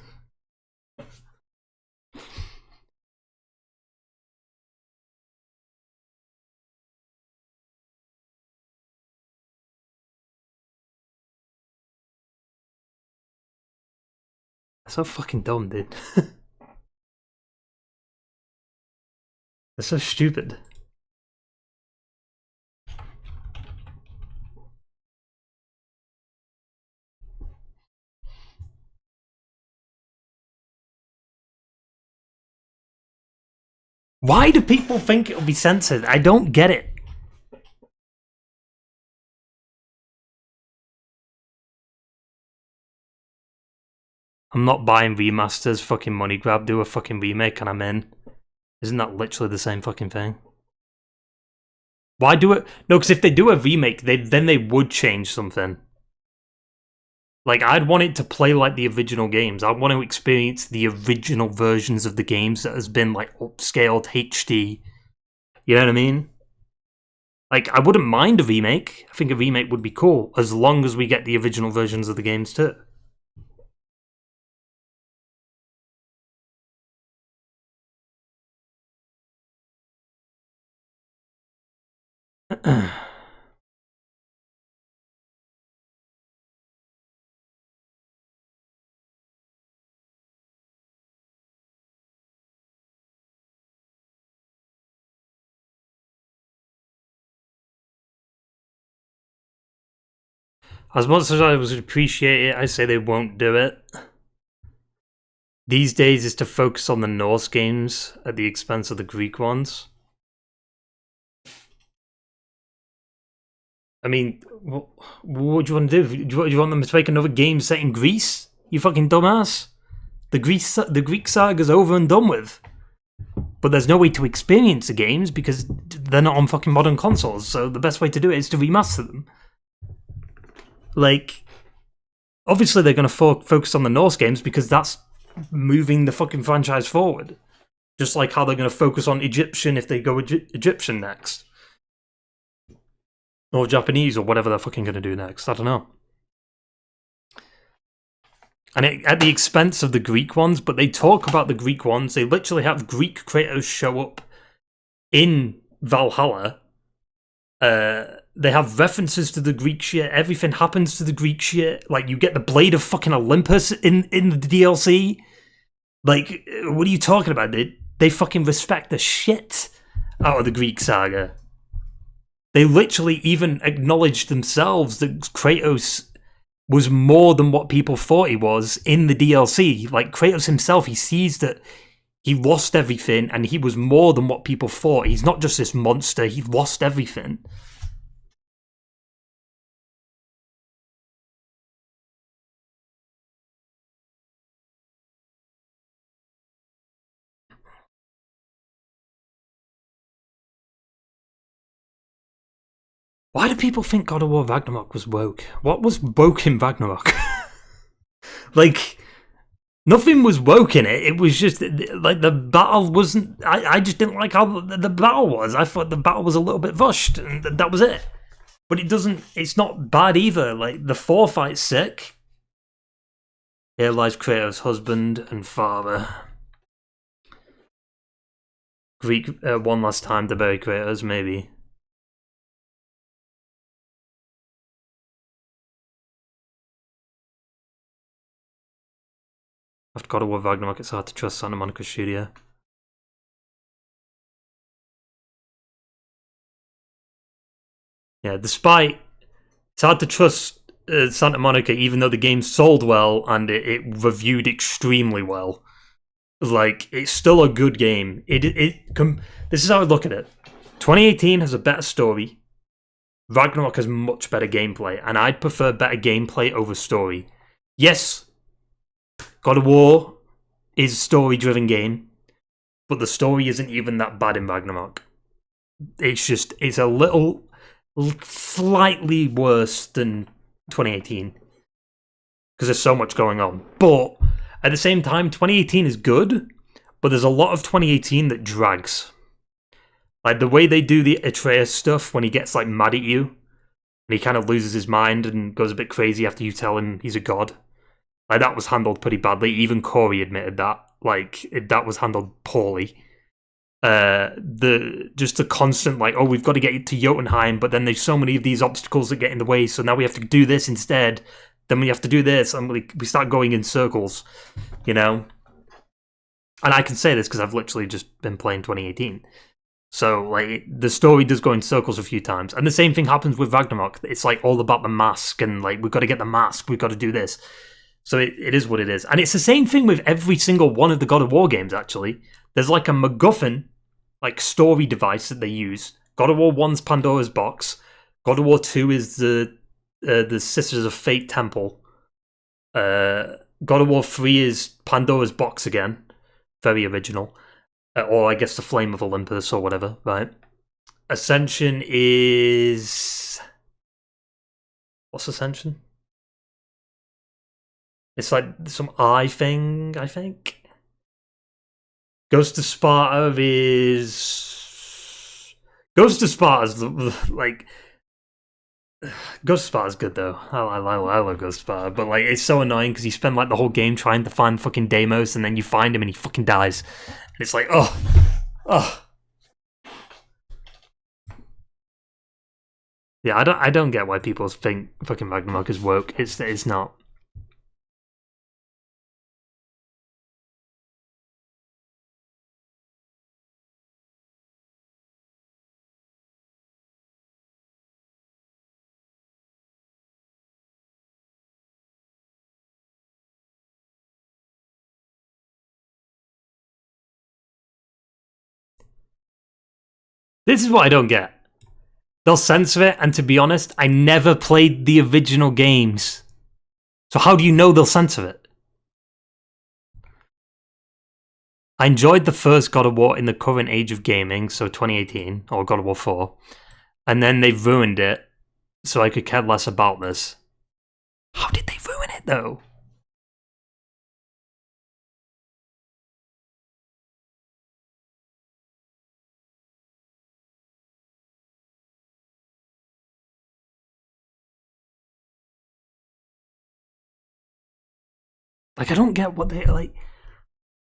They're so fucking dumb, dude. They're so stupid. Why do people think it'll be censored? I don't get it. I'm not buying remasters, fucking money grab, do a fucking remake and I'm in. Isn't that literally the same fucking thing? Why do it? No, because if they do a remake, then they would change something. Like, I'd want it to play like the original games. I want to experience the original versions of the games that has been, like, upscaled HD. You know what I mean? Like, I wouldn't mind a remake. I think a remake would be cool, as long as we get the original versions of the games too. As much as I would appreciate it, I say they won't do it. These days is to focus on the Norse games at the expense of the Greek ones. I mean, what do you want to do? Do you want them to make another game set in Greece? You fucking dumbass. The Greek saga's over and done with. But there's no way to experience the games because they're not on fucking modern consoles, so the best way to do it is to remaster them. Like, obviously they're going to focus on the Norse games because that's moving the fucking franchise forward. Just like how they're going to focus on Egyptian if they go Egyptian next. Or Japanese, or whatever they're fucking going to do next. I don't know. And at the expense of the Greek ones, but they talk about the Greek ones. They literally have Greek Kratos show up in Valhalla. They have references to the Greek shit. Everything happens to the Greek shit. Like, you get the Blade of fucking Olympus in the DLC. Like, what are you talking about? They fucking respect the shit out of the Greek saga. They literally even acknowledged themselves that Kratos was more than what people thought he was in the DLC. Like, Kratos himself, he sees that he lost everything and he was more than what people thought. He's not just this monster, he lost everything. Why do people think God of War Ragnarok was woke? What was woke in Ragnarok? Like, nothing was woke in it. It was just, like, the battle wasn't... I just didn't like how the battle was. I thought the battle was a little bit rushed, and that was it. But it doesn't... It's not bad either. Like, the Thor fight's sick. Here lies Kratos' husband and father. Greek, one last time to bury Kratos, maybe. After God of War Ragnarok, it's hard to trust Santa Monica Studio. Yeah, despite... It's hard to trust Santa Monica, even though the game sold well and it reviewed extremely well. Like, it's still a good game. This is how I look at it. 2018 has a better story. Ragnarok has much better gameplay, and I'd prefer better gameplay over story. Yes, God of War is a story-driven game, but the story isn't even that bad in Ragnarok. It's a little, slightly worse than 2018. Because there's so much going on. But, at the same time, 2018 is good, but there's a lot of 2018 that drags. Like, the way they do the Atreus stuff when he gets, like, mad at you, and he kind of loses his mind and goes a bit crazy after you tell him he's a god. Like, that was handled pretty badly. Even Corey admitted that. Like, that was handled poorly. Just the constant, like, oh, we've got to get to Jotunheim, but then there's so many of these obstacles that get in the way, so now we have to do this instead. Then we have to do this, and we start going in circles, you know? And I can say this because I've literally just been playing 2018. So, like, the story does go in circles a few times. And the same thing happens with Ragnarok. It's, like, all about the mask, and, like, we've got to get the mask, we've got to do this. So it is what it is. And it's the same thing with every single one of the God of War games, actually. There's like a MacGuffin like story device that they use. God of War 1's Pandora's Box. God of War 2 is the Sisters of Fate Temple. God of War 3 is Pandora's Box again. Very original. Or I guess the Flame of Olympus or whatever, right? Ascension is... What's Ascension? It's like some eye thing, I think. Ghost of Sparta is... Ghost of Sparta's like... Ghost of Sparta's good though. I love Ghost of Sparta, but like it's so annoying because you spend like the whole game trying to find fucking Deimos and then you find him and he fucking dies. And it's like, oh. Yeah, I don't get why people think fucking Ragnarok is woke. It's not. This is what I don't get. They'll censor it, and to be honest, I never played the original games. So how do you know they'll censor it? I enjoyed the first God of War in the current age of gaming, so 2018, or God of War 4. And then they've ruined it, so I could care less about this. How did they ruin it, though? Like, I don't get what they, like...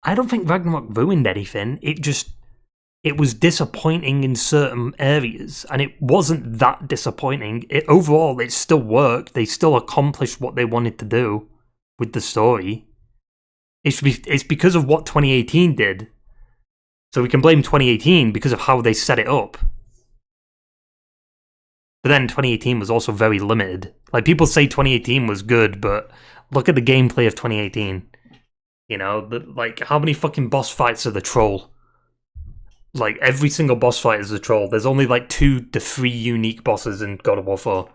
I don't think Ragnarok ruined anything. It was disappointing in certain areas, and it wasn't that disappointing. Overall, it still worked. They still accomplished what they wanted to do with the story. It's because of what 2018 did. So we can blame 2018 because of how they set it up. But then 2018 was also very limited. Like, people say 2018 was good, but look at the gameplay of 2018. You know, like, how many fucking boss fights are the troll? Like, every single boss fight is a troll. There's only, like, 2 to 3 unique bosses in God of War 4.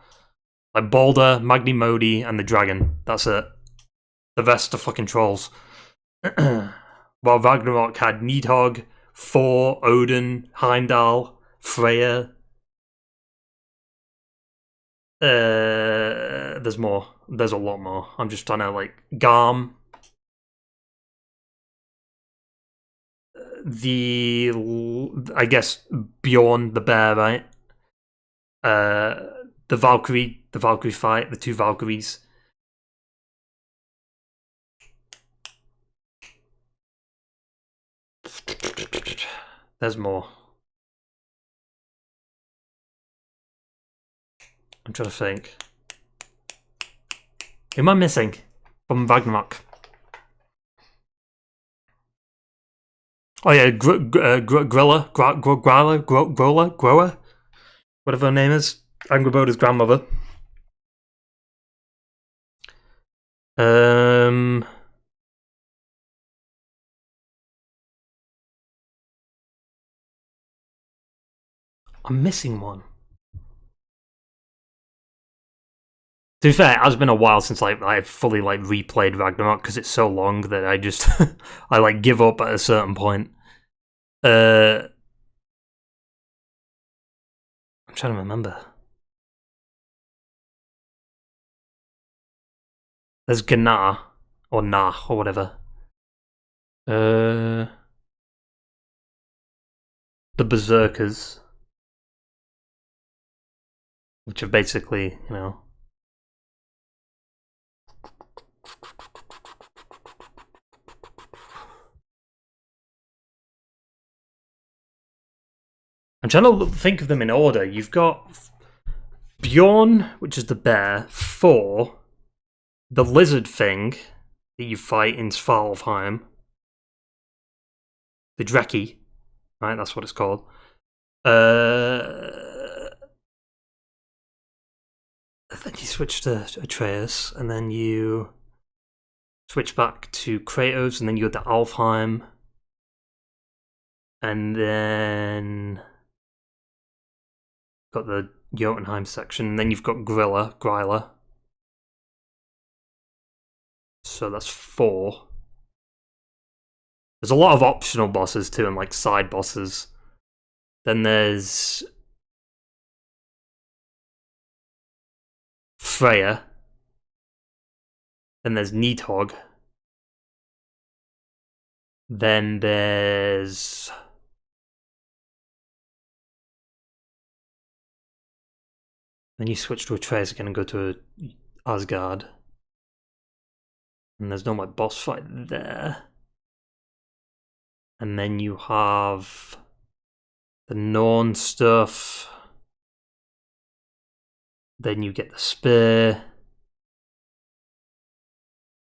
Like, Baldur, Magni Modi, and the dragon. That's it. The rest are fucking trolls. While Ragnarok had Nidhogg, Thor, Odin, Heimdall, Freya. There's more. There's a lot more. I'm just trying to, like, Garm. I guess Bjorn the bear, right? The Valkyrie fight, the 2 Valkyries. There's more. I'm trying to think. Who am I missing from Ragnarok? Oh yeah, Grilla, Grower, whatever her name is. Angrboda's grandmother. I'm missing one. To be fair, it has been a while since I've fully replayed Ragnarok because it's so long that I just I give up at a certain point. I'm trying to remember. There's Gnar or Nah or whatever. The Berserkers, which are basically, you know. I'm trying to think of them in order. You've got Bjorn, which is the bear, Thor, the lizard thing that you fight in Svartalfheim, the Dreki, right? That's what it's called. Then you switch to Atreus, and then you switch back to Kratos, and then you go to Alfheim. And then got the Jotunheim section, and then you've got Gryla. So that's 4. There's a lot of optional bosses too, and like side bosses. Then there's Freya. Then there's Nidhogg. Then there's then you switch to Atreus again and go to Asgard. And there's no like boss fight there. And then you have the Norn stuff. Then you get the spear.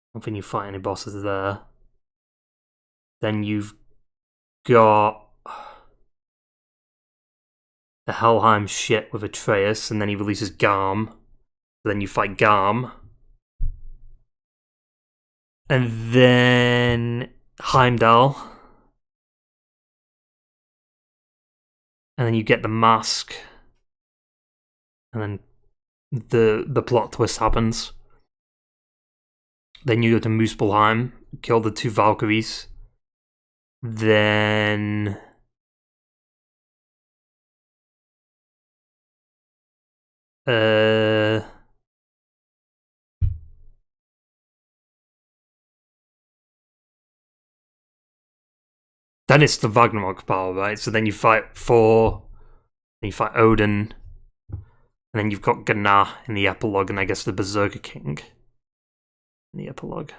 I don't think you fight any bosses there. Then you've got the Helheim shit with Atreus, and then he releases Garm. Then you fight Garm. And then Heimdall. And then you get the mask. And then the plot twist happens. Then you go to Muspelheim, kill the 2 Valkyries. Then then it's the Ragnarok power, right? So then you fight Thor, then you fight Odin, and then you've got Gná in the epilogue, and I guess the Berserker King in the epilogue.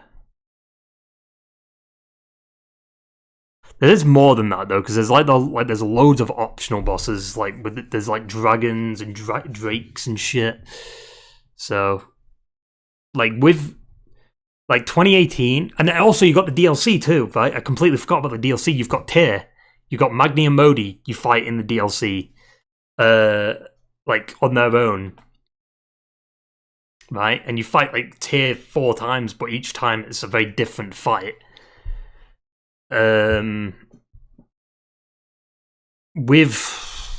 There is more than that though, because there's there's loads of optional bosses. There's like dragons and drakes and shit. So, with 2018, and then also you got the DLC too, right? I completely forgot about the DLC. You've got Tyr, you've got Magni and Modi. You fight in the DLC, on their own, right? And you fight Tyr 4 times, but each time it's a very different fight. With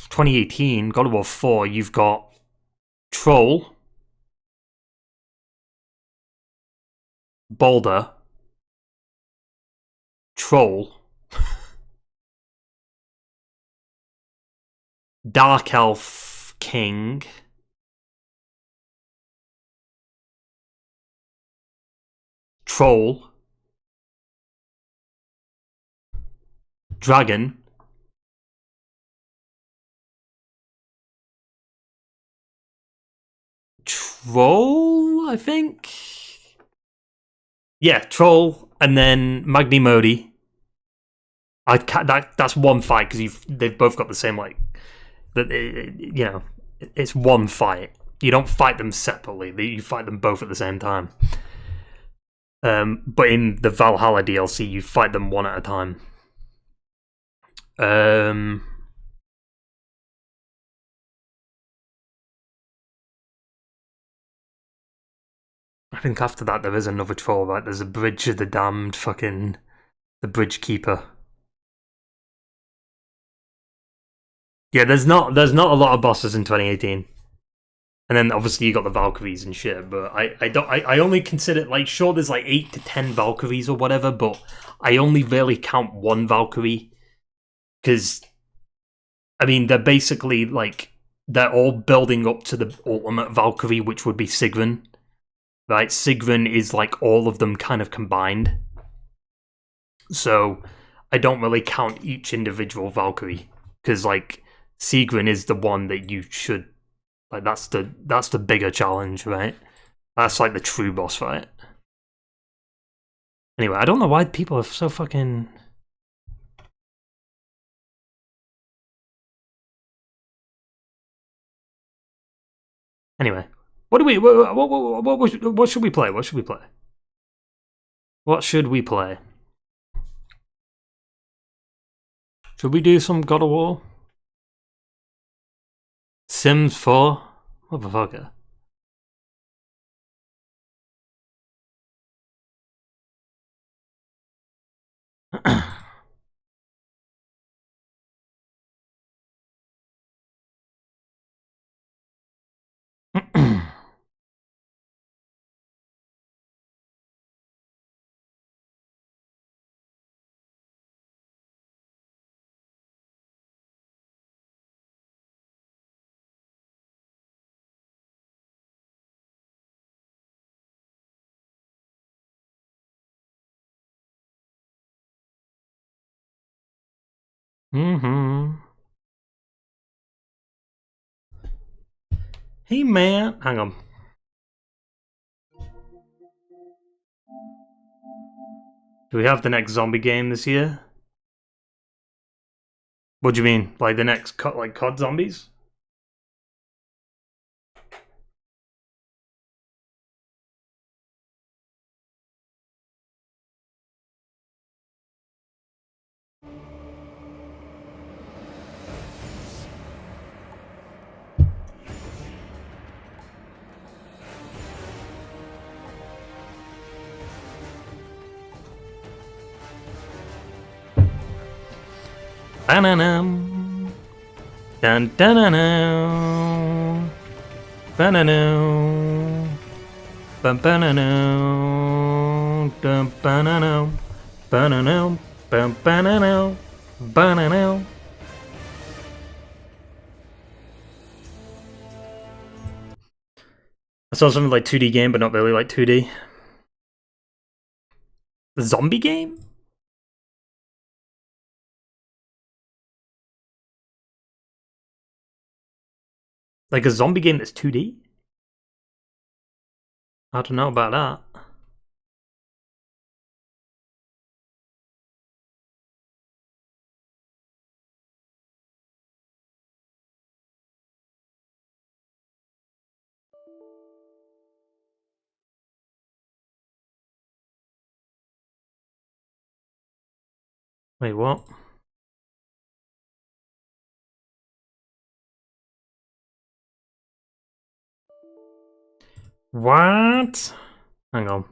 2018 God of War 4, you've got Troll, Balder, Troll, Dark Elf King, Troll, Dragon, Troll, I think? Yeah, Troll, and then Magni Modi. That's one fight, because they've both got the same, it's one fight. You don't fight them separately, you fight them both at the same time. But in the Valhalla DLC, you fight them one at a time. I think after that there is another troll, right? There's a Bridge of the Damned, the Bridge Keeper. Yeah, there's not a lot of bosses in 2018. And then obviously you got the Valkyries and shit, but I only consider, sure, there's 8 to 10 Valkyries or whatever, but I only really count 1 Valkyrie. Because, I mean, they're basically, they're all building up to the ultimate Valkyrie, which would be Sigrun. Right? Sigrun is, all of them kind of combined. So, I don't really count each individual Valkyrie. Because, Sigrun is the one that you should... that's the bigger challenge, right? That's, the true boss fight. Anyway, I don't know why people are so fucking... Anyway, what should we play? What should we play? What should we play? Should we do some God of War? Sims 4? Motherfucker. Mm-hmm. Hey man, hang on. Do we have the next zombie game this year? What do you mean? Like the next COD zombies? Bananam. Dun dun dun dun. Bananam. Bum bananam. Dum bananam. Bananam. Bum bananam. Bananam. I saw something like 2D game, but not really like 2D. The zombie game? Like a zombie game that's 2D? I don't know about that. Wait, what? What? Hang on.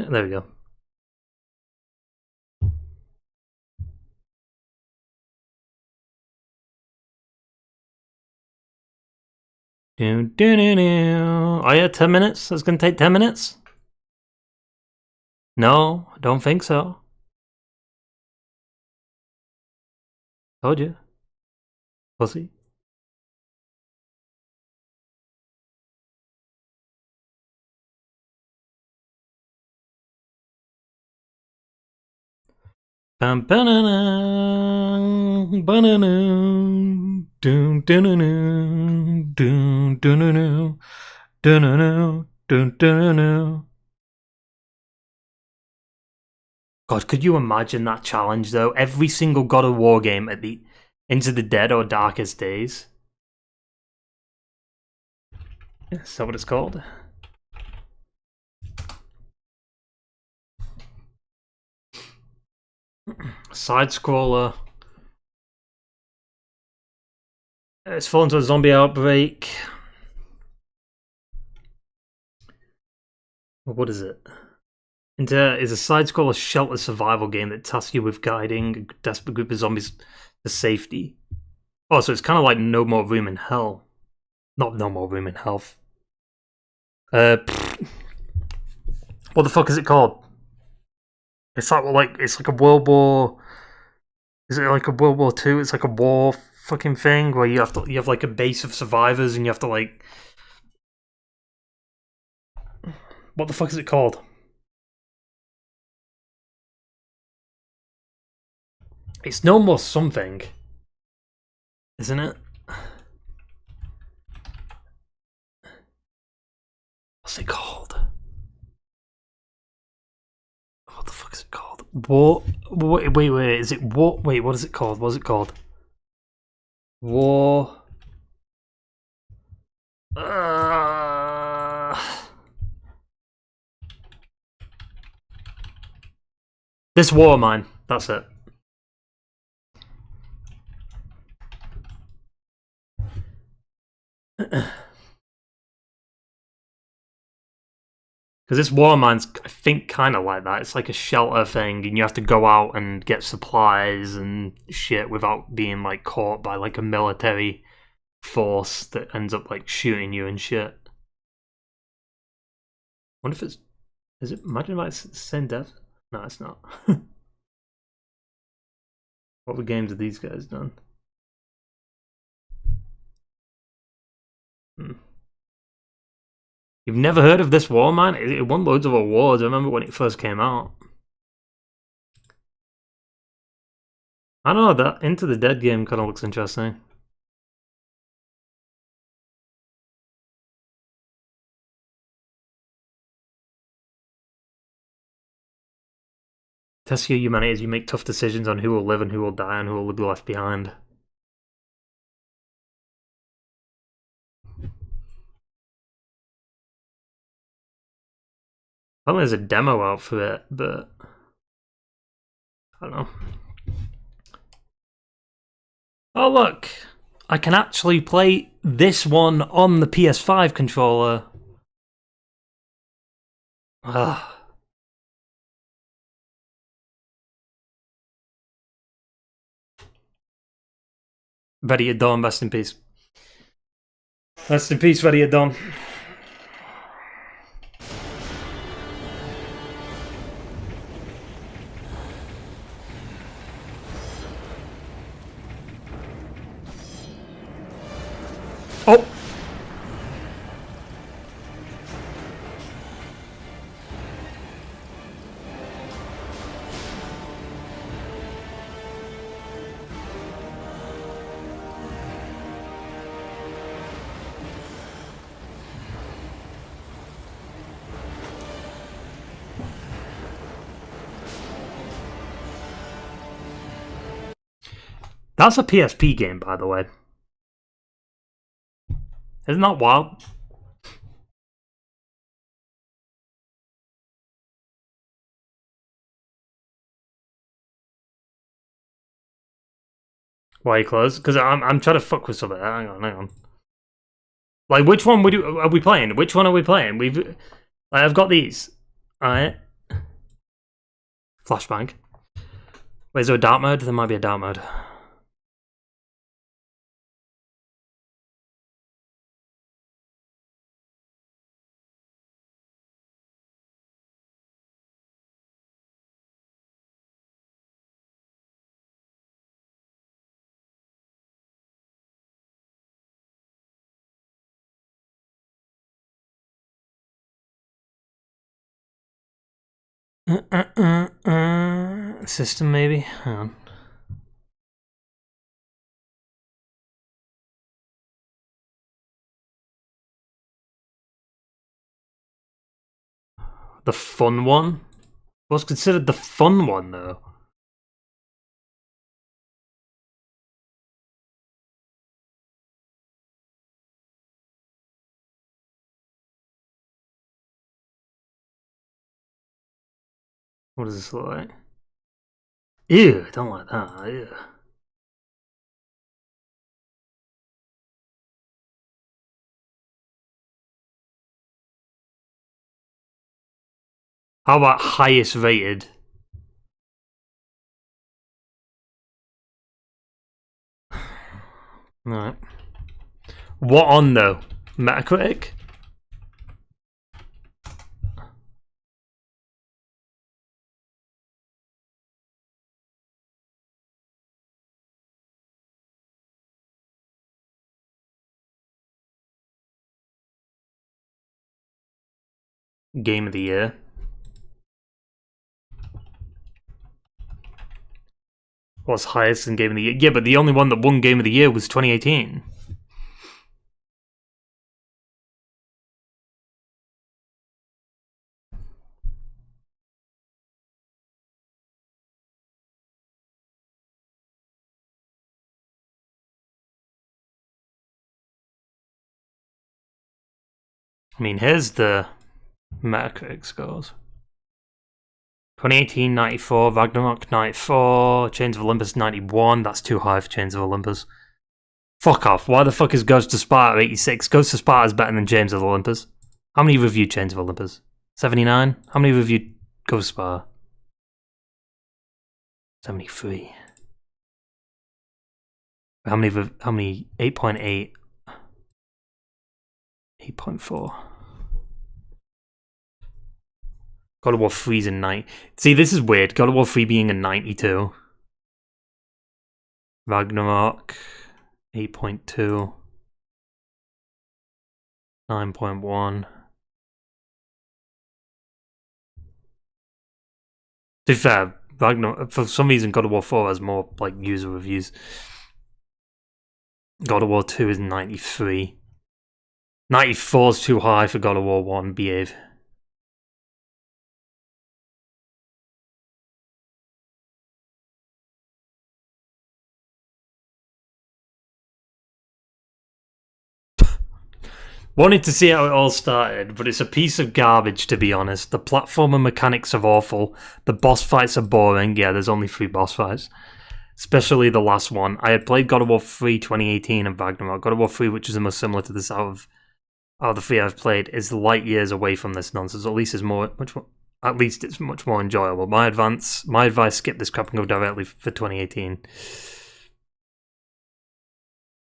There we go. Oh yeah, 10 minutes? That's gonna take 10 minutes? No, I don't think so. Told you. Pussy. Bum banana, banana, doom doom doom doom doom. God, could you imagine that challenge though? Every single God of War game at the Into the Dead or Darkest Days. Is that what it's called? Side scroller. It's fallen into a zombie outbreak. What is it? Into is a side scroller shelter survival game that tasks you with guiding a desperate group of zombies to safety. Oh, so it's kind of like No More Room in Hell. Not No More Room in Hell. What the fuck is it called? It's like it's like a World War. Is it like a World War II? It's like a war fucking thing where you have like a base of survivors and you have to like. What the fuck is it called? It's No More something, isn't it? What's it called? What the fuck is it called? War. Wait. Is it war? Wait, what is it called? What is it called? War. This War of Mine. That's it. Because this War of Mine's, I think, kind of like that. It's like a shelter thing, and you have to go out and get supplies and shit without being like caught by like a military force that ends up like shooting you and shit. Wonder if it's. Is it? Imagine if it's Send Death. No, it's not. What other games have these guys done? You've never heard of this war, man? It won loads of awards. I remember when it first came out. I don't know, that Into the Dead game kind of looks interesting. Test your humanity as you make tough decisions on who will live and who will die and who will be left behind. I think there's a demo out for it, but I don't know. Oh look, I can actually play this one on the PS5 controller. Ugh. Ready at Dawn, rest in peace. Rest in peace, Ready at Dawn. Oh! That's a PSP game, by the way. Isn't that wild? Why are you closed? Because I'm trying to fuck with something. Hang on. Like, which one are we playing? Which one are we playing? I've got these. Alright. Flashbang. Wait, is there a dark mode? There might be a dark mode. System maybe? Hang on. The fun one? What's considered the fun one though? What does this look like? Ew, don't like that. Ew. How about highest rated? Alright. What on though? Metacritic? Game of the year. What's highest in Game of the Year? Yeah, but the only one that won Game of the Year was 2018. I mean, here's the Metacritic scores. 2018, 94, Ragnarok, 94, Chains of Olympus, 91. That's too high for Chains of Olympus. Fuck off. Why the fuck is Ghost of Sparta 86? Ghost of Sparta is better than Chains of Olympus. How many reviewed Chains of Olympus? 79? How many reviewed Ghost of Sparta? 73. How many 8.8? 8.4. God of War 3's a 90. See, this is weird. God of War 3 being a 92. Ragnarok, 8.2. 9.1. To be fair, Ragnarok, for some reason God of War 4 has more like user reviews. God of War 2 is 93. 94 is too high for God of War 1, behave. Wanted to see how it all started, but it's a piece of garbage, to be honest. The platformer mechanics are awful. The boss fights are boring. Yeah, there's only 3 boss fights. Especially the last one. I had played God of War 3 2018 and Ragnarok. God of War 3, which is the most similar to this out of the 3 I've played, is light years away from this nonsense. At least it's much more enjoyable. My advice, skip this crap and go directly for 2018.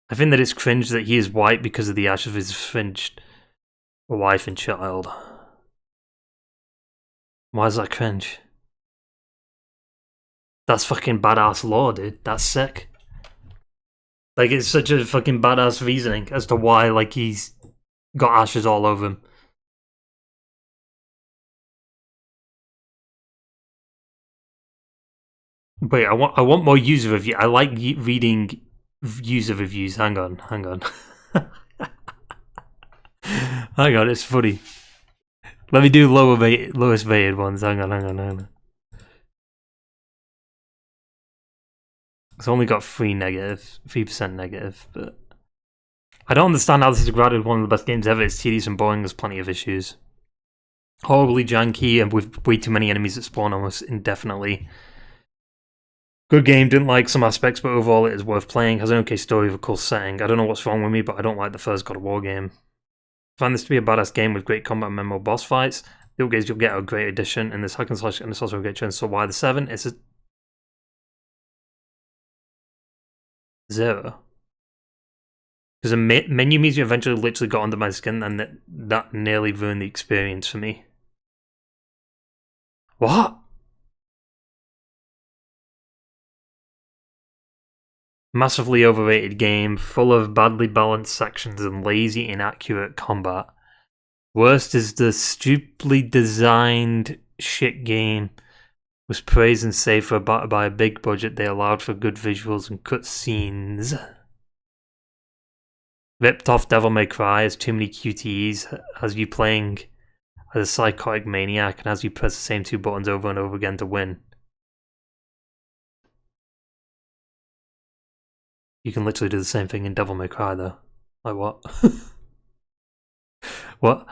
I think that it's cringe that he is white because of the ash of his fringed wife and child. Why is that cringe? That's fucking badass lore, dude. That's sick. Like, it's such a fucking badass reasoning as to why, like, he's got ashes all over him. Wait, I want more user review. I like reading user reviews. Hang on. Hang on, it's funny. Let me do lowest rated ones. Hang on. It's only got 3% negative, but I don't understand how this is regarded one of the best games ever. It's tedious and boring, there's plenty of issues. Horribly janky and with way too many enemies that spawn almost indefinitely. Good game, didn't like some aspects, but overall it is worth playing. Has an okay story with a cool setting. I don't know what's wrong with me, but I don't like the first God of War game. I find this to be a badass game with great combat and memorable boss fights. The upgrades you'll get are a great addition in this hack and slash, and it's also a great trend. So why the 7? It's a 0. Because a menu means you eventually literally got under my skin, and that nearly ruined the experience for me. What? Massively overrated game, full of badly balanced sections and lazy, inaccurate combat. Worst is the stupidly designed shit game was praised and saved for by a big budget. They allowed for good visuals and cutscenes. Ripped off Devil May Cry has too many QTEs, has you playing as a psychotic maniac and has you press the same 2 buttons over and over again to win. You can literally do the same thing in Devil May Cry though. Like what? What?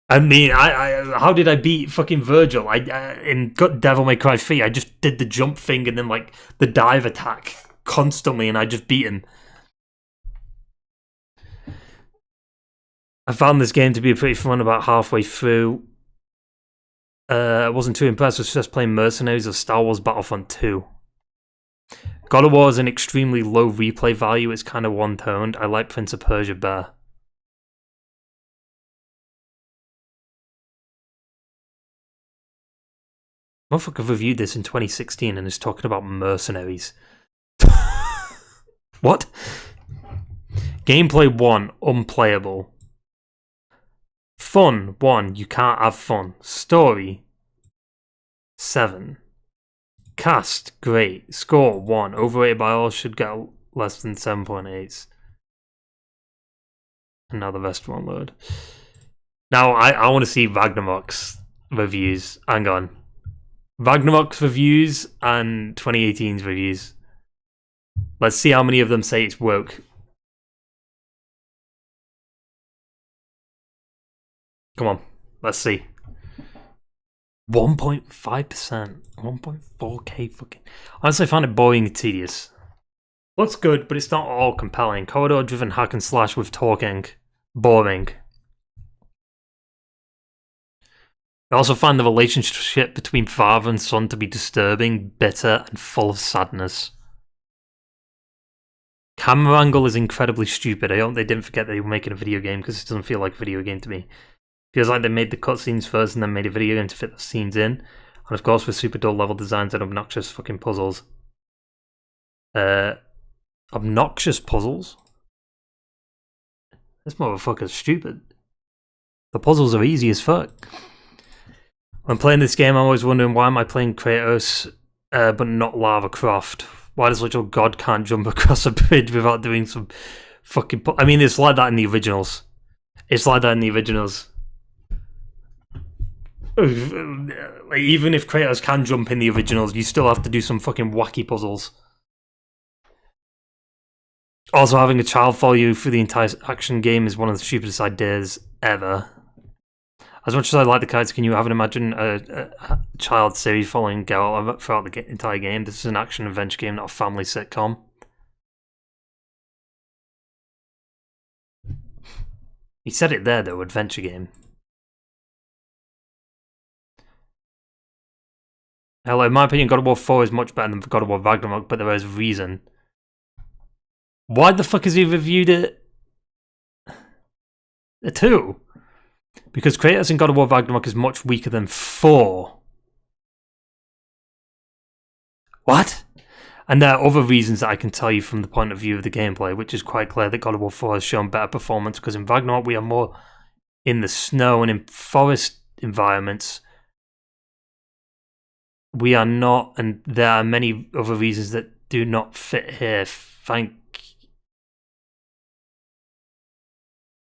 I mean, how did I beat fucking Virgil? In Devil May Cry 3, I just did the jump thing and then like the dive attack constantly and I just beat him. I found this game to be pretty fun about halfway through. I wasn't too impressed with just playing Mercenaries or Star Wars Battlefront 2. God of War has an extremely low replay value, it's kind of one-toned. I like Prince of Persia better. Motherfucker reviewed this in 2016 and is talking about Mercenaries. What? Gameplay 1, unplayable. Fun 1, you can't have fun. Story 7. Cast, great. Score 1, overrated by all, should get less than 7.8. And now the rest won't load. Now I want to see Ragnarok's reviews. Hang on. Ragnarok's reviews and 2018's reviews. Let's see how many of them say it's woke. Come on, let's see. 1.5%. 1.4k fucking. Honestly, I found it boring and tedious. Looks good, but it's not all compelling. Corridor-driven hack and slash with talking. Boring. I also find the relationship between father and son to be disturbing, bitter, and full of sadness. Camera angle is incredibly stupid. I hope they didn't forget they were making a video game because it doesn't feel like a video game to me. Feels like they made the cutscenes first and then made a video game to fit the scenes in. And of course with super dull level designs and obnoxious fucking puzzles. Obnoxious puzzles? This motherfucker's stupid. The puzzles are easy as fuck. When playing this game, I'm always wondering, why am I playing Kratos, but not Lara Croft? Why does little God can't jump across a bridge without doing some fucking... I mean, it's like that in the originals. It's like that in the originals. Like, even if Kratos can jump in the originals, you still have to do some fucking wacky puzzles. Also, having a child follow you through the entire action game is one of the stupidest ideas ever. As much as I like the character, can you have imagine a child series following Geralt throughout the entire game? This is an action-adventure game, not a family sitcom. He said it there, though, adventure game. Hello, in my opinion, God of War 4 is much better than God of War Ragnarok, but there is a reason. Why the fuck has he reviewed it? The 2? Because Kratos in God of War Ragnarok is much weaker than 4. What? And there are other reasons that I can tell you from the point of view of the gameplay, which is quite clear that God of War 4 has shown better performance, because in Ragnarok we are more in the snow and in forest environments. We are not, and there are many other reasons that do not fit here.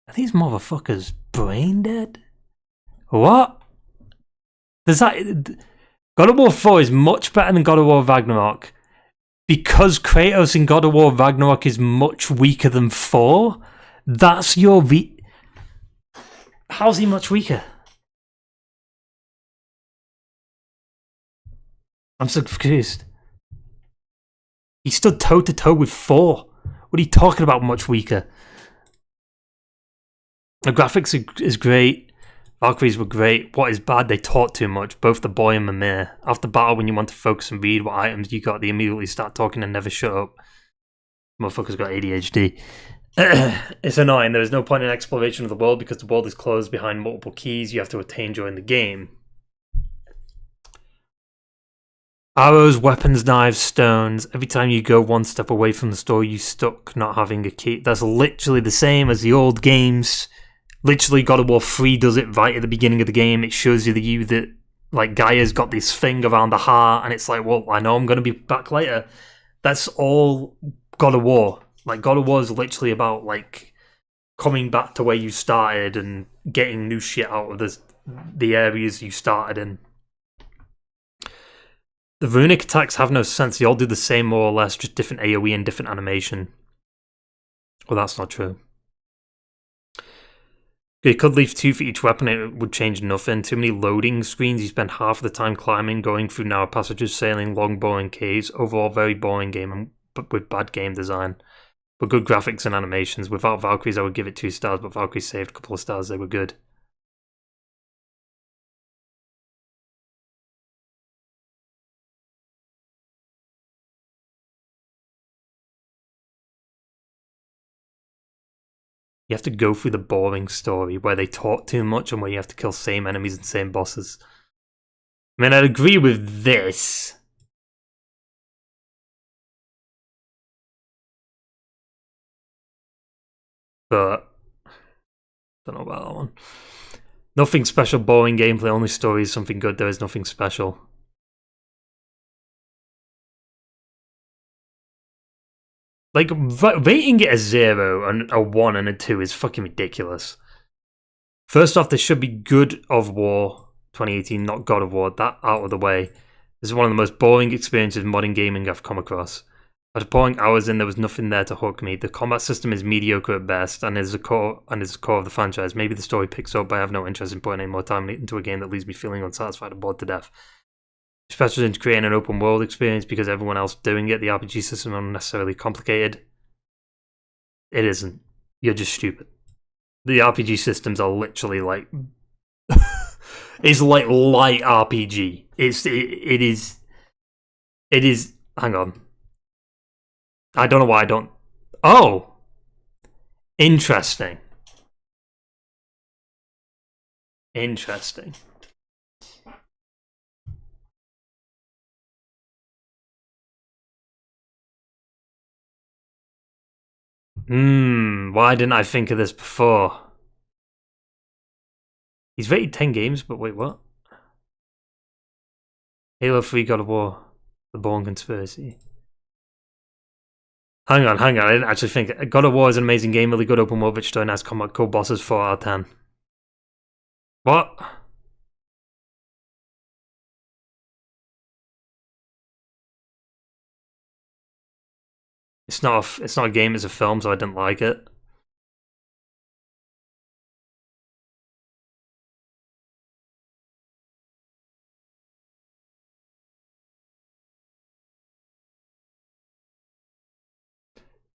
Are these motherfuckers brain dead? What? Does that... God of War 4 is much better than God of War Ragnarok because Kratos in God of War Ragnarok is much weaker than 4? That's your How's he much weaker? I'm so confused. He stood toe to toe with 4. What are you talking about, much weaker? The graphics is great. Valkyries were great. What is bad? They talk too much. Both the boy and Mimir. After battle, when you want to focus and read what items you got, they immediately start talking and never shut up. Motherfucker's got ADHD. It's annoying. There is no point in exploration of the world because the world is closed behind multiple keys you have to attain during the game. Arrows, weapons, knives, stones. Every time you go one step away from the store, you stuck not having a key. That's literally the same as the old games. Literally, God of War 3 does it right at the beginning of the game. It shows you that like, Gaia's got this thing around the heart, and it's like, well, I know I'm going to be back later. That's all God of War. Like, God of War is literally about, like, coming back to where you started and getting new shit out of the areas you started in. The runic attacks have no sense. They all do the same, more or less, just different AoE and different animation. Well, that's not true. You could leave 2 for each weapon, it would change nothing. Too many loading screens, you spend half of the time climbing, going through narrow passages, sailing long, boring caves. Overall, very boring game, but with bad game design. But good graphics and animations. Without Valkyries, I would give it 2 stars, but Valkyries saved a couple of stars, they were good. You have to go through the boring story where they talk too much and where you have to kill same enemies and same bosses. I mean, I'd agree with this. But don't know about that one. Nothing special, boring gameplay, only story is something good, there is nothing special. Like, rating it a 0 and a 1 and a 2 is fucking ridiculous. First off, this should be Good of War 2018, not God of War. That out of the way. This is one of the most boring experiences in modern gaming I've come across. After pouring hours in, there was nothing there to hook me. The combat system is mediocre at best and is the core of the franchise. Maybe the story picks up, but I have no interest in putting any more time into a game that leaves me feeling unsatisfied and bored to death. Especially in creating an open world experience because everyone else doing it, the RPG system is unnecessarily complicated. It isn't. You're just stupid. The RPG systems are literally like... it's like light RPG. It is... Hang on. I don't know why I don't... Oh! Interesting. Interesting. Why didn't I think of this before? He's rated 10 games, but wait, what? Halo 3, God of War, The Bourne Conspiracy. Hang on. I didn't actually think. God of War is an amazing game, really good open world, rich story, nice combat, cool bosses, 4 out of 10. What? It's not a game, it's a film, so I didn't like it.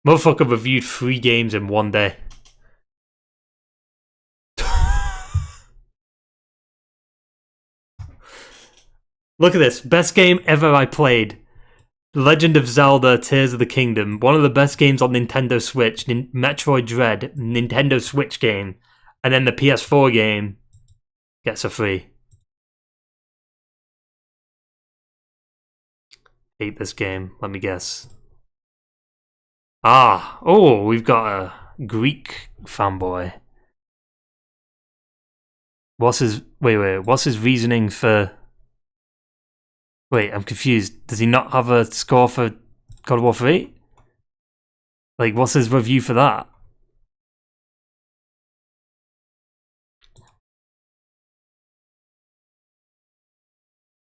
Motherfucker reviewed 3 games in one day. Look at this. Best game ever I played. Legend of Zelda Tears of the Kingdom. One of the best games on Nintendo Switch. Metroid Dread. Nintendo Switch game. And then the PS4 game gets a free. Hate this game. Let me guess. Oh, we've got a Greek fanboy. What's his reasoning for... Wait, I'm confused. Does he not have a score for God of War 3? Like, what's his review for that?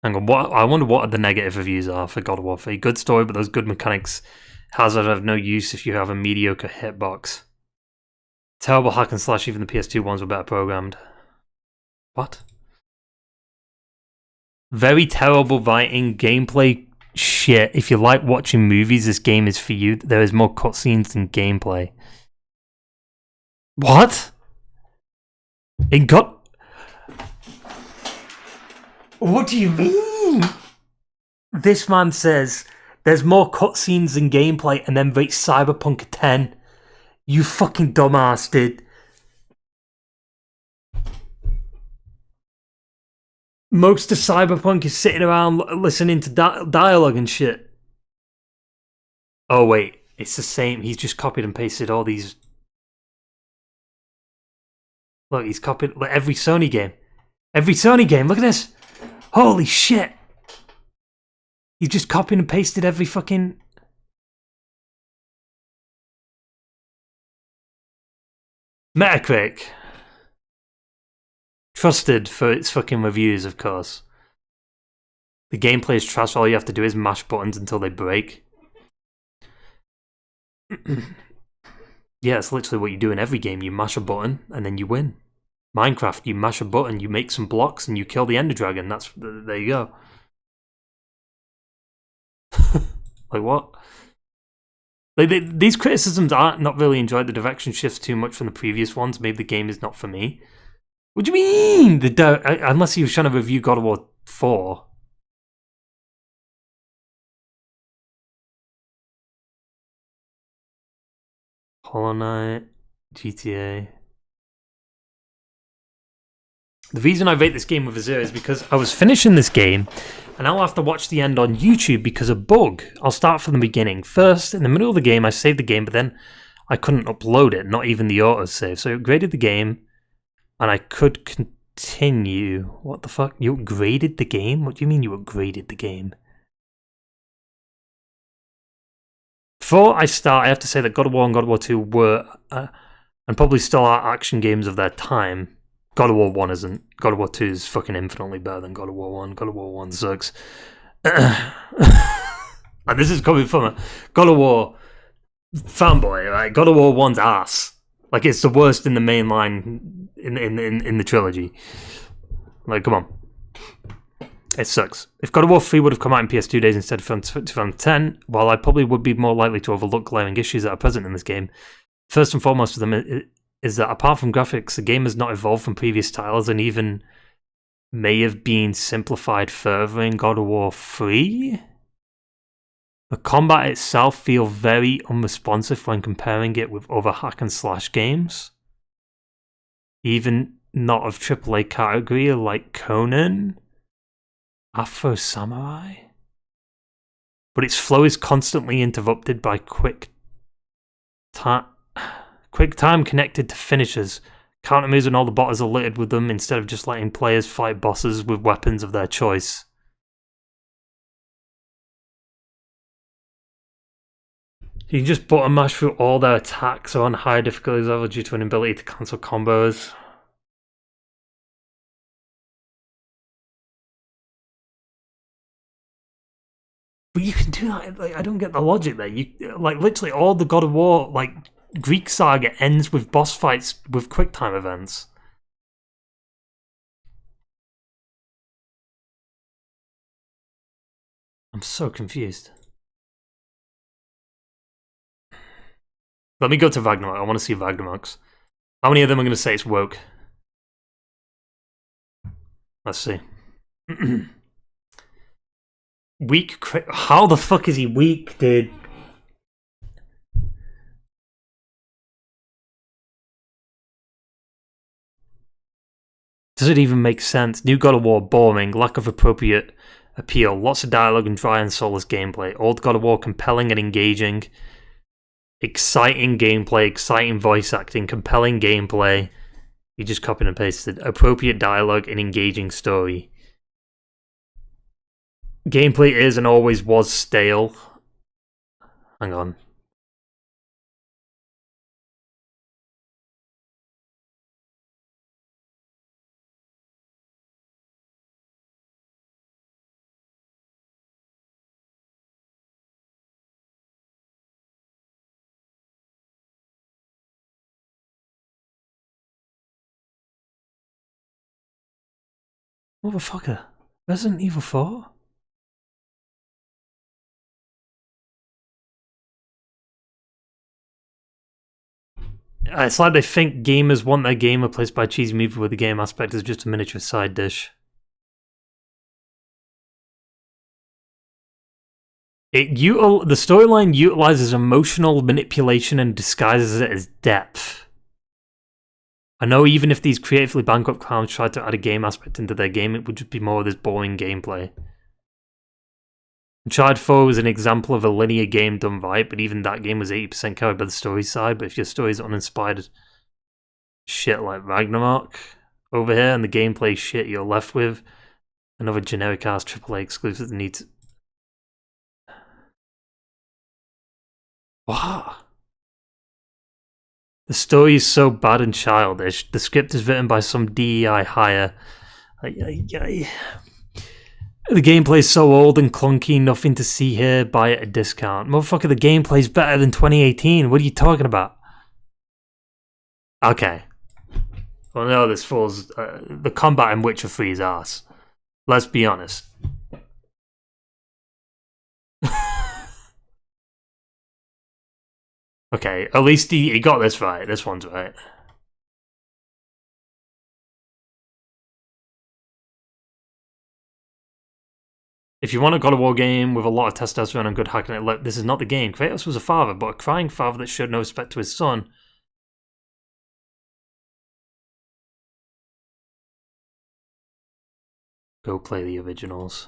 Hang on, I wonder what the negative reviews are for God of War 3. Good story, but those good mechanics hazard have no use if you have a mediocre hitbox. Terrible hack and slash, even the PS2 ones were better programmed. What? Very terrible writing, gameplay shit. If you like watching movies, this game is for you. There is more cutscenes than gameplay. What? What do you mean? This man says there's more cutscenes than gameplay and then rates Cyberpunk a 10. You fucking dumbass, dude. Most of Cyberpunk is sitting around listening to dialogue and shit. Oh wait, it's the same. He's just copied and pasted all these. Look, he's copied every Sony game. Every Sony game, look at this. Holy shit. He's just copied and pasted every fucking... Metacritic. Trusted for its fucking reviews, of course. The gameplay is trash, all you have to do is mash buttons until they break. Yeah, it's literally what you do in every game. You mash a button, and then you win. Minecraft, you mash a button, you make some blocks, and you kill the Ender Dragon. There you go. Like, what? Like, these criticisms aren't not really enjoyed. The direction shifts too much from the previous ones. Maybe the game is not for me. What do you mean? Unless he was trying to review God of War 4. Hollow Knight, GTA. The reason I rate this game with a 0 is because I was finishing this game and I'll have to watch the end on YouTube because of bug. I'll start from the beginning. First, in the middle of the game, I saved the game, but then I couldn't upload it, not even the autosave. So I upgraded the game and I could continue. What the fuck? You upgraded the game? What do you mean you upgraded the game? Before I start, I have to say that God of War and God of War 2 were, and probably still are, action games of their time. God of War 1 isn't. God of War 2 is fucking infinitely better than God of War 1. God of War 1 sucks. And this is coming from a God of War fanboy, right? God of War 1's ass. Like, it's the worst in the main line in the trilogy. Like, come on. It sucks. If God of War 3 would have come out in PS2 days instead of 2010, while I probably would be more likely to overlook glaring issues that are present in this game, first and foremost for them is that apart from graphics, the game has not evolved from previous titles and even may have been simplified further in God of War 3. The combat itself feels very unresponsive when comparing it with other hack and slash games. Even not of AAA category like Conan, Afro Samurai. But its flow is constantly interrupted by quick time connected to finishers. Counter moves and all the bottles are littered with them instead of just letting players fight bosses with weapons of their choice. You can just button mash through all their attacks on higher difficulty level due to an ability to cancel combos. But you can do that. Like, I don't get the logic there. You like literally all the God of War like Greek saga ends with boss fights with QuickTime events. I'm so confused. Let me go to Ragnarok. I want to see Ragnarok's. How many of them are going to say it's woke? Let's see. Weak. How the fuck is he weak, dude? Does it even make sense? New God of War, boring, lack of appropriate appeal, lots of dialogue and dry and soulless gameplay. Old God of War, compelling and engaging. Exciting gameplay, exciting voice acting, compelling gameplay. You just copied and pasted. Appropriate dialogue and engaging story. Gameplay is and always was stale. Hang on. Motherfucker. Resident Evil 4? It's like they think gamers want their game replaced by a cheesy movie where the game aspect is just a miniature side dish. The storyline utilizes emotional manipulation and disguises it as depth. I know even if these creatively bankrupt clowns tried to add a game aspect into their game, it would just be more of this boring gameplay. Uncharted 4 was an example of a linear game done right, but even that game was 80% carried by the story side. But if your story is uninspired shit like Ragnarok over here, and the gameplay shit you're left with another generic ass AAA exclusive that needs... What? The story is so bad and childish. The script is written by some DEI hire. The gameplay is so old and clunky, nothing to see here, buy it at a discount. Motherfucker, the gameplay's better than 2018. What are you talking about? Okay. Well, no, this falls... the combat in Witcher 3 is arse. Let's be honest. Okay, at least he got this right. This one's right. If you want a God of War game with a lot of testosterone and good hacking, this is not the game. Kratos was a father, but a crying father that showed no respect to his son. Go play the originals.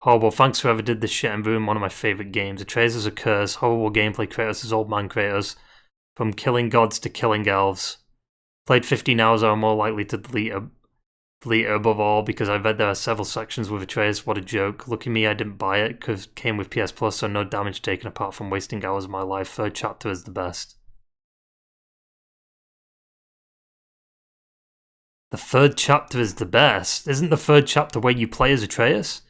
Horrible, thanks whoever did this shit and ruined one of my favourite games. Atreus is a curse, horrible gameplay, Kratos is old man Kratos. From killing gods to killing elves. Played 15 hours or more likely to delete it above all because I read there are several sections with Atreus, what a joke. Lucky me I didn't buy it because it came with PS Plus so no damage taken apart from wasting hours of my life. Third chapter is the best. The third chapter is the best? Isn't the third chapter where you play as Atreus?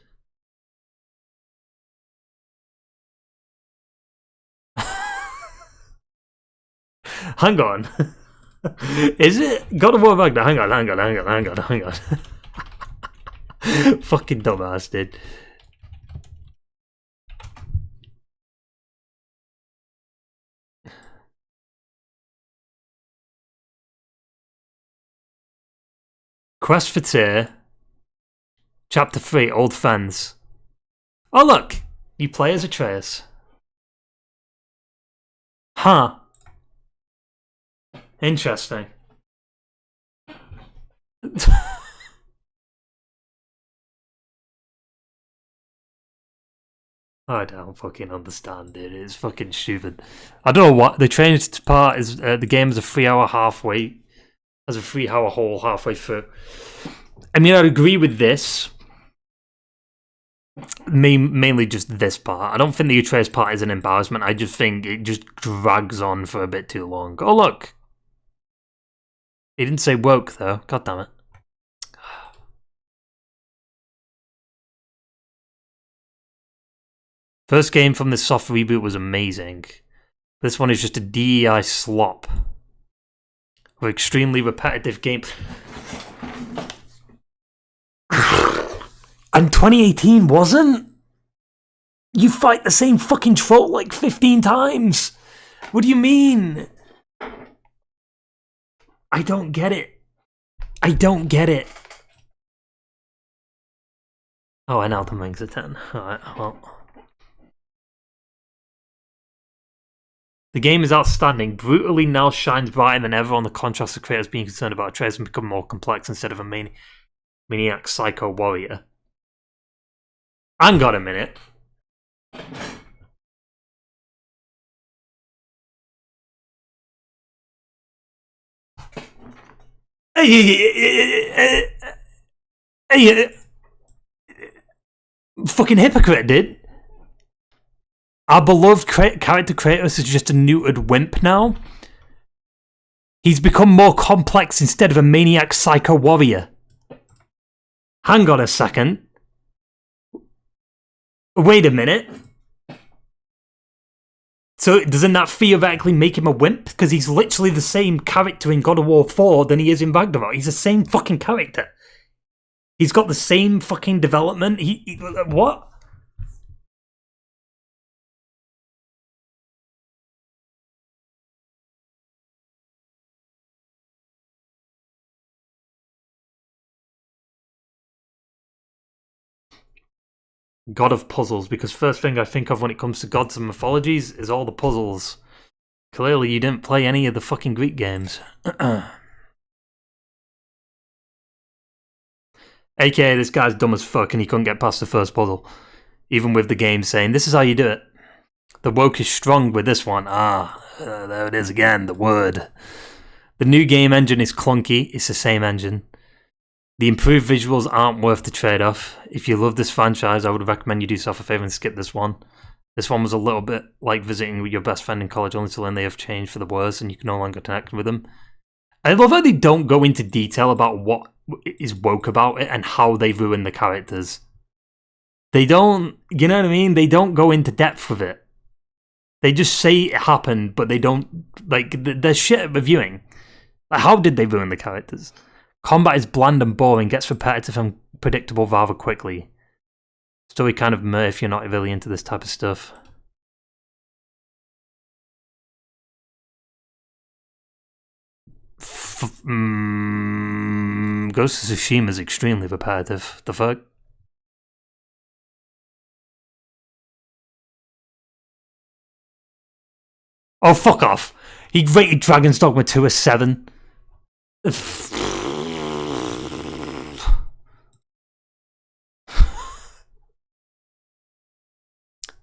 Hang on. Is it? God of War Ragnarok? Hang on. Fucking dumbass, dude. Quest for Tyr. Chapter 3, Old Fens. Oh look! You play as Atreus. Huh. Interesting. I don't fucking understand it. It's fucking stupid. I don't know what the changed part is. The game is a 3 hour halfway, as a 3 hour haul halfway through. I mean, I'd agree with this. Mainly just this part. I don't think the Atreus part is an embarrassment. I just think it just drags on for a bit too long. Oh, look. He didn't say woke, though. God damn it. First game from the soft reboot was amazing. This one is just a DEI slop. With extremely repetitive game. And 2018 wasn't? You fight the same fucking troll like 15 times. What do you mean? I don't get it. I don't get it. Oh, and Elden Ring's a 10. Alright, well. The game is outstanding. Brutally now shines brighter than ever on the contrast of creators being concerned about Atreus and become more complex instead of a maniac psycho warrior. Hang on a minute. Fucking hypocrite, dude. Our beloved character Kratos is just a neutered wimp now. He's become more complex instead of a maniac psycho warrior. Hang on a second. Wait a minute. So doesn't that theoretically make him a wimp? Because he's literally the same character in God of War 4 than he is in Ragnarok. He's the same fucking character. He's got the same fucking development. What? God of puzzles, because first thing I think of when it comes to gods and mythologies is all the puzzles. Clearly you didn't play any of the fucking Greek games. AKA this guy's dumb as fuck and he couldn't get past the first puzzle. Even with the game saying, this is how you do it. The woke is strong with this one. There it is again, the word. The new game engine is clunky, it's the same engine. The improved visuals aren't worth the trade-off. If you love this franchise, I would recommend you do yourself a favour and skip this one. This one was a little bit like visiting with your best friend in college, only to learn they have changed for the worse and you can no longer connect with them. I love how they don't go into detail about what is woke about it and how they've ruined the characters. They don't, you know what I mean? They don't go into depth with it. They just say it happened, but they don't, like, they're shit at reviewing. Like, how did they ruin the characters? Combat is bland and boring, gets repetitive and predictable rather quickly. Story kind of meh if you're not really into this type of stuff. Ghost of Tsushima is extremely repetitive. The fuck? Oh, fuck off. He rated Dragon's Dogma 2 a 7.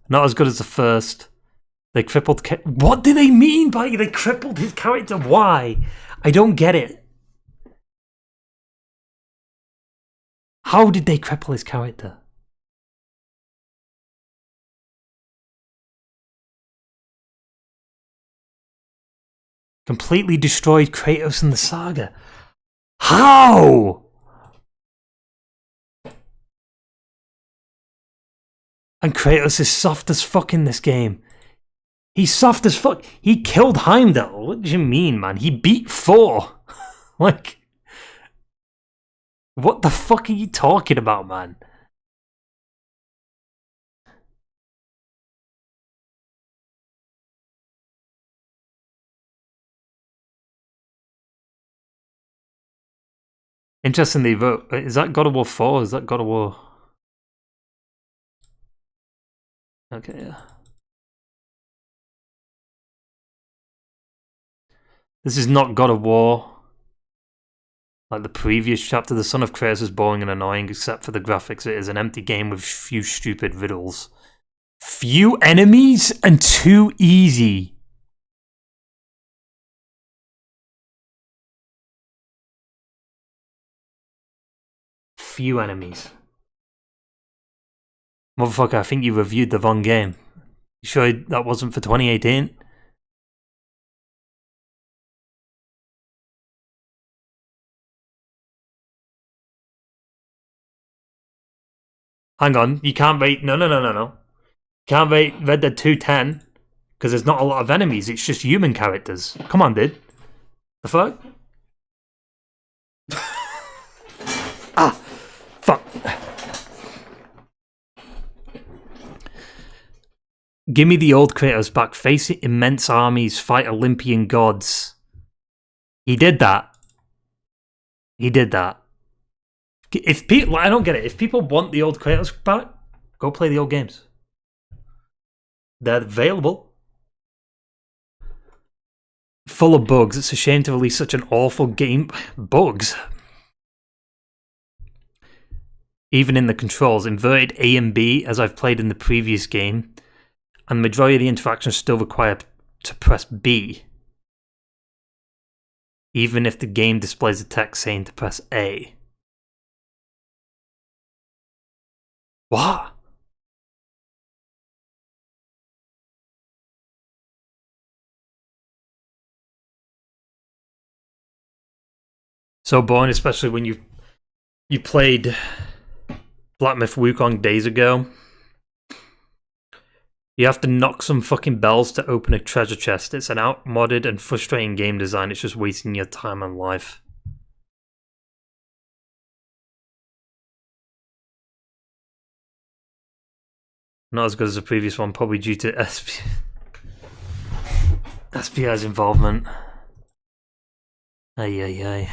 Not as good as the first. They crippled... What do they mean by they crippled his character? Why? I don't get it. How did they cripple his character? Completely destroyed Kratos in the saga. How? And Kratos is soft as fuck in this game. He's soft as fuck. He killed Heimdall. What do you mean, man? He beat Thor. Like, what the fuck are you talking about, man? Interestingly, is that God of War 4 or is that God of War? Okay, yeah. This is not God of War. Like the previous chapter, the Son of Kratos is boring and annoying except for the graphics. It is an empty game with few stupid riddles. Few enemies and too easy. few enemies. Motherfucker, I think you reviewed the wrong game. You sure that wasn't for 2018? Hang on, you can't rate... No. You can't rate Red Dead 2 10, because there's not a lot of enemies, it's just human characters. Come on, dude. The fuck? Ah! Fuck. Give me the old Kratos back. Face immense armies, fight Olympian gods. He did that. He did that. If people, I don't get it. If people want the old Kratos back, go play the old games. They're available. Full of bugs. It's a shame to release such an awful game. Bugs. Even in the controls, inverted A and B, as I've played in the previous game, and the majority of the interactions still require to press B, even if the game displays a text saying to press A. What? So boring, especially when you played Black Myth Wukong days ago. You have to knock some fucking bells to open a treasure chest. It's an outmodded and frustrating game design. It's just wasting your time and life. Not as good as the previous one, probably due to SPI's involvement. Ay.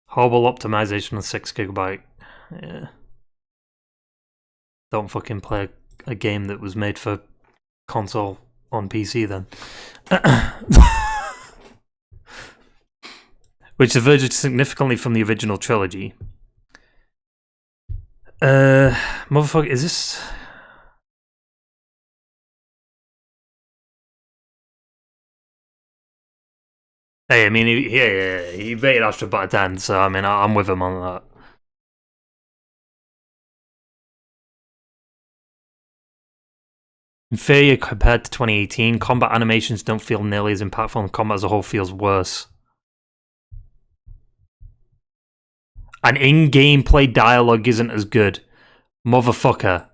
Horrible optimization on 6 GB. Yeah. Don't fucking play a game that was made for console on PC then. Which diverged significantly from the original trilogy. Motherfucker, is this... Hey, I mean, he rated Astro Bot 10, so I mean, I'm with him on that. Inferior compared to 2018, combat animations don't feel nearly as impactful, and combat as a whole feels worse. And in-game play dialogue isn't as good. Motherfucker.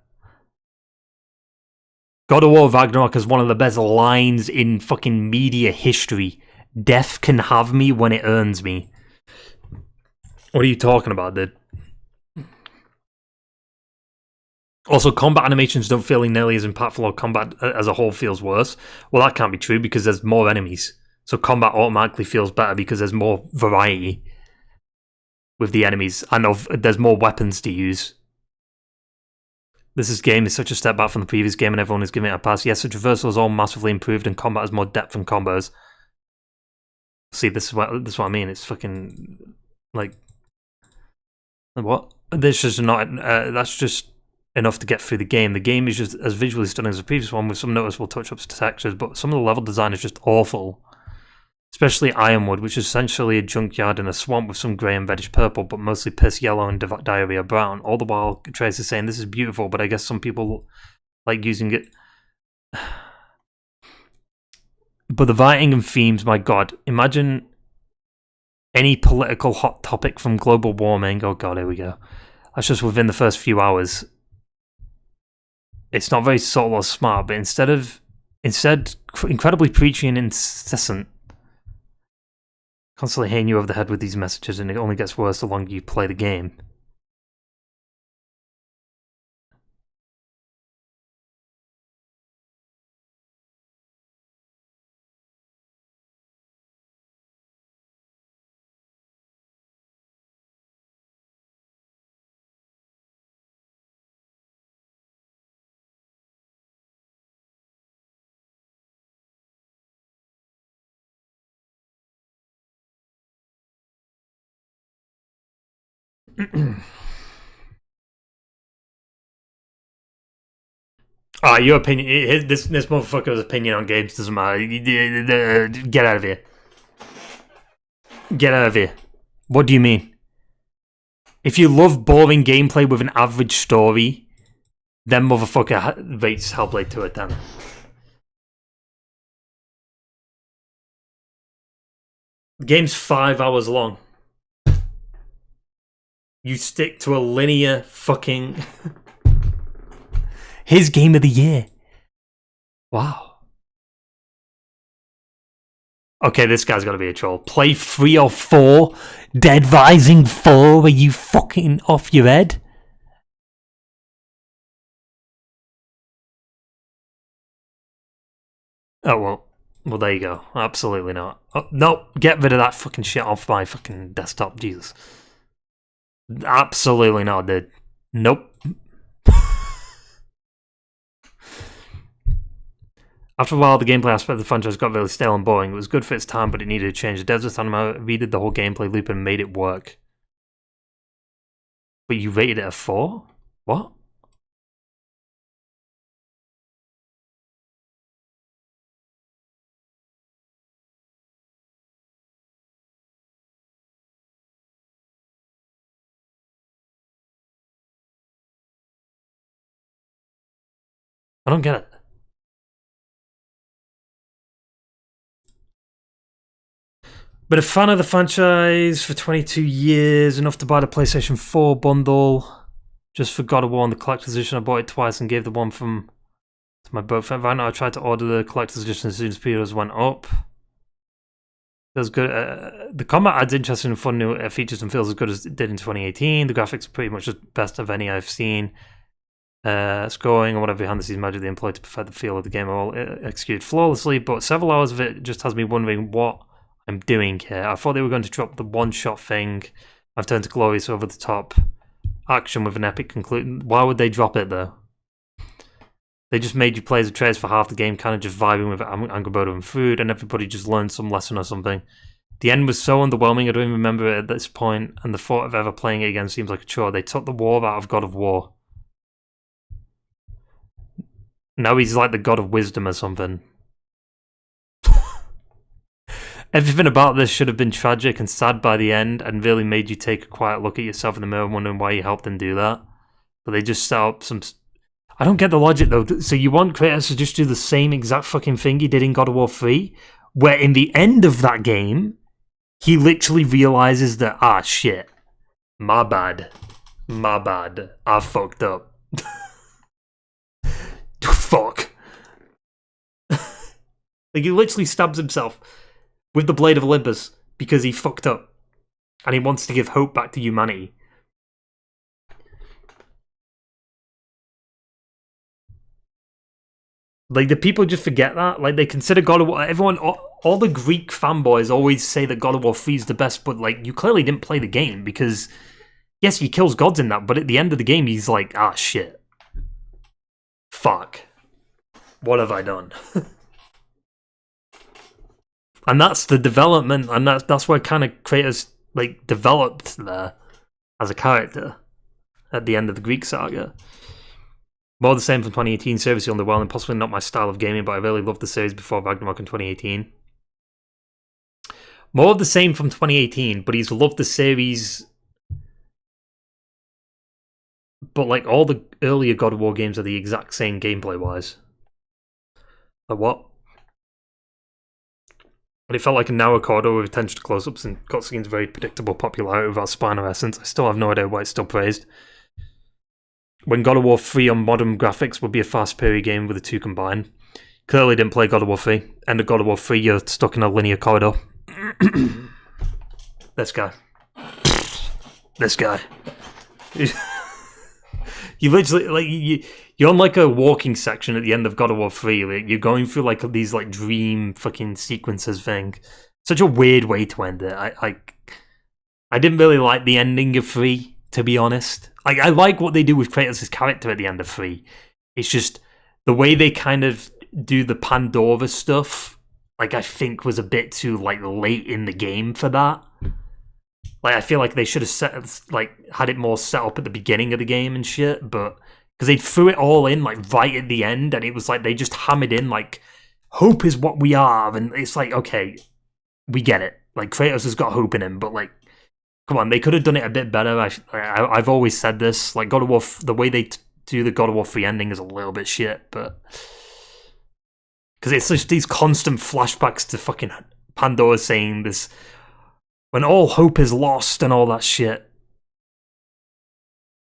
God of War Ragnarok is one of the best lines in fucking media history. Death can have me when it earns me. What are you talking about, dude? Also, combat animations don't feel nearly as impactful, or combat as a whole feels worse. Well, that can't be true because there's more enemies. So combat automatically feels better because there's more variety with the enemies, and there's more weapons to use. This game is such a step back from the previous game, and everyone is giving it a pass. Yes, the traversal is all massively improved, and combat has more depth and combos. See, this is what I mean. It's fucking like what? This is not. That's just enough to get through the game. The game is just as visually stunning as the previous one, with some noticeable touch-ups to textures, but some of the level design is just awful. Especially Ironwood, which is essentially a junkyard in a swamp with some grey and reddish purple, but mostly piss yellow and diarrhea brown. All the while, Trace is saying this is beautiful, but I guess some people like using it. But the writing and themes, my god. Imagine any political hot topic from global warming. Oh god, here we go. That's just within the first few hours. It's not very subtle or smart, but instead incredibly preachy and incessant. Constantly hitting you over the head with these messages, and it only gets worse the longer you play the game. Your opinion, this motherfucker's opinion on games doesn't matter. Get out of here. Get out of here. What do you mean? If you love boring gameplay with an average story, then motherfucker rates Hellblade 2 at 10. The game's 5 hours long. You stick to a linear fucking... His game of the year. Wow. Okay, this guy's got to be a troll. Play 3 or 4? Dead Rising 4? Are you fucking off your head? Oh, well, there you go. Absolutely not. Oh, no, get rid of that fucking shit off my fucking desktop, Jesus. Absolutely not, dude. Nope. After a while, the gameplay aspect of the franchise got really stale and boring. It was good for its time, but it needed to change. The devs at redid the whole gameplay loop and made it work. But you rated it a 4? What? I don't get it. But a fan of the franchise for 22 years, enough to buy the PlayStation 4 bundle. Just for God of War and the collector's edition. I bought it twice and gave the one from to my boyfriend. Right now, I tried to order the collector's edition as soon as POs went up. Feels good. The combat adds interesting and fun new features and feels as good as it did in 2018. The graphics are pretty much the best of any I've seen. Scoring and whatever behind the scenes magic they employed to perfect the feel of the game are all executed flawlessly, but several hours of it just has me wondering what I'm doing here. I thought they were going to drop the one-shot thing. I've turned to glorious over-the-top action with an epic conclusion. Why would they drop it, though? They just made you play as a trace for half the game, kind of just vibing with Angry Bird and food, and everybody just learned some lesson or something. The end was so underwhelming, I don't even remember it at this point, and the thought of ever playing it again seems like a chore. They took the war out of God of War. Now he's like the God of Wisdom or something. Everything about this should have been tragic and sad by the end and really made you take a quiet look at yourself in the mirror wondering why you helped them do that. But they just set up some... I don't get the logic though. So you want Kratos to just do the same exact fucking thing he did in God of War 3? Where in the end of that game, he literally realizes that, ah shit, my bad, I fucked up. Fuck. Like he literally stabs himself with the Blade of Olympus because he fucked up and he wants to give hope back to humanity. Like, the people just forget that. Like, they consider God of War... Everyone... All the Greek fanboys always say that God of War 3 is the best, but, like, you clearly didn't play the game because... Yes, he kills gods in that, but at the end of the game, he's like, ah, shit. Fuck. What have I done? And that's the development, and that's where kind of Kratos, like, developed there as a character at the end of the Greek saga. More of the same from 2018, seriously underwhelming, possibly not my style of gaming, but I really loved the series before Ragnarok in 2018. More of the same from 2018, but he's loved the series. But like all the earlier God of War games are the exact same gameplay-wise. Like what? But it felt like a narrow corridor with attention to close-ups and cutscenes very predictable popularity without spine or essence. I still have no idea why it's still praised. When God of War 3 on modern graphics would be a far superior game with the two combined. Clearly didn't play God of War 3. End of God of War 3, you're stuck in a linear corridor. This guy. This guy. You literally, like, you're on like a walking section at the end of God of War 3. Like, you're going through like these like dream fucking sequences thing. Such a weird way to end it. I didn't really like the ending of 3, to be honest. Like, I like what they do with Kratos' character at the end of 3. It's just the way they kind of do the Pandora stuff, like, I think was a bit too, like, late in the game for that. Like, I feel like they should have had it more set up at the beginning of the game and shit, but Because they threw it all in, like, right at the end, and it was like they just hammered in, like, hope is what we are, and it's like, okay, we get it. Like, Kratos has got hope in him, but, like, come on, they could have done it a bit better. I've always said this, like, God of War, the way they do the God of War 3 ending is a little bit shit, but... Because it's just these constant flashbacks to fucking Pandora saying this, when all hope is lost and all that shit.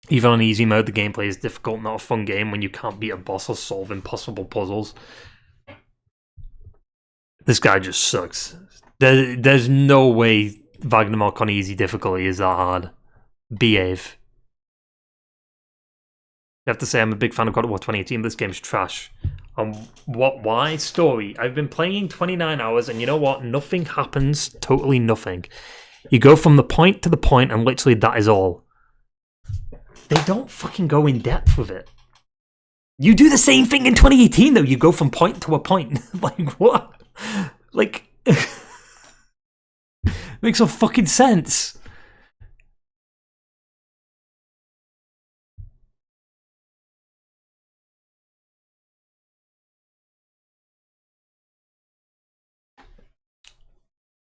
Even on easy mode, the gameplay is difficult, not a fun game when you can't beat a boss or solve impossible puzzles. This guy just sucks. There's no way Vagnamark on easy difficulty is that hard. Behave. You have to say I'm a big fan of God of War 2018, but this game's trash. Why? Story. I've been playing 29 hours, and you know what? Nothing happens. Totally nothing. You go from the point to the point, and literally that is all. They don't fucking go in depth with it. You do the same thing in 2018, though. You go from point to a point. Like, what? Like, makes no fucking sense.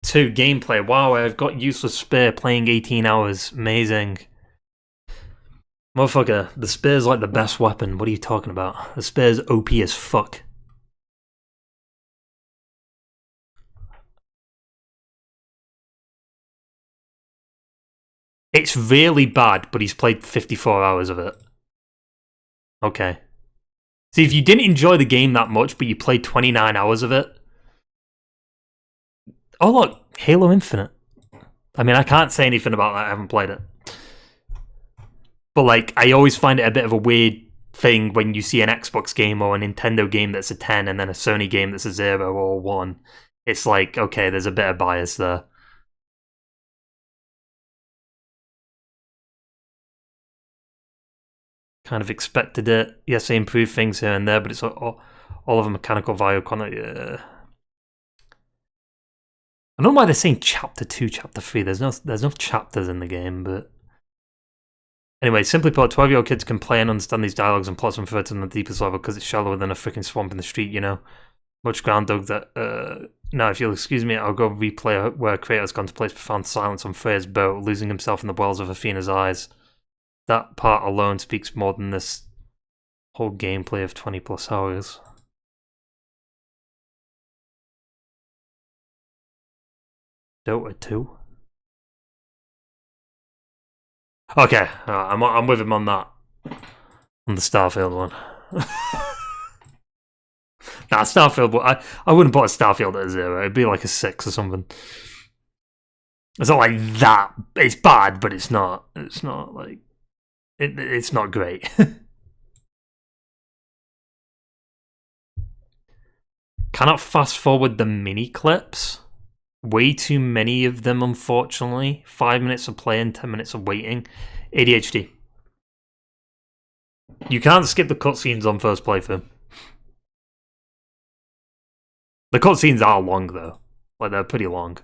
Two, gameplay. Wow, I've got useless spear playing 18 hours. Amazing. Motherfucker, the spear's like the best weapon. What are you talking about? The spear's OP as fuck. It's really bad, but he's played 54 hours of it. Okay. See, if you didn't enjoy the game that much, but you played 29 hours of it... Oh look, Halo Infinite. I mean, I can't say anything about that, I haven't played it. But like, I always find it a bit of a weird thing when you see an Xbox game or a Nintendo game that's a 10 and then a Sony game that's a 0 or 1. It's like, okay, there's a bit of bias there. Kind of expected it. Yes, they improved things here and there, but it's all of a mechanical value. I don't know why they're saying Chapter 2, Chapter 3. There's no chapters in the game, but... Anyway, simply put, 12-year-old kids can play and understand these dialogues and plots and refer to them on the deepest level because it's shallower than a freaking swamp in the street, you know? Much ground dug that... Now, if you'll excuse me, I'll go replay where Kratos contemplates profound silence on Freya's boat, losing himself in the wells of Athena's eyes. That part alone speaks more than this whole gameplay of 20 plus hours. Dota 2? Okay, I'm with him on that. On the Starfield one. Nah, Starfield, I wouldn't put a Starfield at a 0. It'd be like a 6 or something. It's not like that. It's bad, but it's not like... It's not great. Cannot fast forward the mini clips. Way too many of them, unfortunately. 5 minutes of playing, 10 minutes of waiting. ADHD. You can't skip the cutscenes on first playthrough. The cutscenes are long though. Like, they're pretty long.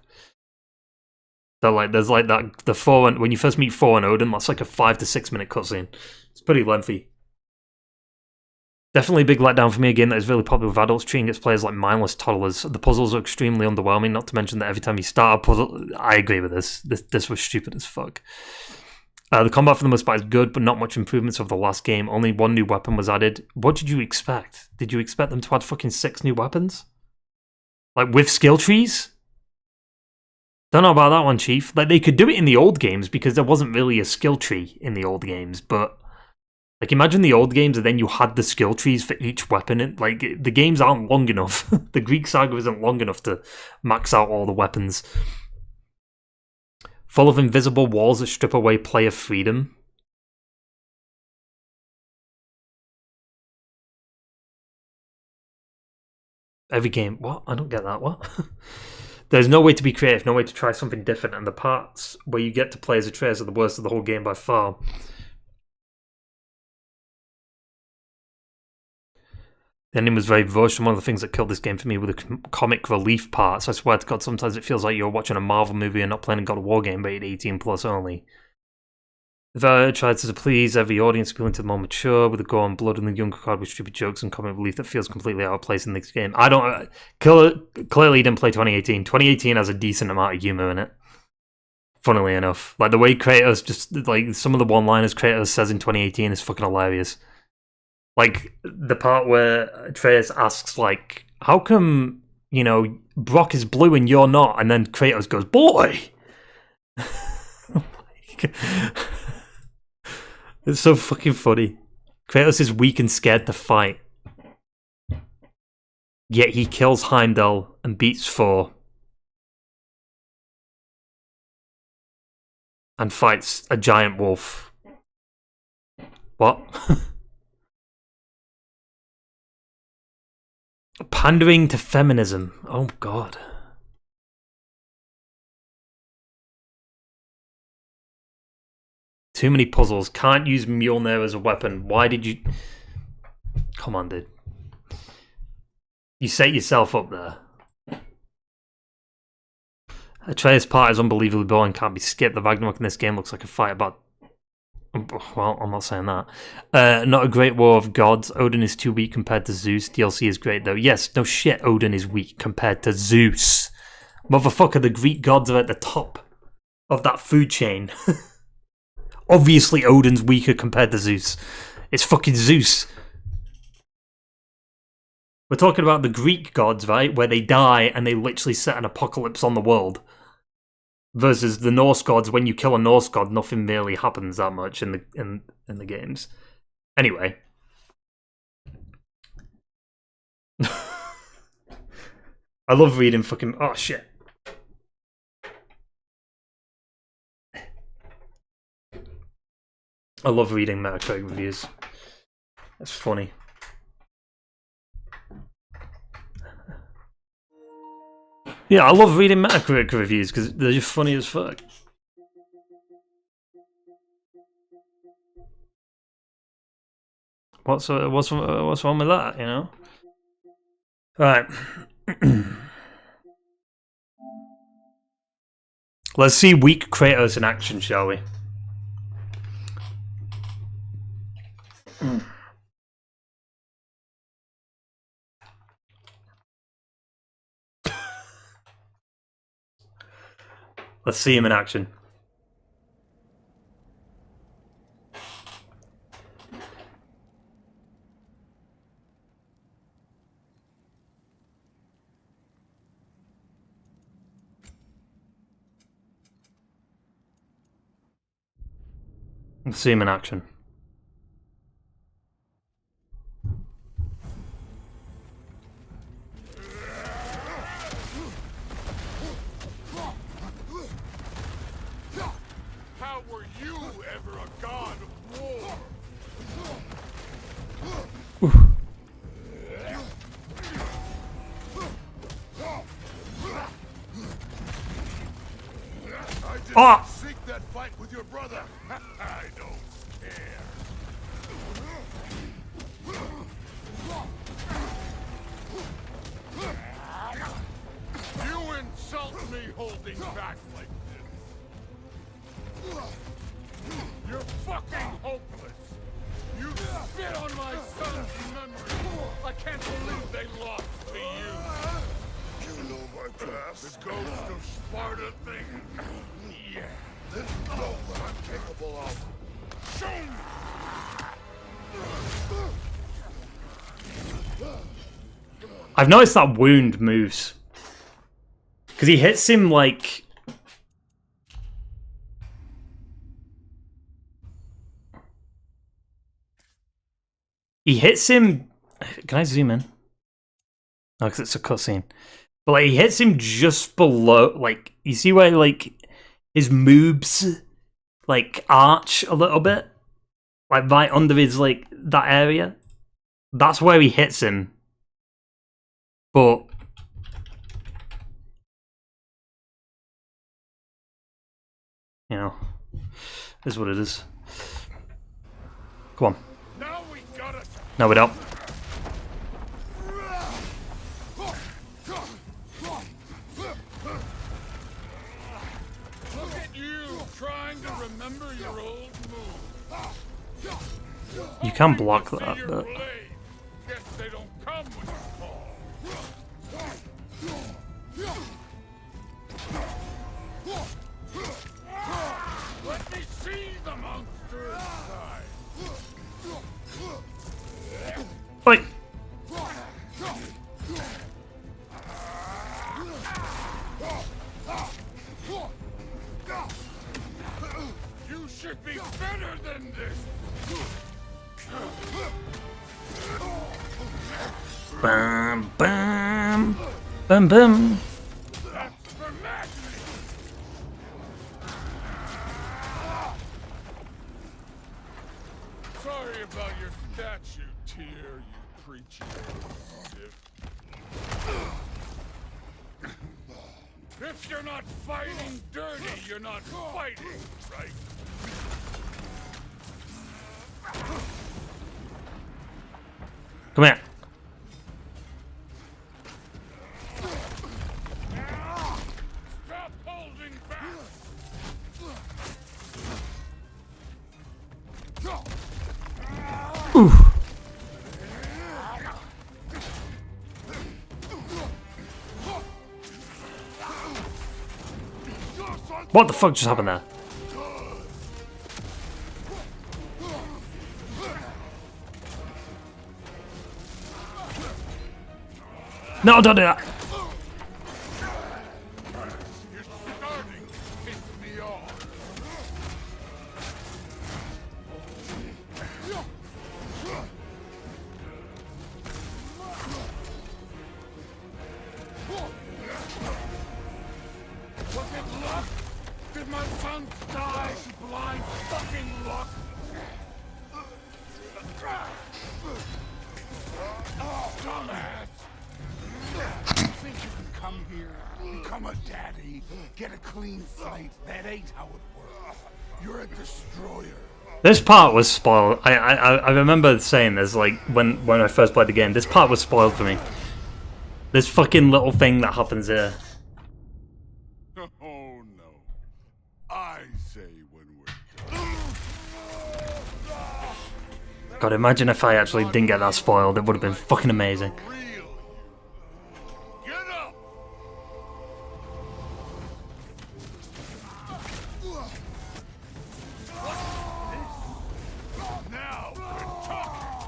So like, there's like that when you first meet Thor and Odin, that's like a 5 to 6 minute cutscene. It's pretty lengthy. Definitely a big letdown for me, a game that is really popular with adults, treating its players like mindless toddlers. The puzzles are extremely underwhelming, not to mention that every time you start a puzzle... I agree with this. This was stupid as fuck. The combat for the most part is good, but not much improvements over the last game. Only one new weapon was added. What did you expect? Did you expect them to add fucking 6 new weapons? Like, with skill trees? Don't know about that one, Chief. Like, they could do it in the old games, because there wasn't really a skill tree in the old games, but... Like, imagine the old games and then you had the skill trees for each weapon. Like, the games aren't long enough. The Greek saga isn't long enough to max out all the weapons. Full of invisible walls that strip away player freedom. Every game... What? I don't get that. What? There's no way to be creative, no way to try something different, and the parts where you get to play as Atreus are the worst of the whole game by far. The ending was very rushed, and one of the things that killed this game for me were the comic relief parts. I swear to God, sometimes it feels like you're watching a Marvel movie and not playing a God of War game rated 18 plus only. If tried to please every audience appealing to the more mature with the gore and blood and the younger crowd with stupid jokes and comic relief that feels completely out of place in this game. I don't... Clearly didn't play 2018. 2018 has a decent amount of humour in it. Funnily enough. Like, the way Kratos just... Like, some of the one-liners Kratos says in 2018 is fucking hilarious. Like, the part where Atreus asks, like, how come, you know, Brock is blue and you're not? And then Kratos goes, boy! It's so fucking funny. Kratos is weak and scared to fight. Yet he kills Heimdall and beats Thor. And fights a giant wolf. What? Pandering to feminism. Oh god. Too many puzzles. Can't use Mjolnir as a weapon. Why did you... Come on, dude. You set yourself up there. Atreus' part is unbelievably boring. Can't be skipped. The Ragnarok in this game looks like a fight about... Well, I'm not saying that. Not a great war of gods. Odin is too weak compared to Zeus. DLC is great, though. Yes, no shit, Odin is weak compared to Zeus. Motherfucker, the Greek gods are at the top of that food chain. Obviously, Odin's weaker compared to Zeus. It's fucking Zeus. We're talking about the Greek gods, right? Where they die and they literally set an apocalypse on the world. Versus the Norse gods, when you kill a Norse god, nothing really happens that much in the games. Anyway. I love reading fucking... Oh, shit. I love reading Metacritic reviews. It's funny. Yeah, I love reading Metacritic reviews because they're just funny as fuck. What's wrong with that, you know? Right. Let's see weak Kratos in action, shall we? Let's see him in action. Let's see him in action. Oh! Seek that fight with your brother. I don't care. You insult me holding back like this. You're fucking hopeless. You spit on my son's memory. I can't believe they lost to you. You know my past. The ghost of Sparta thing. Yeah. Then know what I'm capable of. Show me! I've noticed that wound moves. Because he hits him like... He hits him... Can I zoom in? No, because it's a cutscene. But like, he hits him just below... Like, you see where like his moves like arch a little bit? Like right under his like that area? That's where he hits him. But... You know, is what it is. Come on. No, we don't. Look at you trying to remember your old moves. You can block that, Your but... blade. Guess they don't come when you fall. Let me see the monster inside. Wait! You should be better than this. Bam, bam, bam, bam. That's for madness. Sorry about your statue, Tyr, you preachy stiff. If you're not fighting dirty, you're not fighting, right? Come here. Stop holding back! Ooh. What the fuck just happened there? No, don't do that. You're starting to piss me off. Was it luck? Did my son die to blind fucking luck? Dumbass! You think you can come here, become a daddy, get a clean slate? That ain't how it works. You're a destroyer. This part was spoiled. I remember saying this, like, when I first played the game. This part was spoiled for me. This fucking little thing that happens here. Oh no. I say when we're done. God, imagine if I actually didn't get that spoiled. It would have been fucking amazing. Get up! Now we're talking!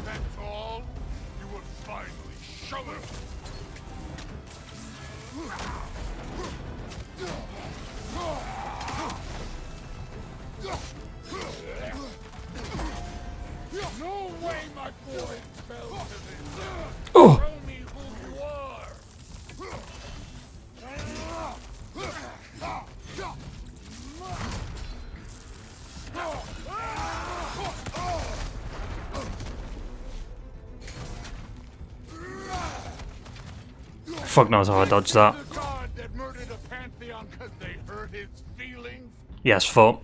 That's all? You will finally show him! No way my boy fell to this! Oh! Show me who you are! Fuck knows how I dodged that. The god that murdered a pantheon 'cause they hurt his feelings? Yes, fuck.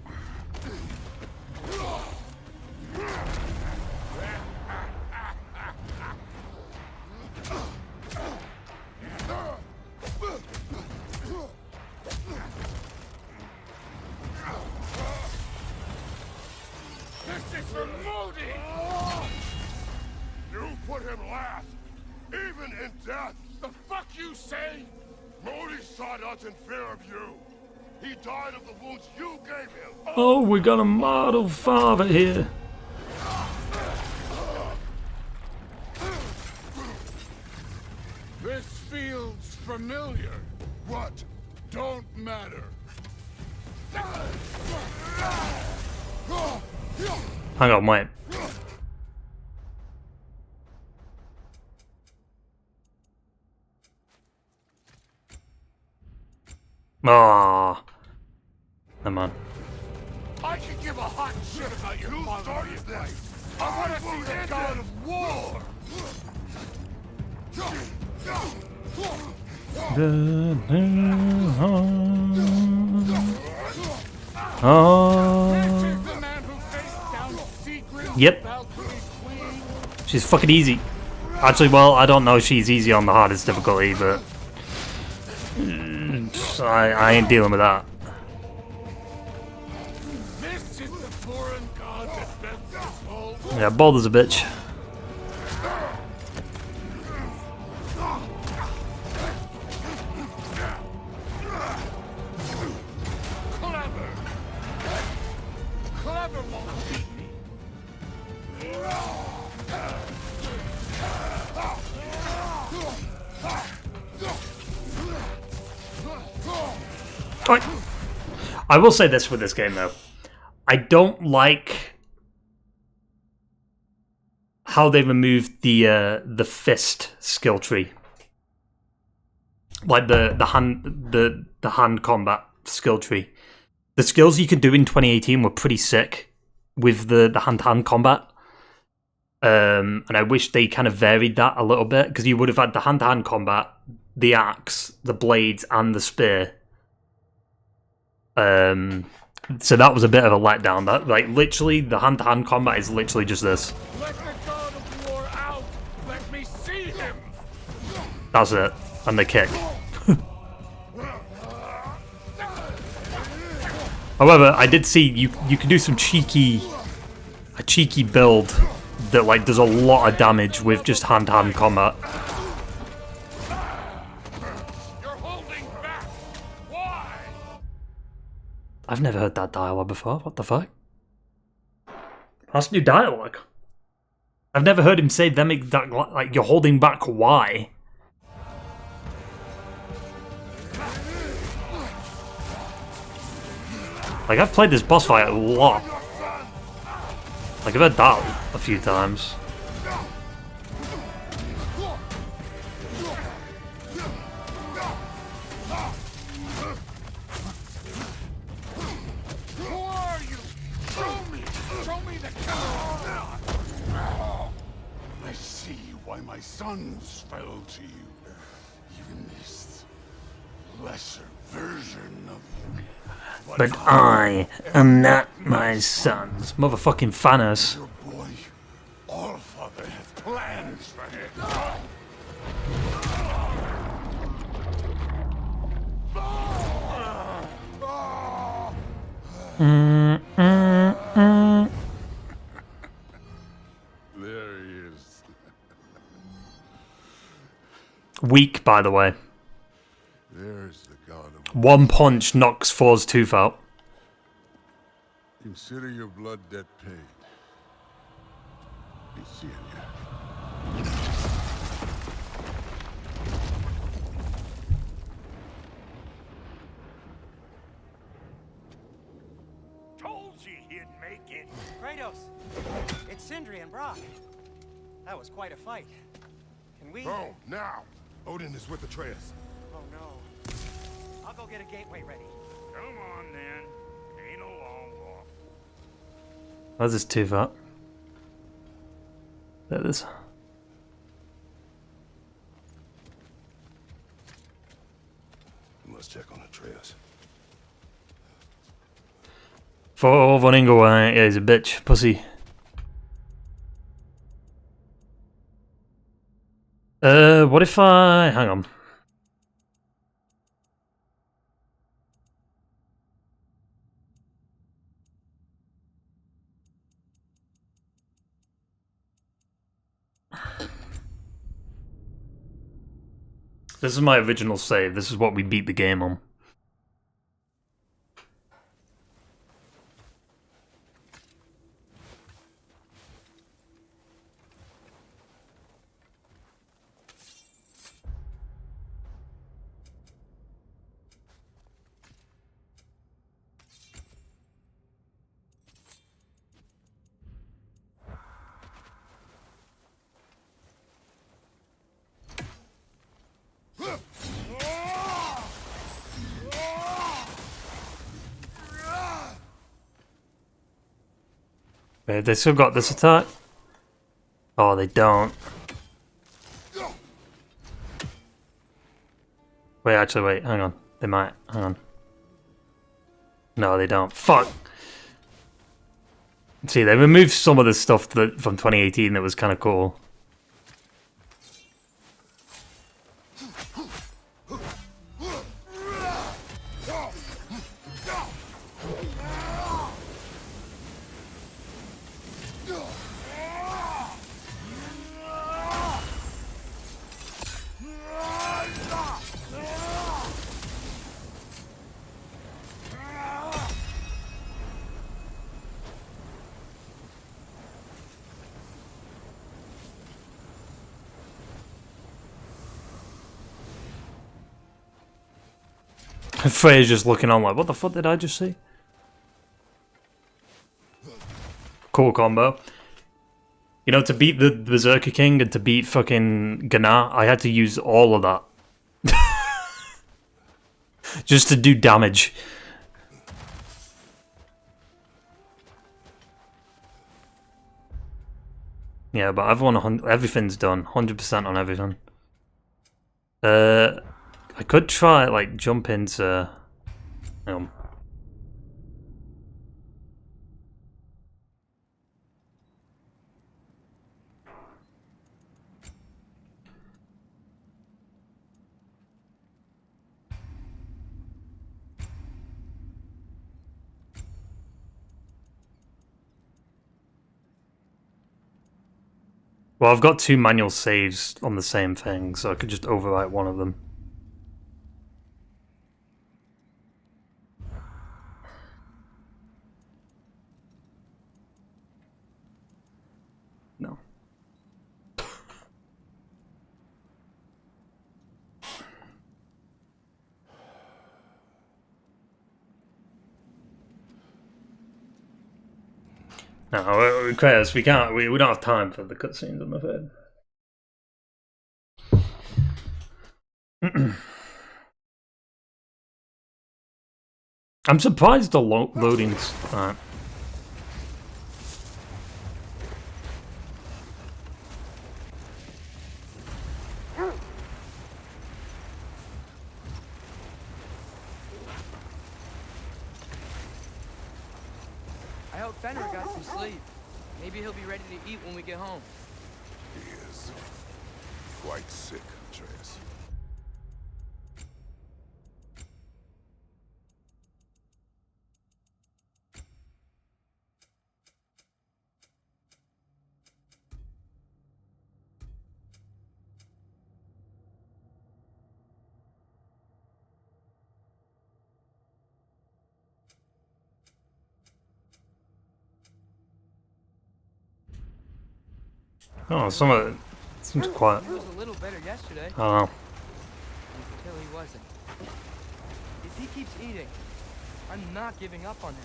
This is for Modi! You put him last, even in death. The fuck you say? Modi sought us in fear of you. He died of the wounds you gave him. Oh, we got a model father here. This feels familiar. What? Don't matter. Hang on, wait. Ah, never mind. I can give a hot shit about your mother. I want to see the god of war. This is the man who faced down secret Yep. Valkyrie Queen. She's fucking easy. Actually, well, I don't know if she's easy on the hardest difficulty, but I ain't dealing with that. This is the foreign god that built this whole world. Yeah, Baldur's a bitch. Clever won't beat me. I will say this with this game though. I don't like how they removed the fist skill tree. Like the hand combat skill tree. The skills you could do in 2018 were pretty sick with the hand-to-hand combat. And I wish they kind of varied that a little bit, because you would have had the hand-to-hand combat, the axe, the blades, and the spear. So that was a bit of a letdown. That, like, literally, the hand-to-hand combat is literally just this. Let the god of war out. Let me see him. That's it. And the kick. However, I did see you can do some cheeky build that like does a lot of damage with just hand-to-hand combat. You're holding back. Why? I've never heard that dialogue before. What the fuck? That's new dialogue. I've never heard him say them exact, like, you're holding back, why? Like, I've played this boss fight a lot. Like, I've heard that a few times. Who are you? Show me the camera. I see why my sons fell to you. Even this lesser version of But I am not my sons. Motherfucking Thanos. your boy. Allfather has plans for him. There he is. Weak, by the way. There's the god of One punch knocks Thor's tooth out. Consider your blood debt paid. Be seeing you. Told you he'd make it. Kratos, it's Sindri and Brock. That was quite a fight. Can we? Go, now! Odin is with Atreus. Oh no. I'll go get a gateway ready. Come on, then. Ain't a long walk. Where's his tooth out? There it is. You must check on Atreus. Thor von Ingolwein, yeah, he's a bitch, pussy. What if I... hang on. This is my original save. This is what we beat the game on. Wait, they still got this attack? Oh, they don't. Wait, actually, wait, hang on. They might, hang on. No, they don't. Fuck! See, they removed some of the stuff that from 2018 that was kind of cool. Freya's just looking on like, what the fuck did I just see? Cool combo. You know, to beat the Berserker King and to beat fucking Gnar, I had to use all of that. Just to do damage. Yeah, but I've won everything's done. 100% on everything. I could try, like, jump into... Well, I've got 2 manual saves on the same thing, so I could just overwrite one of them. No. No, Kratos, we can't. We don't have time for the cutscenes, I'm afraid. I'm surprised the loading's. Alright. I hope Fenrir got some sleep. Maybe he'll be ready to eat when we get home. He is quite sick, Atreus. Oh, some of it seems quiet. He was a little better yesterday. I don't know. Until he wasn't. If he keeps eating, I'm not giving up on him.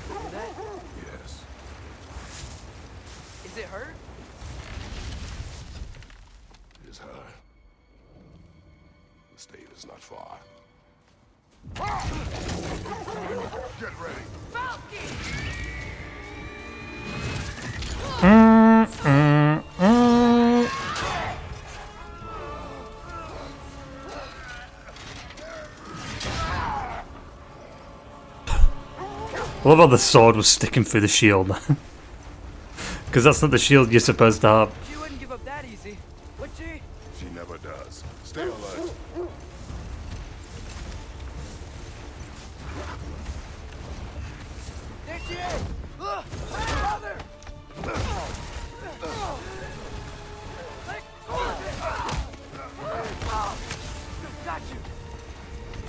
Hear that? Yes. Is it hurt? It is hard. The state is not far. Get ready. I love how the sword was sticking through the shield. Because that's not the shield you're supposed to have. She wouldn't give up that easy, would she? She never does. Stay alert. There she is! Look! Brother! Let go of it! Got you!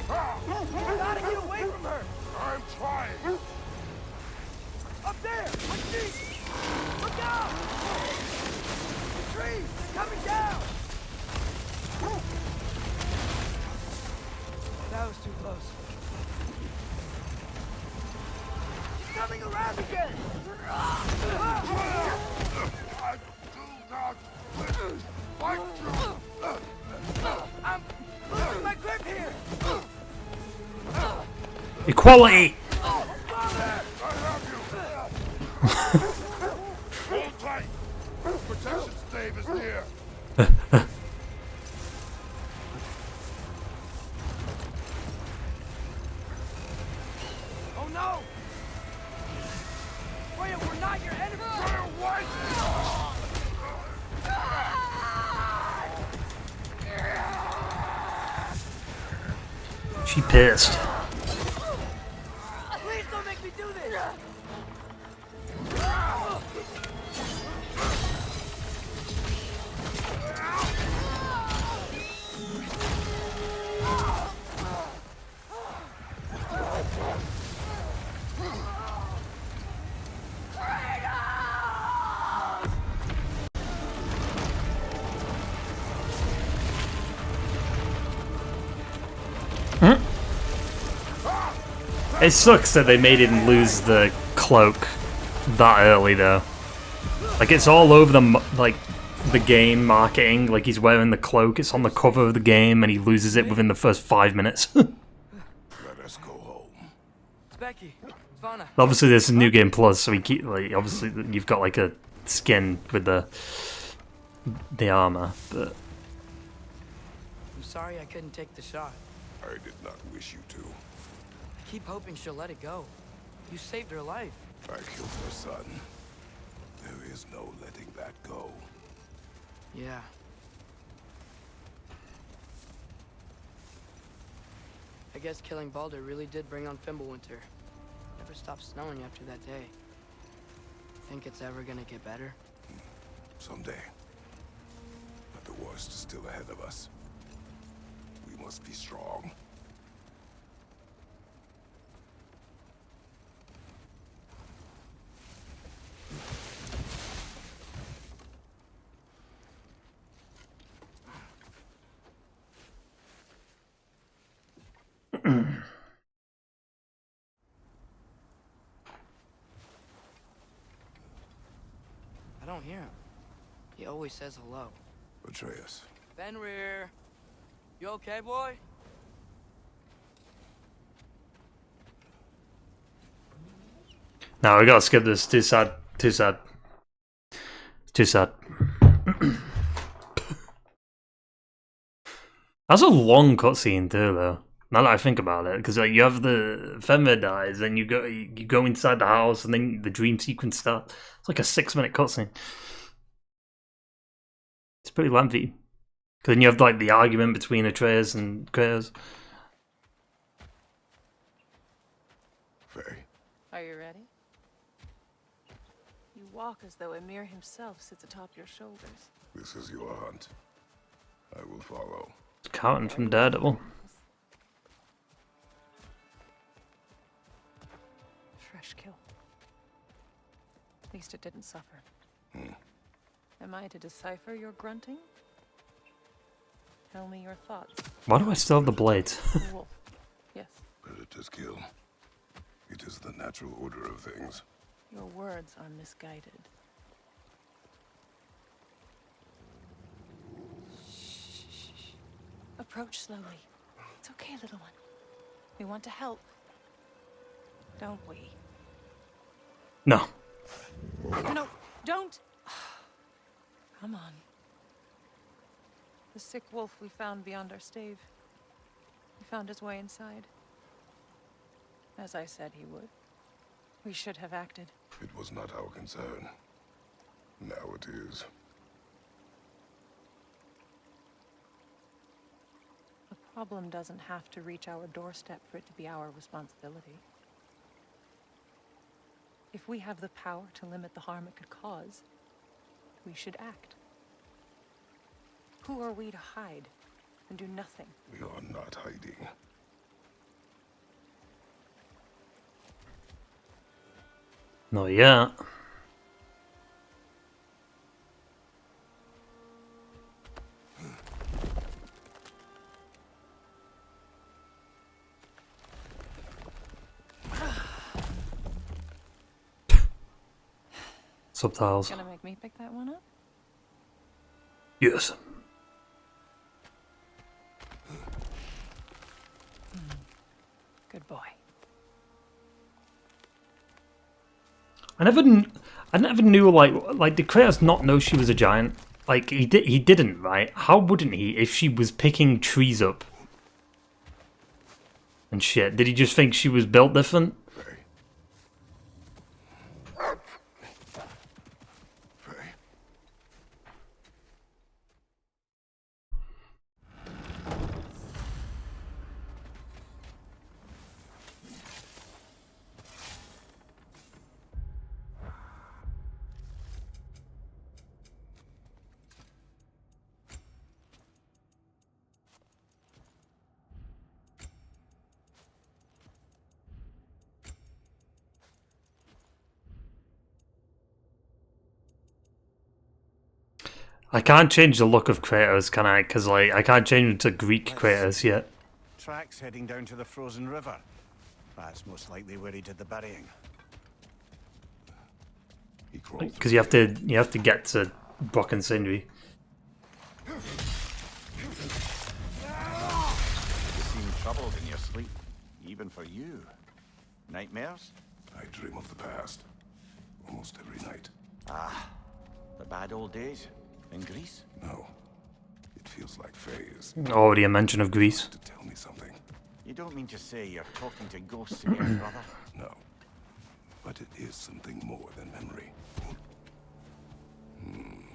You gotta get away from her! I'm trying. Up there! On sheet! Look out! The trees! They're coming down! That was too close. She's coming around again! I do not fight you. I'm losing my grip here! Equality! I have you. Hold tight. Protection stave is near. Oh no! Freya, we're not your enemy! Freya, what? She pissed. Please don't make me do this! It sucks that they made him lose the cloak that early, though. Like, it's all over the game marketing. Like, he's wearing the cloak, it's on the cover of the game, and he loses it within the first 5 minutes. Let us go home. It's Becky. Svana. Obviously, this is New Game Plus, so obviously you've got like a skin with the armor, but I'm sorry I couldn't take the shot. I did not wish you to. I keep hoping she'll let it go. You saved her life. I killed her son. There is no letting that go. Yeah. I guess killing Baldur really did bring on Fimbulwinter. Never stopped snowing after that day. Think it's ever gonna get better? Someday. But the worst is still ahead of us. We must be strong. I don't hear him. He always says hello. Atreus. Fenrir. You okay, boy? no, we gotta skip this. Too sad. Too sad. Too sad. That's a long cutscene too, though. Now that I think about it, because like, you have the Fenrir dies, then you go inside the house, and then the dream sequence starts. It's like a 6-minute cutscene. It's pretty lengthy. Because then you have like the argument between Atreus and Kratos. Faye. Are you ready? You walk as though Emir himself sits atop your shoulders. This is your hunt. I will follow. Carton from Daredevil. Fresh kill. At least it didn't suffer. Hmm. Am I to decipher your grunting? Tell me your thoughts. Why do I still have the blades? Wolf. Yes. Predators kill. It is the natural order of things. Your words are misguided. Shh. Approach slowly. It's okay, little one. We want to help. Don't we? No. No, don't! Come on. The sick wolf we found beyond our stave. He found his way inside. As I said he would. We should have acted. It was not our concern. Now it is. The problem doesn't have to reach our doorstep for it to be our responsibility. If we have the power to limit the harm it could cause, we should act. Who are we to hide and do nothing? We are not hiding. Not yet. Subtitles. Gonna make me pick that one up? Yes. Good boy. I never knew like did Kratos not know she was a giant? Like he didn't, right? How wouldn't he if she was picking trees up and shit? Did he just think she was built different? I can't change the look of Kratos, can I? Because like I can't change it to Greek Kratos yet. Tracks heading down to the frozen river. That's most likely where he did the burying. He crawled Because you have to get to Brock and Sindri. You seem troubled in your sleep, even for you. Nightmares? I dream of the past. Almost every night. Ah, the bad old days? In Greece? No. It feels like Faye is Already a mention of Greece. to tell me something. You don't mean to say you're talking to ghosts again, brother? No. But it is something more than memory.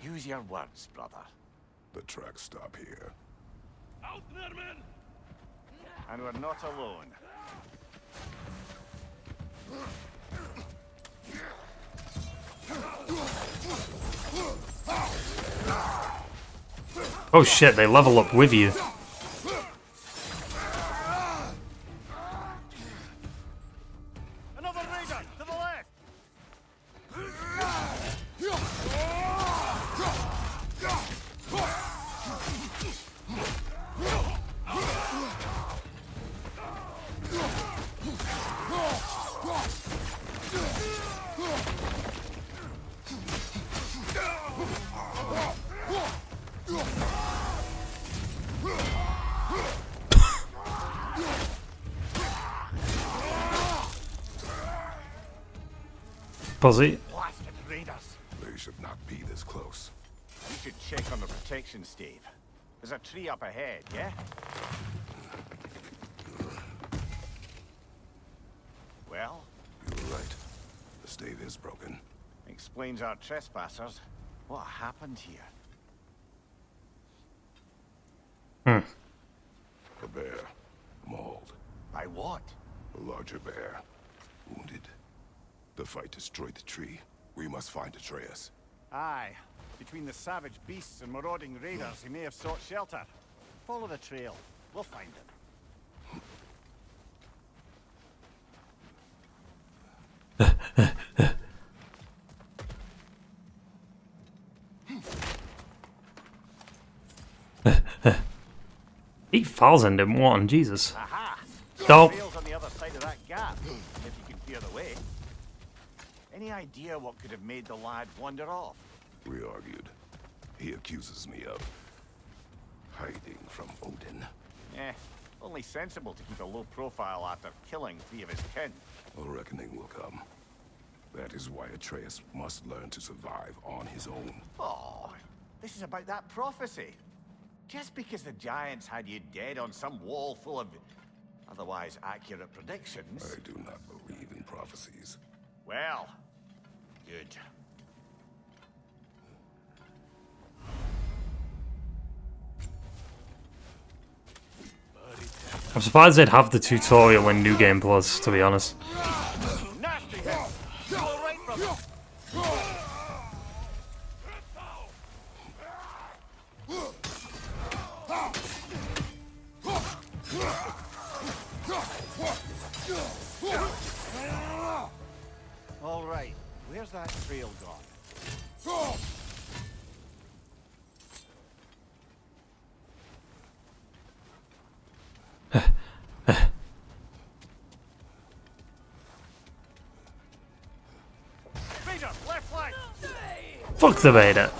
Use your words, brother. The tracks stop here. Out, Nerman! And we're not alone. Oh shit, they level up with you. Another raider to the left. Pussy. Blasted raiders! They should not be this close. You should check on the protection stave. There's a tree up ahead, yeah? Well? You're right. The stave is broken. Explains our trespassers. What happened here? A bear. Mauled. By what? A larger bear. Wounded. The fight destroyed the tree. We must find Atreus. Aye. Between the savage beasts and marauding raiders, he may have sought shelter. Follow the trail. We'll find him. Eight 8,000 in one, Jesus. Aha! Don't. Trail's on the other side of that gap, if you can clear the way. Any idea what could have made the lad wander off? We argued. He accuses me of hiding from Odin. Only sensible to keep a low profile after killing 3 of his kin. A reckoning will come. That is why Atreus must learn to survive on his own. Oh, this is about that prophecy. Just because the giants had you dead on some wall full of otherwise accurate predictions. I do not believe in prophecies. Well, good. I'm surprised they'd have the tutorial in New Game Plus, to be honest. Nasty hit! You all right, brother? All right, where's that trail gone? Raider, left flank! Fuck the beta.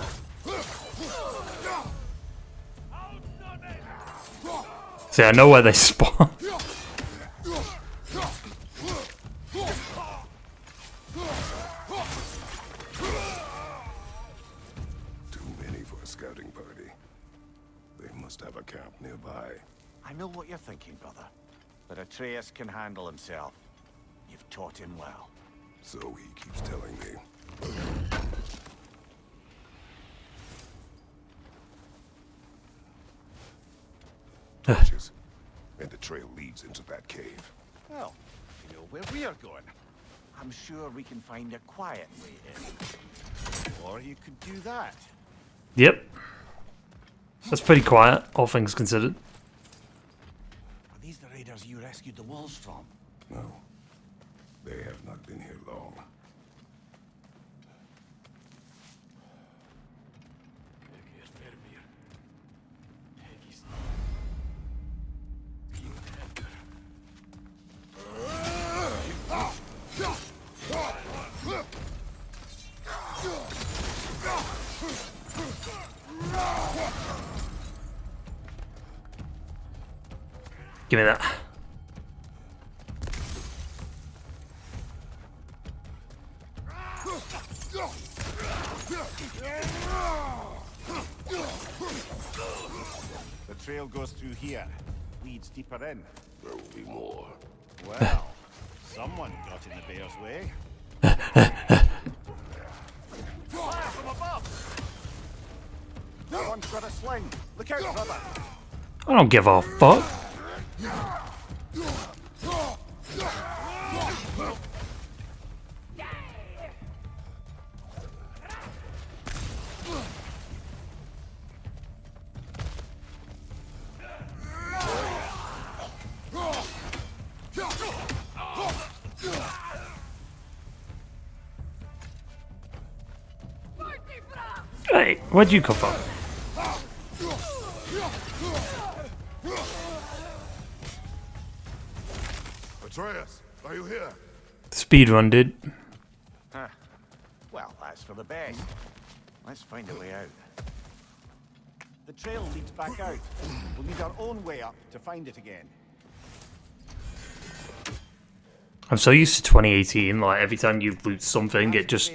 See, I know where they spawn. Too many for a scouting party. They must have a camp nearby. I know what you're thinking, brother. But Atreus can handle himself. You've taught him well. So he keeps telling me. Torches. And the trail leads into that cave. Well, you know where we are going. I'm sure we can find a quiet way in. Or you could do that. Yep. That's pretty quiet, all things considered. Are these the raiders you rescued the wolves from? No. They have not been here long. Give me that. The trail goes through here, leads deeper in. There will be more. Well, someone got in the bear's way. Fire from above! That one's got a sling. Look out, brother. I don't give a fuck. Hey, where'd you come from? Atreus, are you here? Speedrun, dude. Huh. Well, that's for the best. Let's find a way out. The trail leads back out. We'll need our own way up to find it again. I'm so used to 2018, like every time you loot something, it just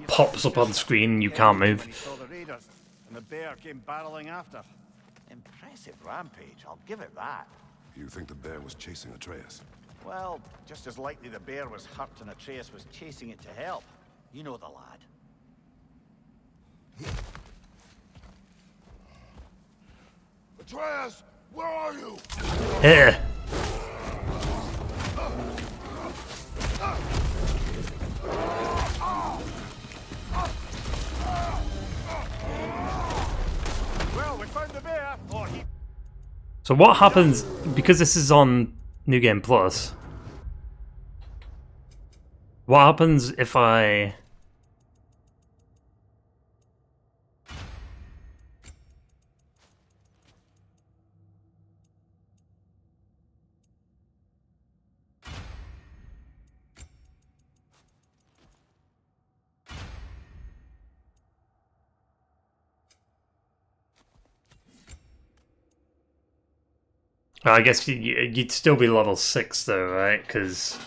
pops up on screen and you can't move. He saw the raiders, and the bear came barreling after. Impressive rampage, I'll give it that. You think the bear was chasing Atreus? Well, just as likely the bear was hurt and Atreus was chasing it to help. You know the lad. Atreus, where are you? Yeah. Well, we found the bear. Oh, So what happens, because this is on New Game Plus, what happens if I... I guess you'd still be level 6 though, right? Because...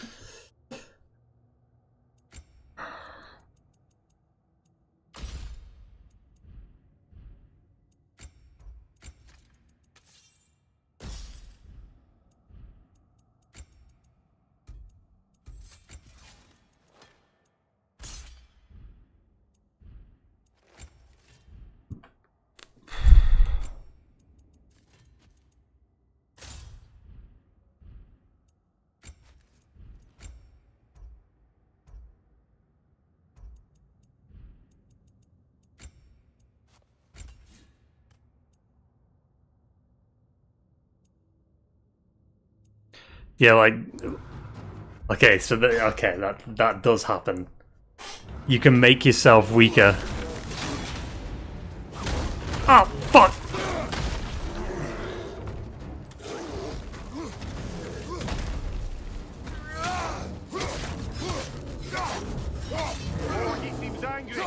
Yeah, like... Okay, so that does happen. You can make yourself weaker. Oh, fuck! Oh, he seems angry.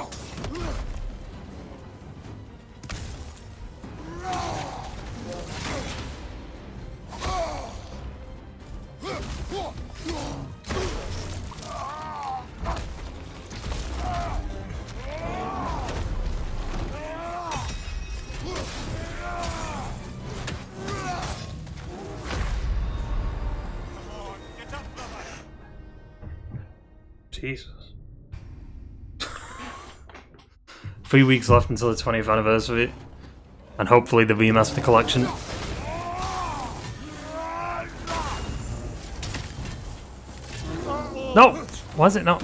Jesus. 3 weeks left until the 20th anniversary. And hopefully the remaster collection. No! Why is it not?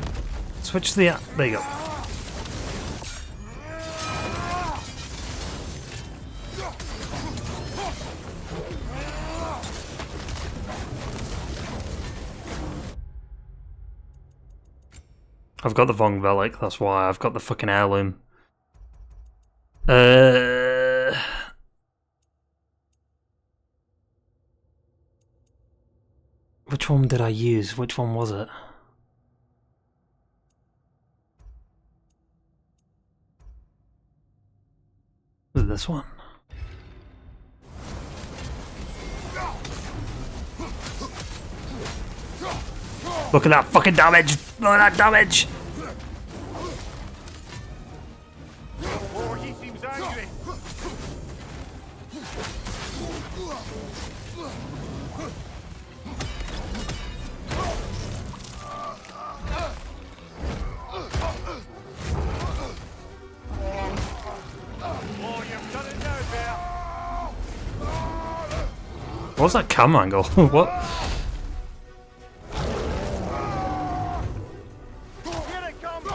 Switch to the app. There you go. I've got the wrong relic, that's why. I've got the fucking heirloom. Which one did I use? Which one was it? Was it this one. Look at that fucking damage! Look at that damage! Oh, he seems angry. Oh, you've done it now, Bear. What was that camera angle? What? Here it comes.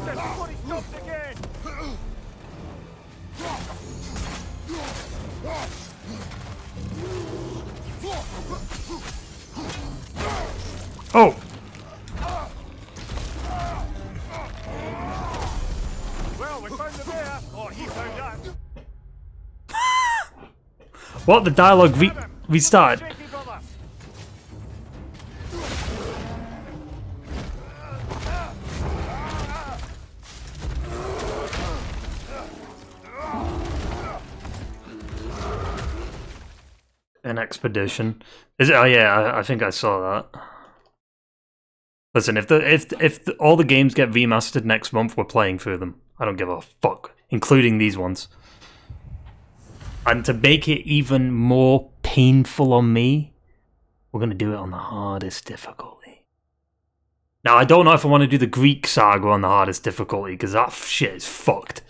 Before he stops again. Oh! Well, we found the bear, or he found us. What? The dialogue restarted? Shaky brother. An expedition. Is it? Oh yeah, I think I saw that. Listen, if all the games get remastered next month, we're playing through them. I don't give a fuck, including these ones. And to make it even more painful on me, we're gonna do it on the hardest difficulty. Now I don't know if I want to do the Greek saga on the hardest difficulty because that shit is fucked.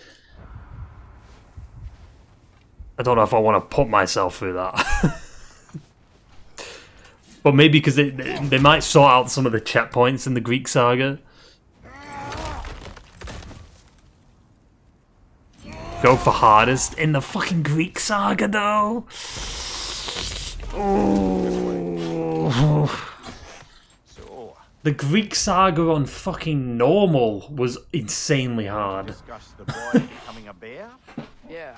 I don't know if I want to put myself through that. But maybe because they might sort out some of the checkpoints in the Greek saga. Go for hardest in the fucking Greek saga though. Oh. The Greek saga on fucking normal was insanely hard. Discuss the boy becoming a bear? Yeah.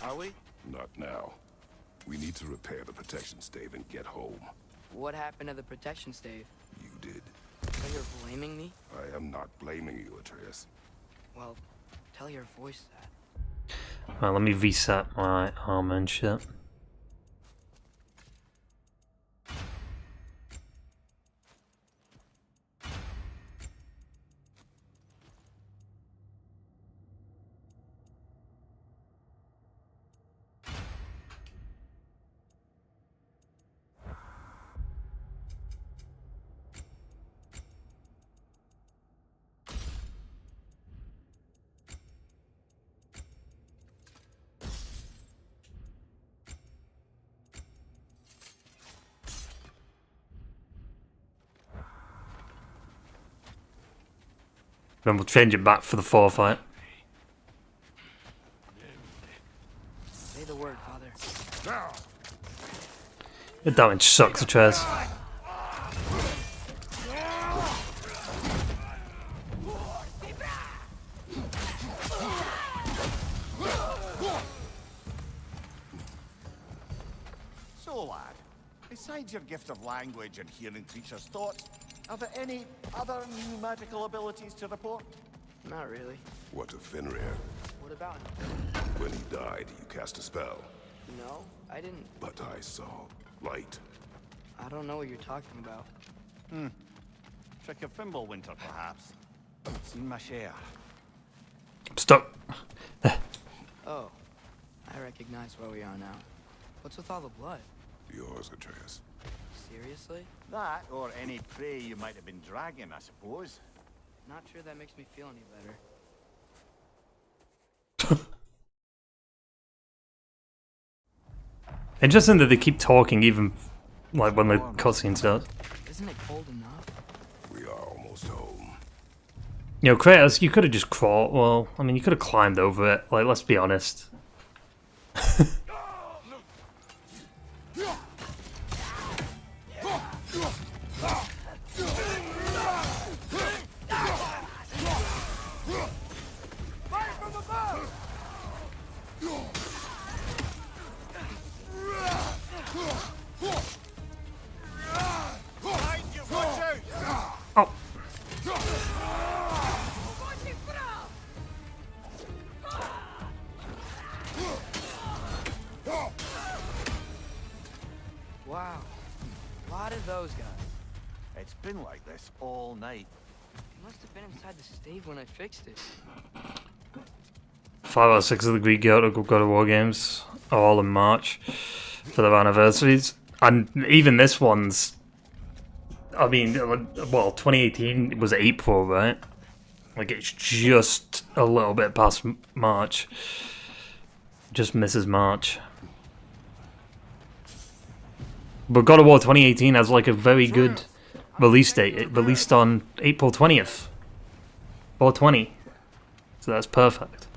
Are we? Not now. We need to repair the protection stave and get home. What happened to the protection stave? You did. So you're blaming me? I am not blaming you, Atreus. Well, tell your voice that. Alright, let me reset my armor and shit. Then we'll change it back for the 4 fight. Say the word, Father. The damage sucks, Atreus. So, lad, besides your gift of language and hearing creatures' thoughts, are there any other new magical abilities to report? Not really. What of Fenrir? What about him? When he died, you cast a spell. No, I didn't. But I saw light. I don't know what you're talking about. Trick of Fimbulwinter, perhaps. Seen my share. I'm stuck. Oh, I recognize where we are now. What's with all the blood? Yours, Atreus. Seriously? That, or any prey you might have been dragging, I suppose. Not sure that makes me feel any better. Interesting that they keep talking even like when the cutscene starts. Isn't it cold enough? We are almost home. You know, Kratos, you could have just crawled. Well, I mean, you could have climbed over it. Like, let's be honest. Oh. Wow. A lot of those guys. It's been like this all night. They must have been inside the stave when I fixed it. 5 out of 6 of the Greek God of War games are all in March for their anniversaries. And even this one's, I mean, well, 2018 was April, right? Like, it's just a little bit past March. Just misses March. But God of War 2018 has like a very good release date. It released on April 20th. 4/20. So that's perfect.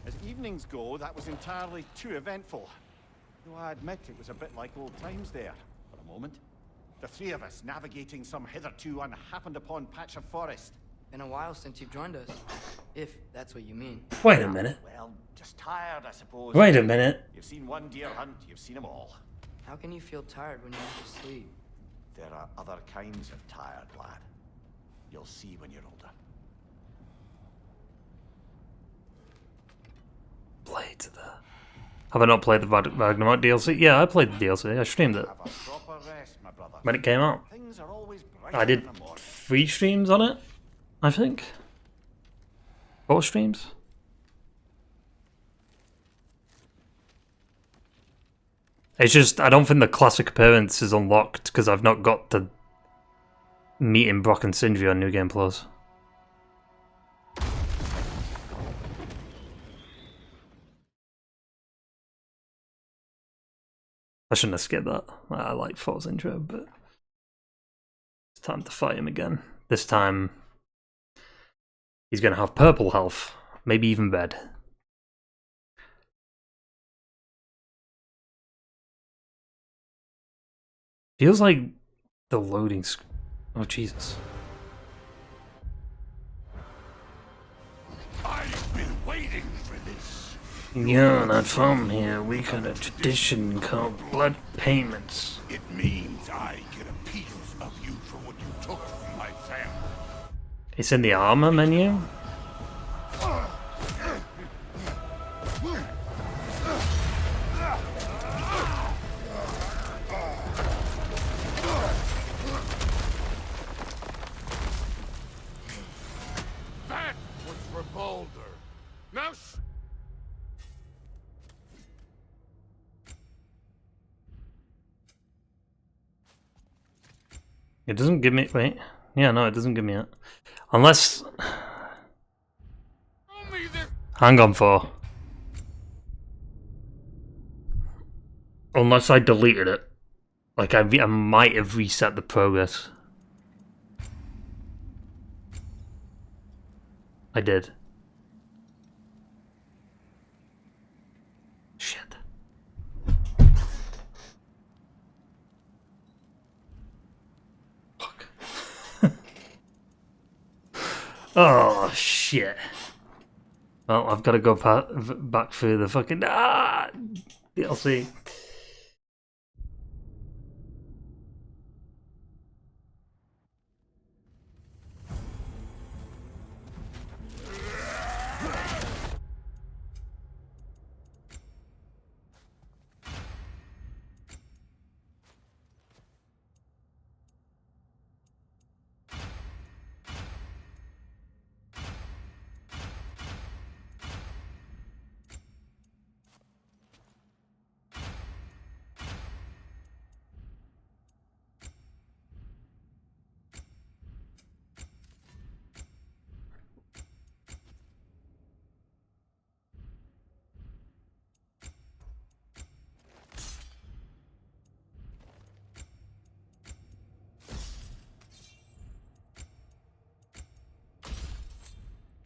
As evenings go, that was entirely too eventful. Though I admit it was a bit like old times there, for a moment. The three of us navigating some hitherto unhappened upon patch of forest. Been a while since you've joined us. If that's what you mean. Wait a minute. Well, just tired, I suppose. Wait a minute. You've seen one deer hunt, you've seen them all. How can you feel tired when you have to sleep? There are other kinds of tired, lad. You'll see when you're older. Blades of the... Have I not played the Ragnarok DLC? Yeah, I played the DLC. I streamed it. Have a proper rest, my brother. When it came out. Things are always bright I did in the morning. 3 streams on it, I think. 4 streams. It's just, I don't think the classic appearance is unlocked because I've not got to meeting Brock and Sindri on New Game Plus. I shouldn't have skipped that. I like Thor's intro, but it's time to fight him again. This time, he's going to have purple health, maybe even red. Feels like the loading screen. Oh, Jesus. I've been waiting for this. You're not from here. We got a tradition called blood payments. It means I get a piece of you for what you took from my family. It's in the armor menu. That was for Baldur. Now It doesn't give me... Wait. Yeah, no, it doesn't give me it. Unless... Hang on for... Unless I deleted it. Like, I might have reset the progress. I did. Shit. Fuck. Oh, shit. Well, I've got to go back through the fucking... DLC.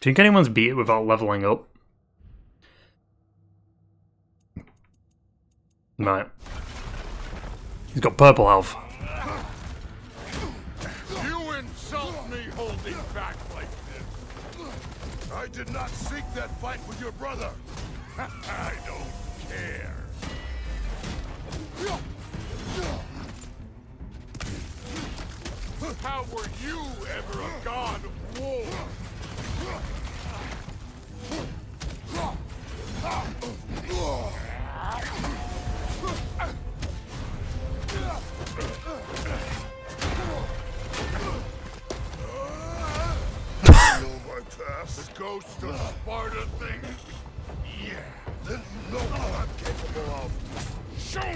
Do you think anyone's beat it without leveling up? Right. He's got purple health. You insult me holding back like this. I did not seek that fight with your brother. I don't care. How were you ever a god of war? The ghost of Sparta thing? Yeah. Then you know what I'm capable of. Show me!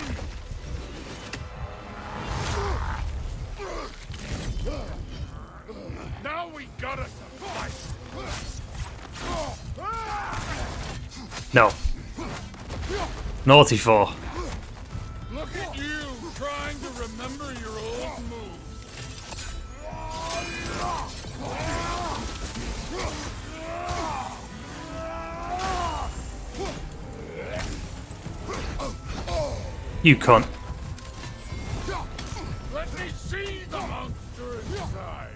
Now we gotta fight! No. Naughty 4. Look at you, trying to remember your old moves. You cunt. Let me see the monster inside.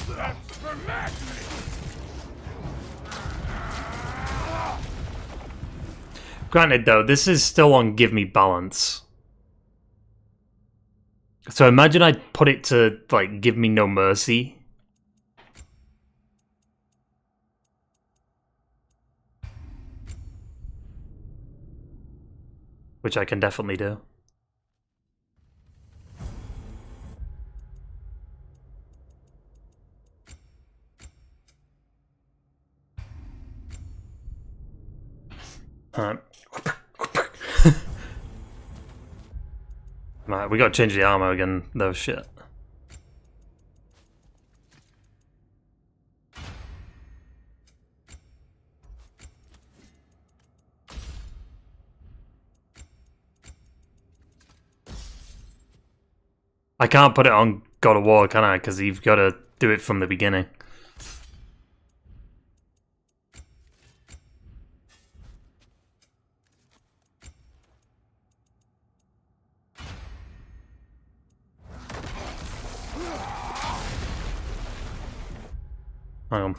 That's for madness. Granted though, this is still on Give Me Balance. So imagine I put it to, like, Give Me No Mercy. Which I can definitely do. Alright. Right, we gotta change the armor again, though, shit. I can't put it on God of War, can I? Because you've got to do it from the beginning. Hang on.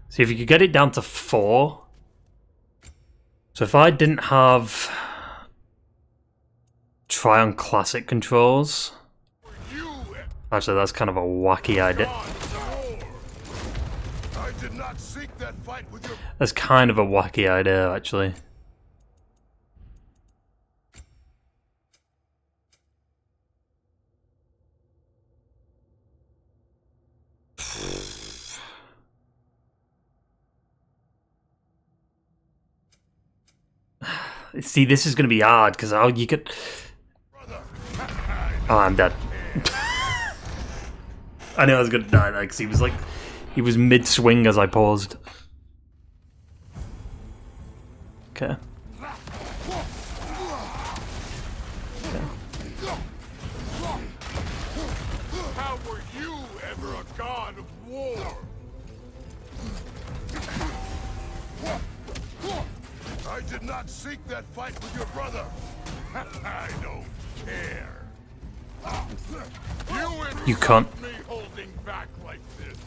See if you could get it down to 4. So if I didn't have try on classic controls. Actually, that's kind of a wacky idea. That's kind of a wacky idea, actually. See, this is going to be hard, because you could... Oh, I'm dead. I knew I was going to die there, because he was mid-swing as I paused. Okay. How were you ever a god of war? I did not seek that fight with your brother. I don't care. You can't. Me holding back like this.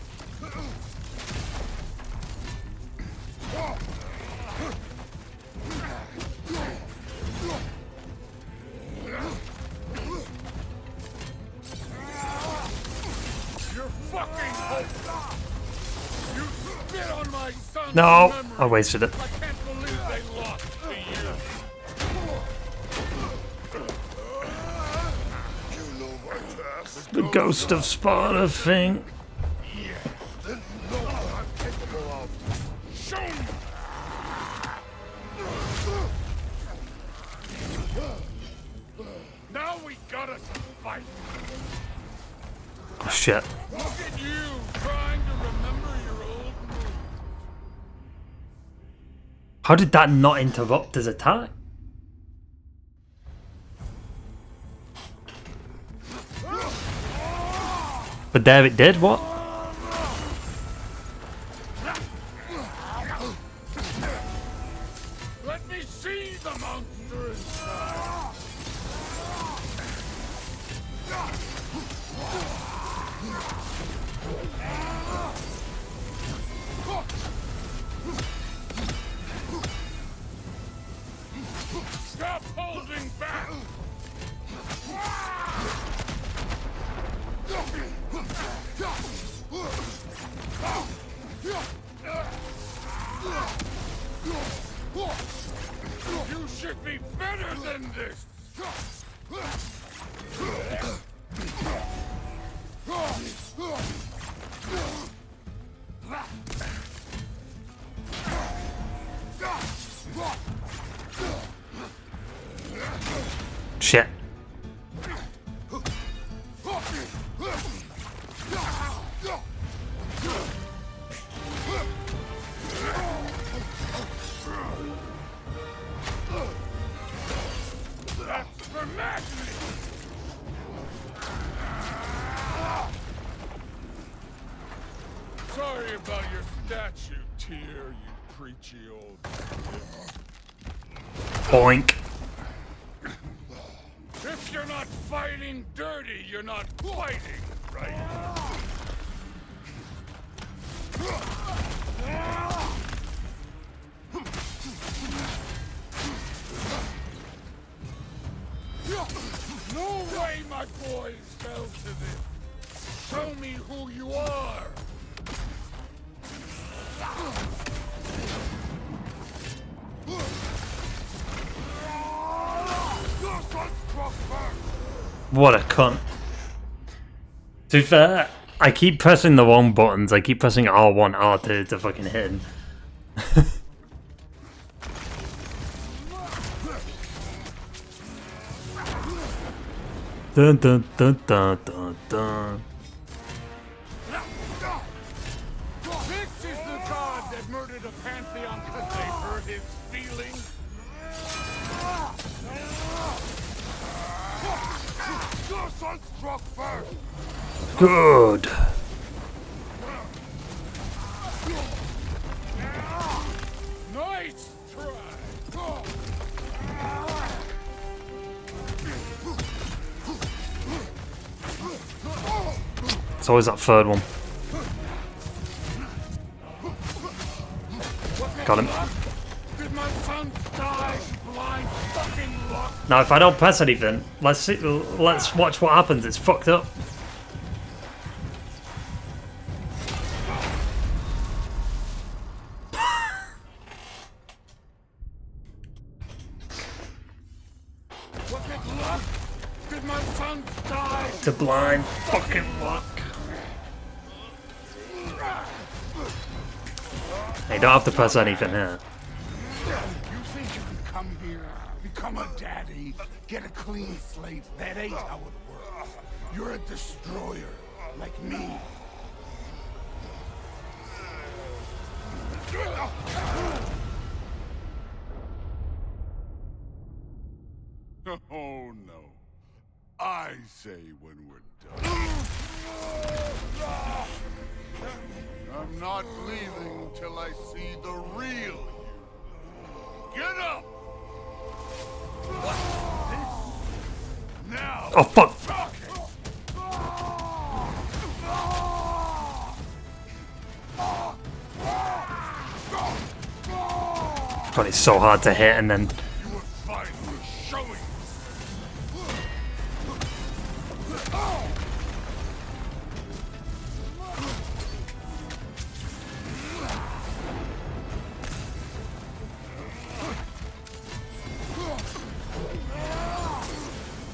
You're fucking hopeless. You spit on my son's No, memory. I wasted it. I can't believe they lost to you. You know my past. The Ghost of Sparta thing. Yeah, then you know what I'm capable of. Show me. Now we gotta fight. Oh, shit. Look at you trying to remember your old moves. How did that not interrupt his attack? But there it did, what? Let me see the monster inside. Stop holding back! You should be better than this! Shit. That's for madness! Sorry about your statue, Tyr, you preachy old... Boink. If you're not fighting dirty, you're not fighting, right? No way my boys fell to this. Show me who you are. What a cunt. To be fair, I keep pressing the wrong buttons. I keep pressing R1, R2 to fucking hit him. Dun dun dun dun dun dun. This is the god that murdered a pantheon because they hurt his feelings. Your son struck first. Good. Nice try. It's always that third one. Got him. Did my son die, blind fucking luck? Now, if I don't press anything, let's see, let's watch what happens. It's fucked up. Was it luck? Did my son die? To blind fucking luck. You don't have to press anything here. You think you can come here, become a daddy, get a clean slate? That ain't how it works. You're a destroyer, like me. Oh no. I say when we're done. I'm not leaving till I see the real you. Get up! What's this? Now. Oh fuck! God, it's so hard to hit and then. You were finally showing.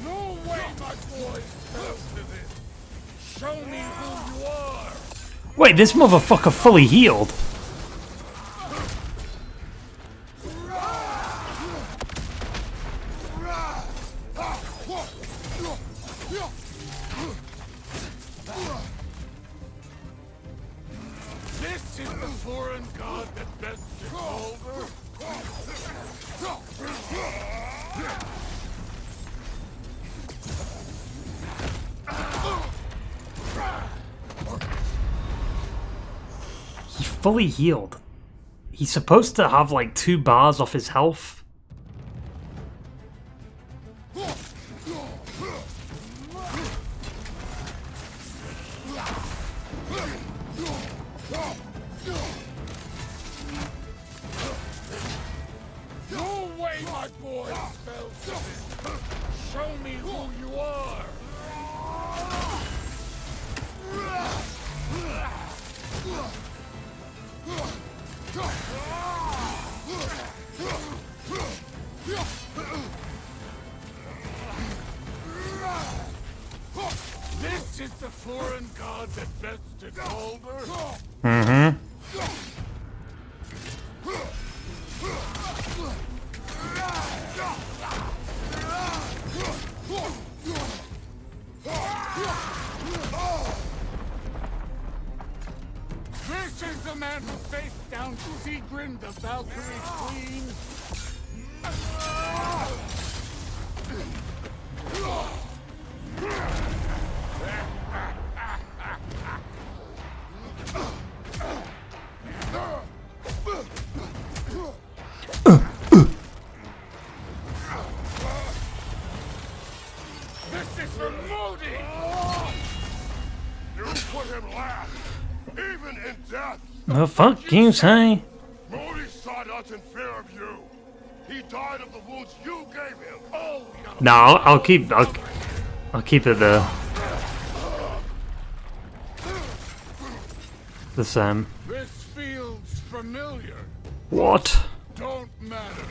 No way, my boys fell to this. Show me who you are. Wait, this motherfucker fully healed. This is the foreign god that best took over. He fully healed. He's supposed to have like 2 bars off his health. No way, my boy! Show me who you are! This is the foreign god that best took over? Mm-hmm. This is the man who faced down Sigrun, the Valkyrie Queen. This is for Modi! You put him last, even in death. The fuck you say? Modi sought us in fear of you. He died of the wounds you gave him. Oh, No, I'll keep it there. The same. This feels familiar. What? Don't matter.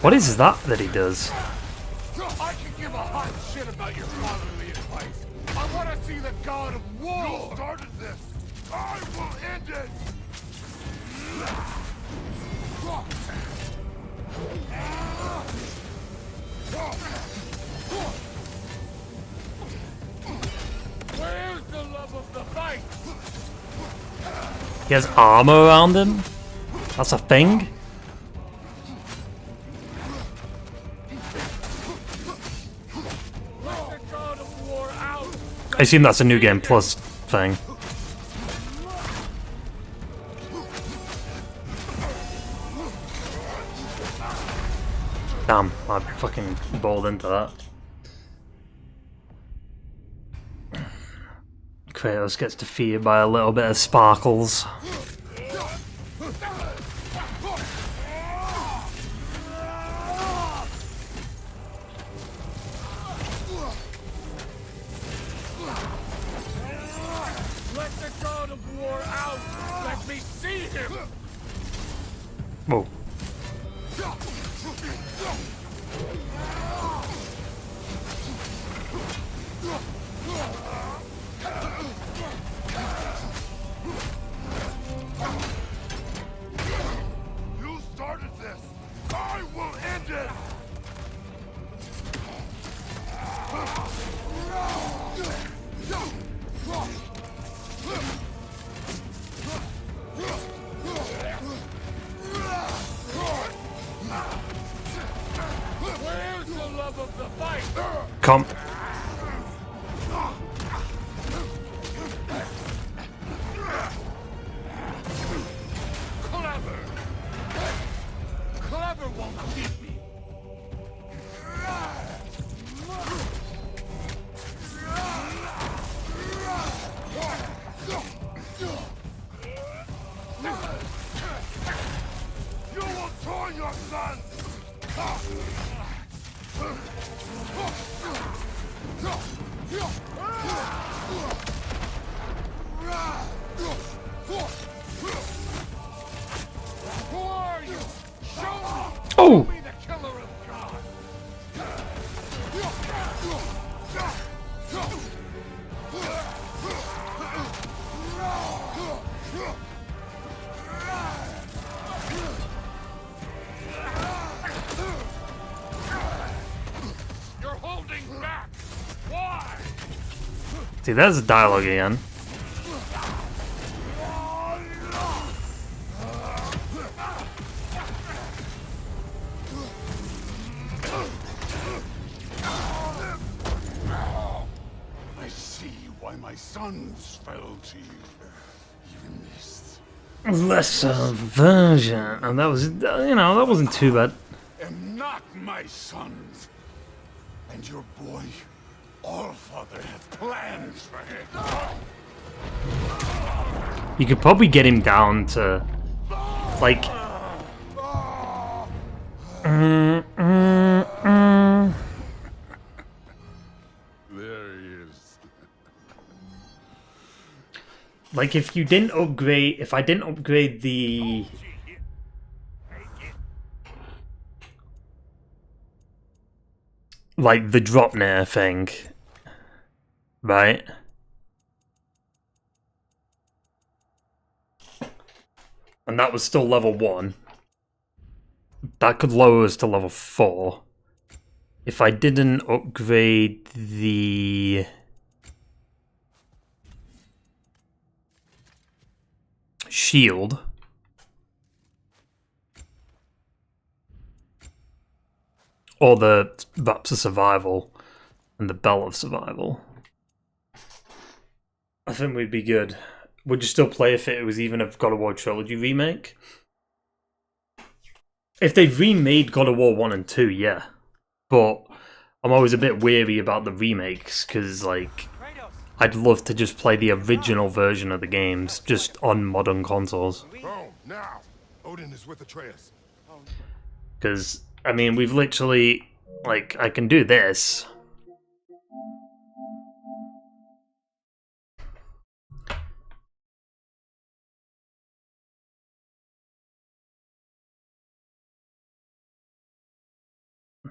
What is that he does? I can give a hot shit about your fatherly advice. I want to see the god of war. You started this. I will end it. Where's the love of the fight? He has armor around him? That's a thing? Let the god of war out. I assume that's a New Game Plus thing. Damn, I fucking balled into that. Kratos gets defeated by a little bit of sparkles. Let the god of war out. Let me see him. Whoa. You started this. I will end it. Where's the love of the fight? Come. Clever. Clever won't keep me. You will join your son. Who are you? Show me. Oh! Show me the killer of God. You're holding back. See, there's the dialogue again. I see why my sons fell to you. Even this. Lesser version. And that was, you know, that wasn't too bad. Am not my sons. And your boy, Allfather, has plans for him. You could probably get him down to, like... There he is. Like, if you didn't upgrade... If I didn't upgrade the... Like, the Dropner thing. Right? And that was still level 1. That could lower us to level 4. If I didn't upgrade the... shield... or the Vaps of Survival and the Bell of Survival, I think we'd be good. Would you still play if it was even a God of War Trilogy remake? If they remade God of War 1 and 2, yeah. But I'm always a bit weary about the remakes, because, like, I'd love to just play the original version of the games, just on modern consoles. Oh, now! Odin is with Atreus. Because, I mean, we've literally, like, I can do this.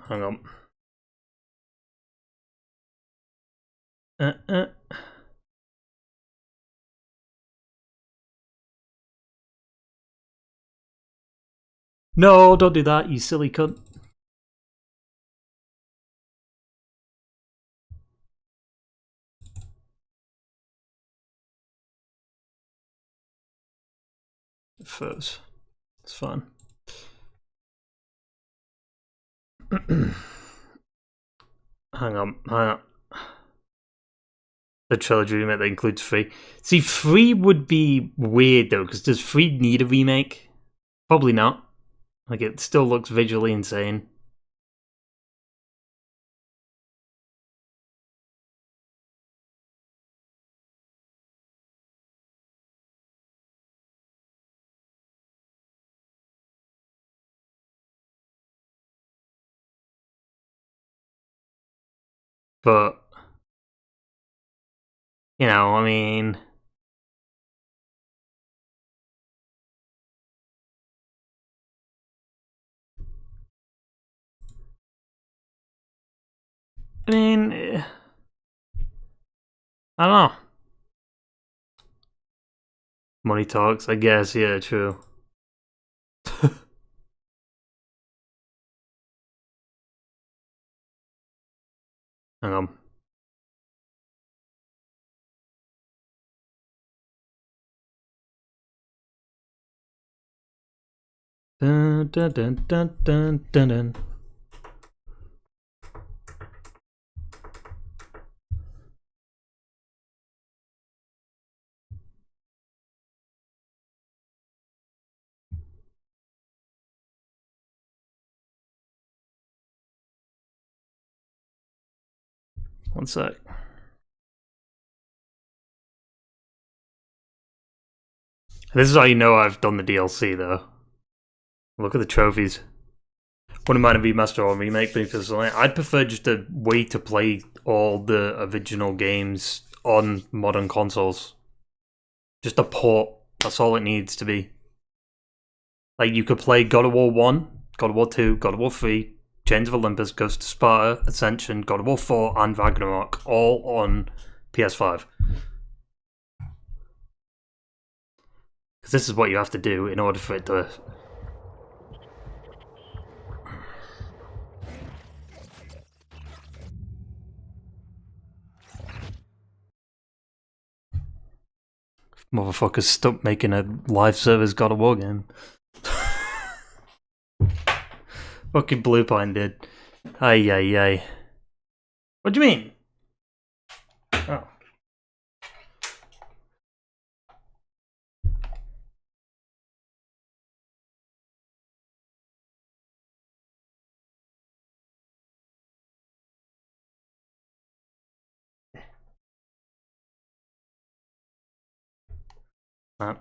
Hang on. No, don't do that, you silly cunt. First, it's fun. Hang on. The trilogy remake that includes 3. See, 3 would be weird though, because does 3 need a remake? Probably not. Like, it still looks visually insane. But, you know, I mean... I don't know. Money talks, I guess, yeah, true. Hang on. Dun, dun, dun, dun, dun, dun, dun. One sec. This is how you know I've done the DLC, though. Look at the trophies. Wouldn't mind a remaster or a remake, because I'd prefer just a way to play all the original games on modern consoles. Just a port. That's all it needs to be. Like, you could play God of War 1, God of War 2, God of War 3, Chains of Olympus, Ghost of Sparta, Ascension, God of War 4, and Ragnarok, all on PS5. Because this is what you have to do in order for it to... Motherfucker's stuck making a live service God of War game. Fucking Blue Pine did. Ay, ay, ay. What do you mean? Oh. Right.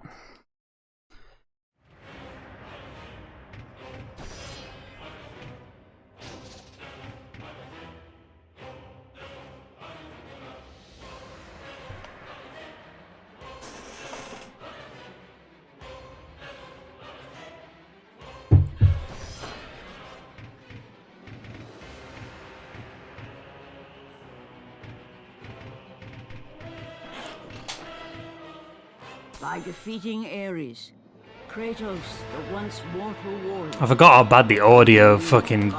By defeating Ares, Kratos, the once mortal warrior... I forgot how bad the audio fucking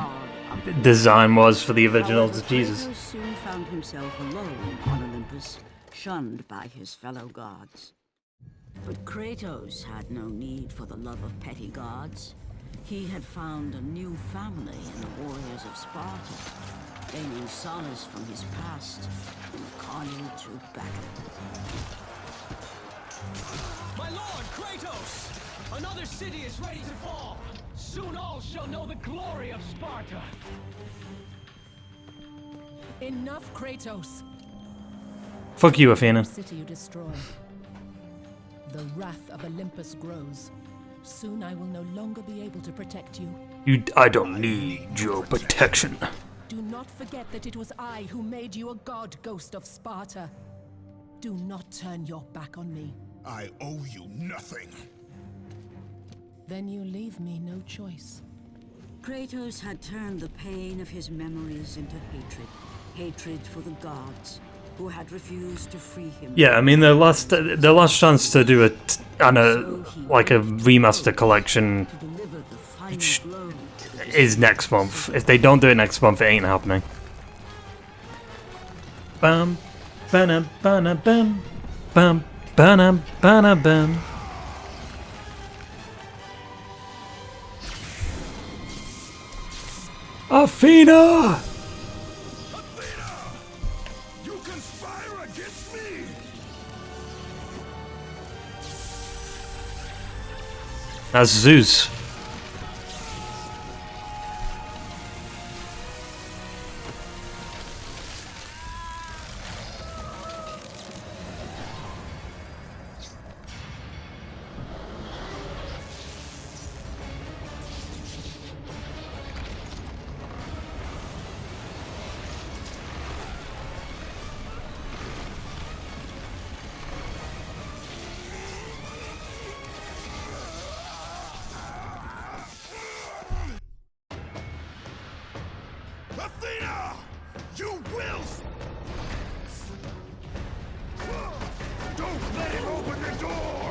design was for the originals. Jesus. Kratos soon found himself alone on Olympus, shunned by his fellow gods. But Kratos had no need for the love of petty gods. He had found a new family in the warriors of Sparta, gaining solace from his past in the carnage of battle. My lord, Kratos! Another city is ready to fall! Soon all shall know the glory of Sparta! Enough, Kratos! Fuck you, Athena. City you destroy. The wrath of Olympus grows. Soon I will no longer be able to protect you. I don't need your protection. Do not forget that it was I who made you a god, Ghost of Sparta. Do not turn your back on me. I owe you nothing. Then you leave me no choice. Kratos had turned the pain of his memories into hatred. Hatred for the gods, who had refused to free him. Yeah, I mean the last chance to do a remaster collection is next month. If they don't do it next month, it ain't happening. Bam, bam, bam, bam, bam. Bam, bam, bam. Athena! Athena! You conspire against me! That's Zeus. Athena! You will! Don't let him open the door!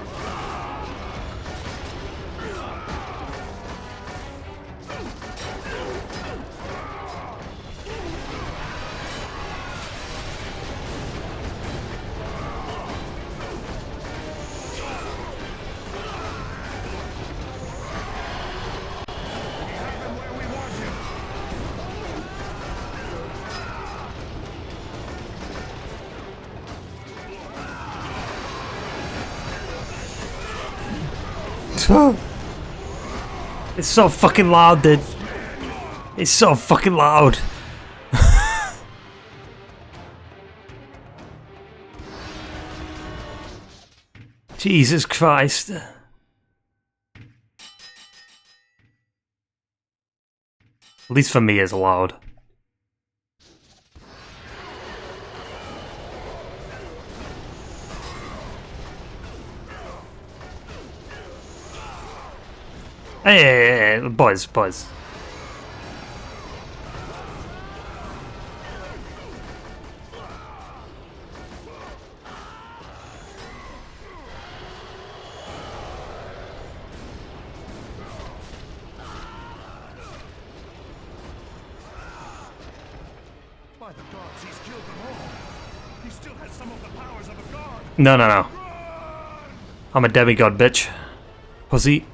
It's so fucking loud, dude. It's so fucking loud. Jesus Christ. At least for me, it's loud. Hey, boys. By the gods, he's killed them all. He still has some of the powers of a god. No. I'm a demigod, bitch. Pussy.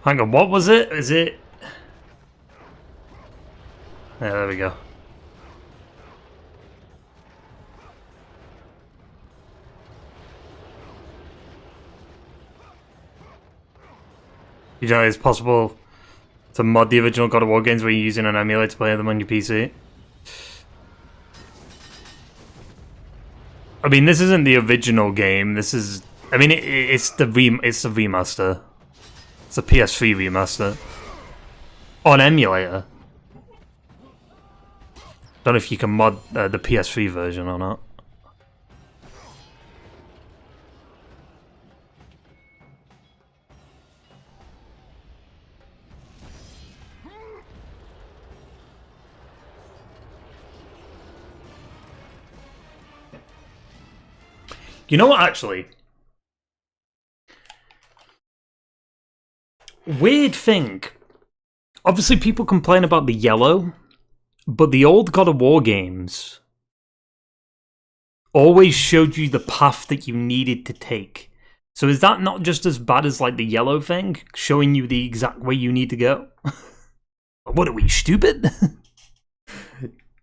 Hang on, what was it? Is it... Yeah, there we go. You know it's possible to mod the original God of War games where you're using an emulator to play them on your PC. I mean, this isn't the original game. This is... I mean, it's the remaster. It's a PS3 remaster. On emulator. Don't know if you can mod the PS3 version or not. You know what, actually? Weird thing. Obviously, people complain about the yellow, but the old God of War games always showed you the path that you needed to take. So is that not just as bad as like the yellow thing, showing you the exact way you need to go? What are we, stupid?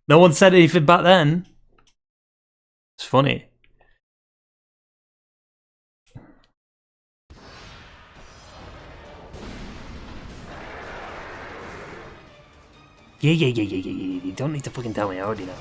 No one said anything back then. It's funny. Yeah. You don't need to fucking tell me, I already know.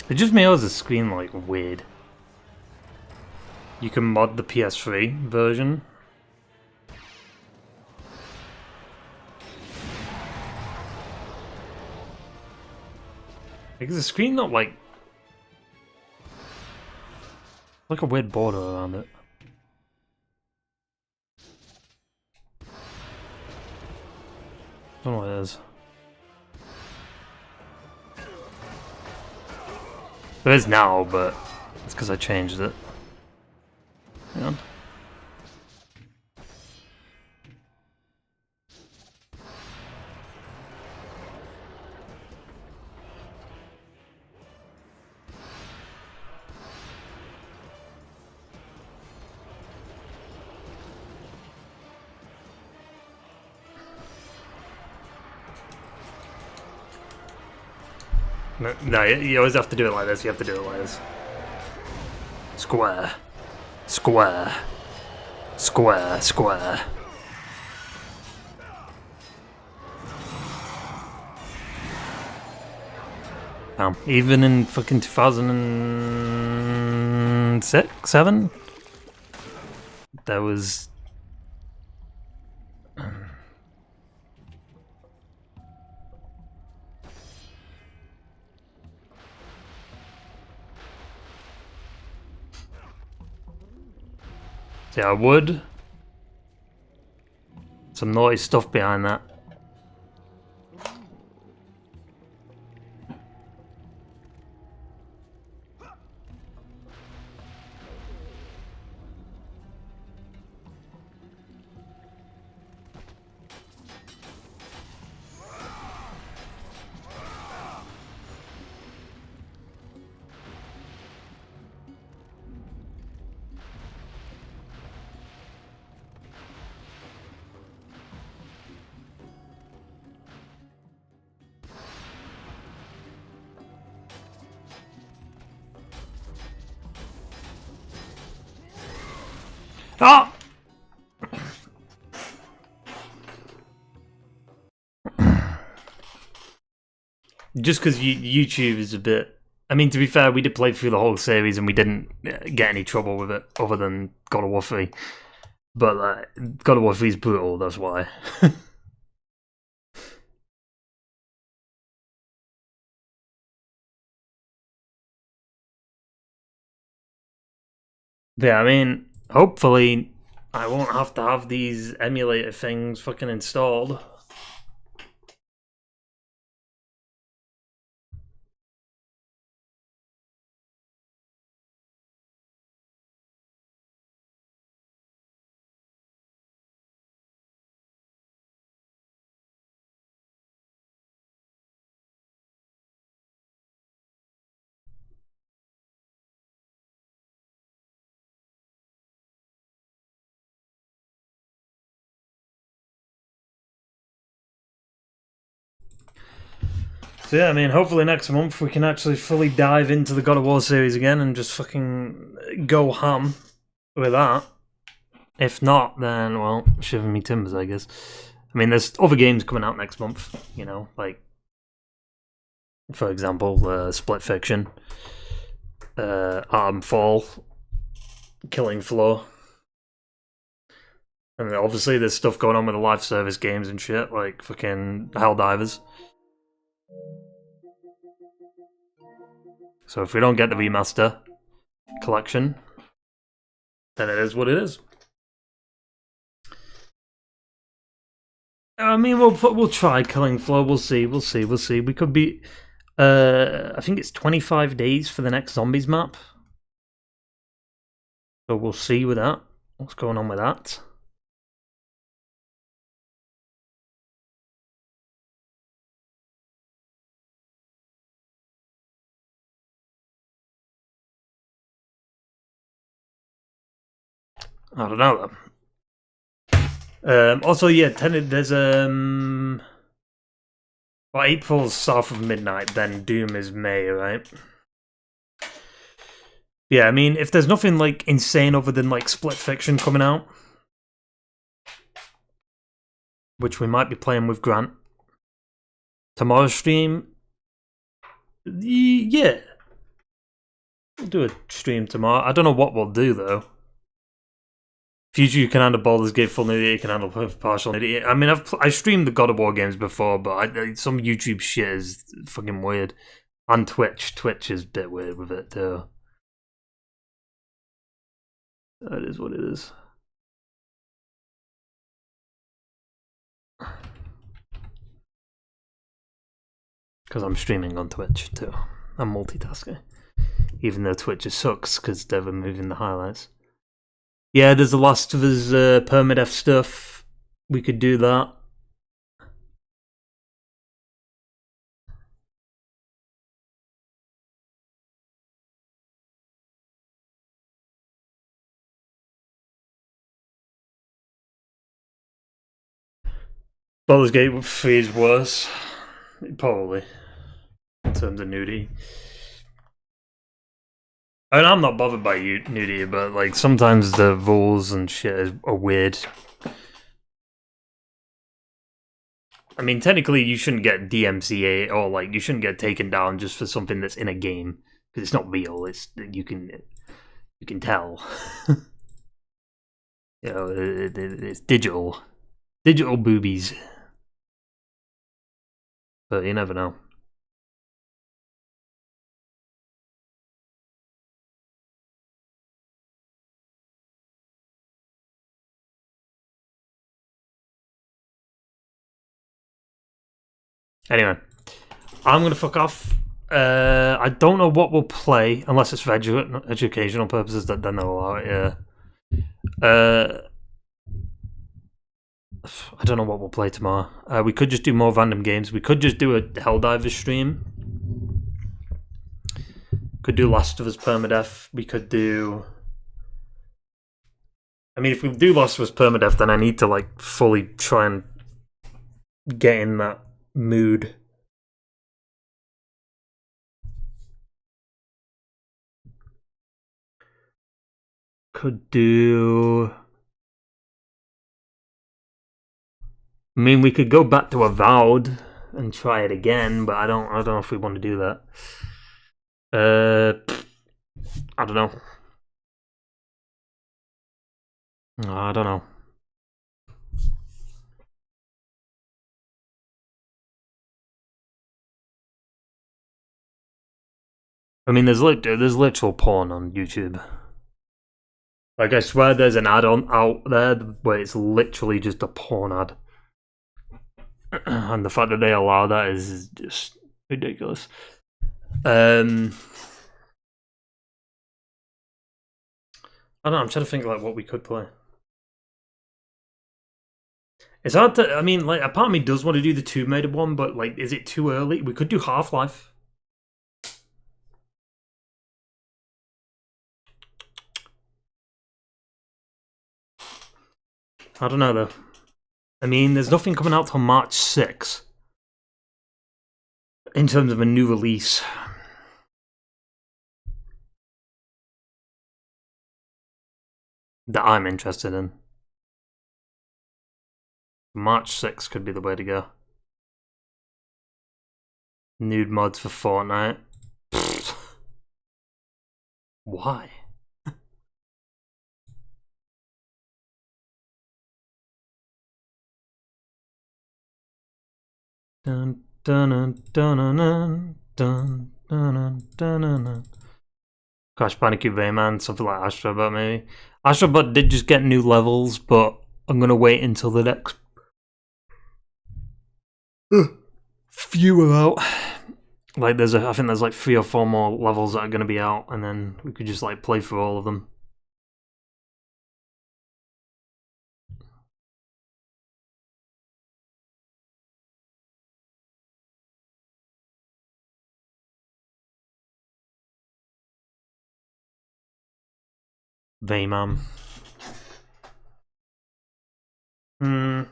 It just makes the screen like weird. You can mod the PS3 version. Like, is the screen not like a weird border around it? I don't know what it is. It is now, but it's because I changed it. Hang on. No, you always have to do it like this. You have to do it like this. Square. Square. Square. Square. Even in fucking 2006, 7, there was... See, I would. Some naughty stuff behind that. Ah! Just because YouTube is a bit... I mean, to be fair, we did play through the whole series and we didn't get any trouble with it, other than God of War 3. But God of War 3 is brutal, that's why. Yeah, I mean, hopefully I won't have to have these emulator things fucking installed. So yeah, I mean, hopefully next month we can actually fully dive into the God of War series again and just fucking go ham with that. If not, then, well, shiver me timbers, I guess. I mean, there's other games coming out next month, you know, like, for example, Split Fiction, Arm Fall, Killing Floor. And obviously there's stuff going on with the live service games and shit, like fucking Helldivers. So if we don't get the remaster collection, then it is what it is. I mean, we'll try Killing Floor. We'll see. We could be. I think it's 25 days for the next Zombies map. So we'll see with that. What's going on with that? I don't know though. Also, yeah, there's well, April's south of midnight, then Doom is May, right? Yeah, I mean, if there's nothing like insane other than like Split Fiction coming out, which we might be playing with Grant tomorrow's stream, yeah, we'll do a stream tomorrow. I don't know what we'll do though. Future, you can handle Baldur's Gate full nudity, you can handle partial nudity. I mean, I streamed the God of War games before, but some YouTube shit is fucking weird. On Twitch is a bit weird with it too. That is what it is. Because I'm streaming on Twitch too. I'm multitasking. Even though Twitch sucks because they're removing the highlights. Yeah, there's the Last of Us permadeath stuff. We could do that. Baldur's Gate 3 is worse. Probably. In terms of nudity. I mean, I'm not bothered by nudity, but like sometimes the rules and shit are weird. I mean, technically, you shouldn't get DMCA or like you shouldn't get taken down just for something that's in a game because it's not real. It's you can tell. You know, it's digital boobies, but you never know. Anyway, I'm gonna fuck off. I don't know what we'll play unless it's for educational purposes. Then they'll allow it. Yeah. I don't know what we'll play tomorrow. We could just do more random games. We could just do a Helldivers stream. Could do Last of Us Permadeath. We could do... I mean, if we do Last of Us Permadeath, then I need to, like, fully try and get in that mood. Could do... I mean, we could go back to Avowed and try it again, but I don't know if we want to do that. I don't know. I don't know. I mean, there's literal porn on YouTube. Like, I swear there's an ad out there where it's literally just a porn ad. And the fact that they allow that is just ridiculous. I don't know, I'm trying to think like what we could play. It's hard to, I mean, like, a part of me does want to do the Tomb Raider one, but like, is it too early? We could do Half-Life. I don't know though. I mean, there's nothing coming out till March 6th in terms of a new release. That I'm interested in. March 6th could be the way to go. Nude mods for Fortnite. Why? Dun dun dun dun dun dun dun dun dun. Crash Bandicoot Rayman, something like Astrobot maybe. Astrobot did just get new levels, but I'm gonna wait until the next few are out. Like I think there's like 3 or 4 more levels that are gonna be out, and then we could just like play through all of them. Rayman. I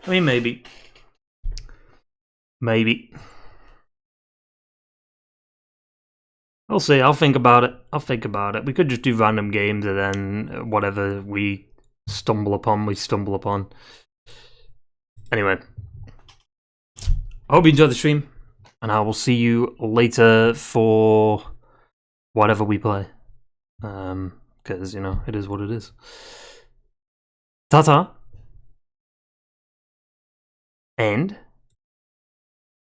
mean, maybe. Maybe. I'll see. I'll think about it. We could just do random games and then whatever we stumble upon, we stumble upon. Anyway. I hope you enjoyed the stream. And I will see you later for whatever we play. Because, you know, it is what it is. Ta-ta. And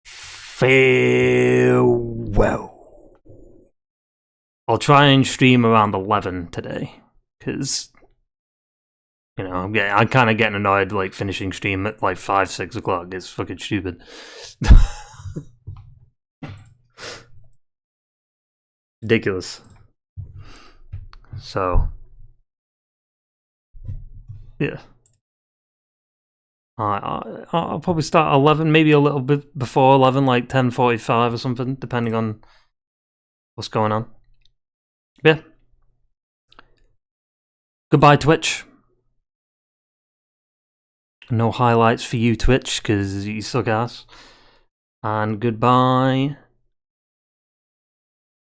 farewell. I'll try and stream around 11 today, because, you know, I'm kind of getting annoyed, like, finishing stream at, like, 5, 6 o'clock. It's fucking stupid. Ridiculous. So, yeah. I'll probably start at 11, maybe a little bit before 11, like 10:45 or something, depending on what's going on. Yeah. Goodbye, Twitch. No highlights for you, Twitch, because you suck ass. And goodbye,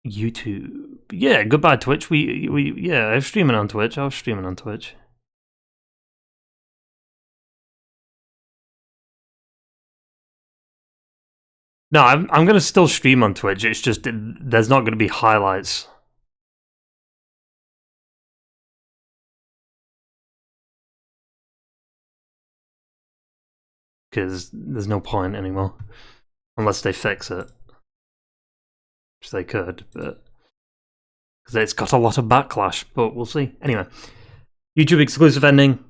YouTube. Yeah, goodbye, Twitch. Yeah, I was streaming on Twitch. No, I'm gonna still stream on Twitch. It's just there's not gonna be highlights. Because there's no point anymore. Unless they fix it. Which they could, but... because it's got a lot of backlash, but we'll see. Anyway. YouTube exclusive ending.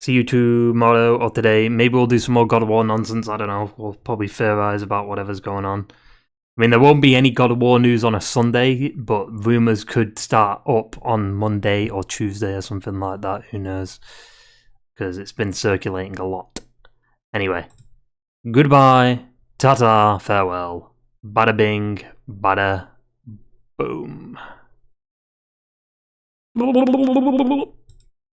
See you tomorrow or today. Maybe we'll do some more God of War nonsense. I don't know. We'll probably theorize about whatever's going on. I mean, there won't be any God of War news on a Sunday, but rumors could start up on Monday or Tuesday or something like that. Who knows? Because it's been circulating a lot. Anyway, goodbye, ta-ta, farewell, bada bing, bada boom.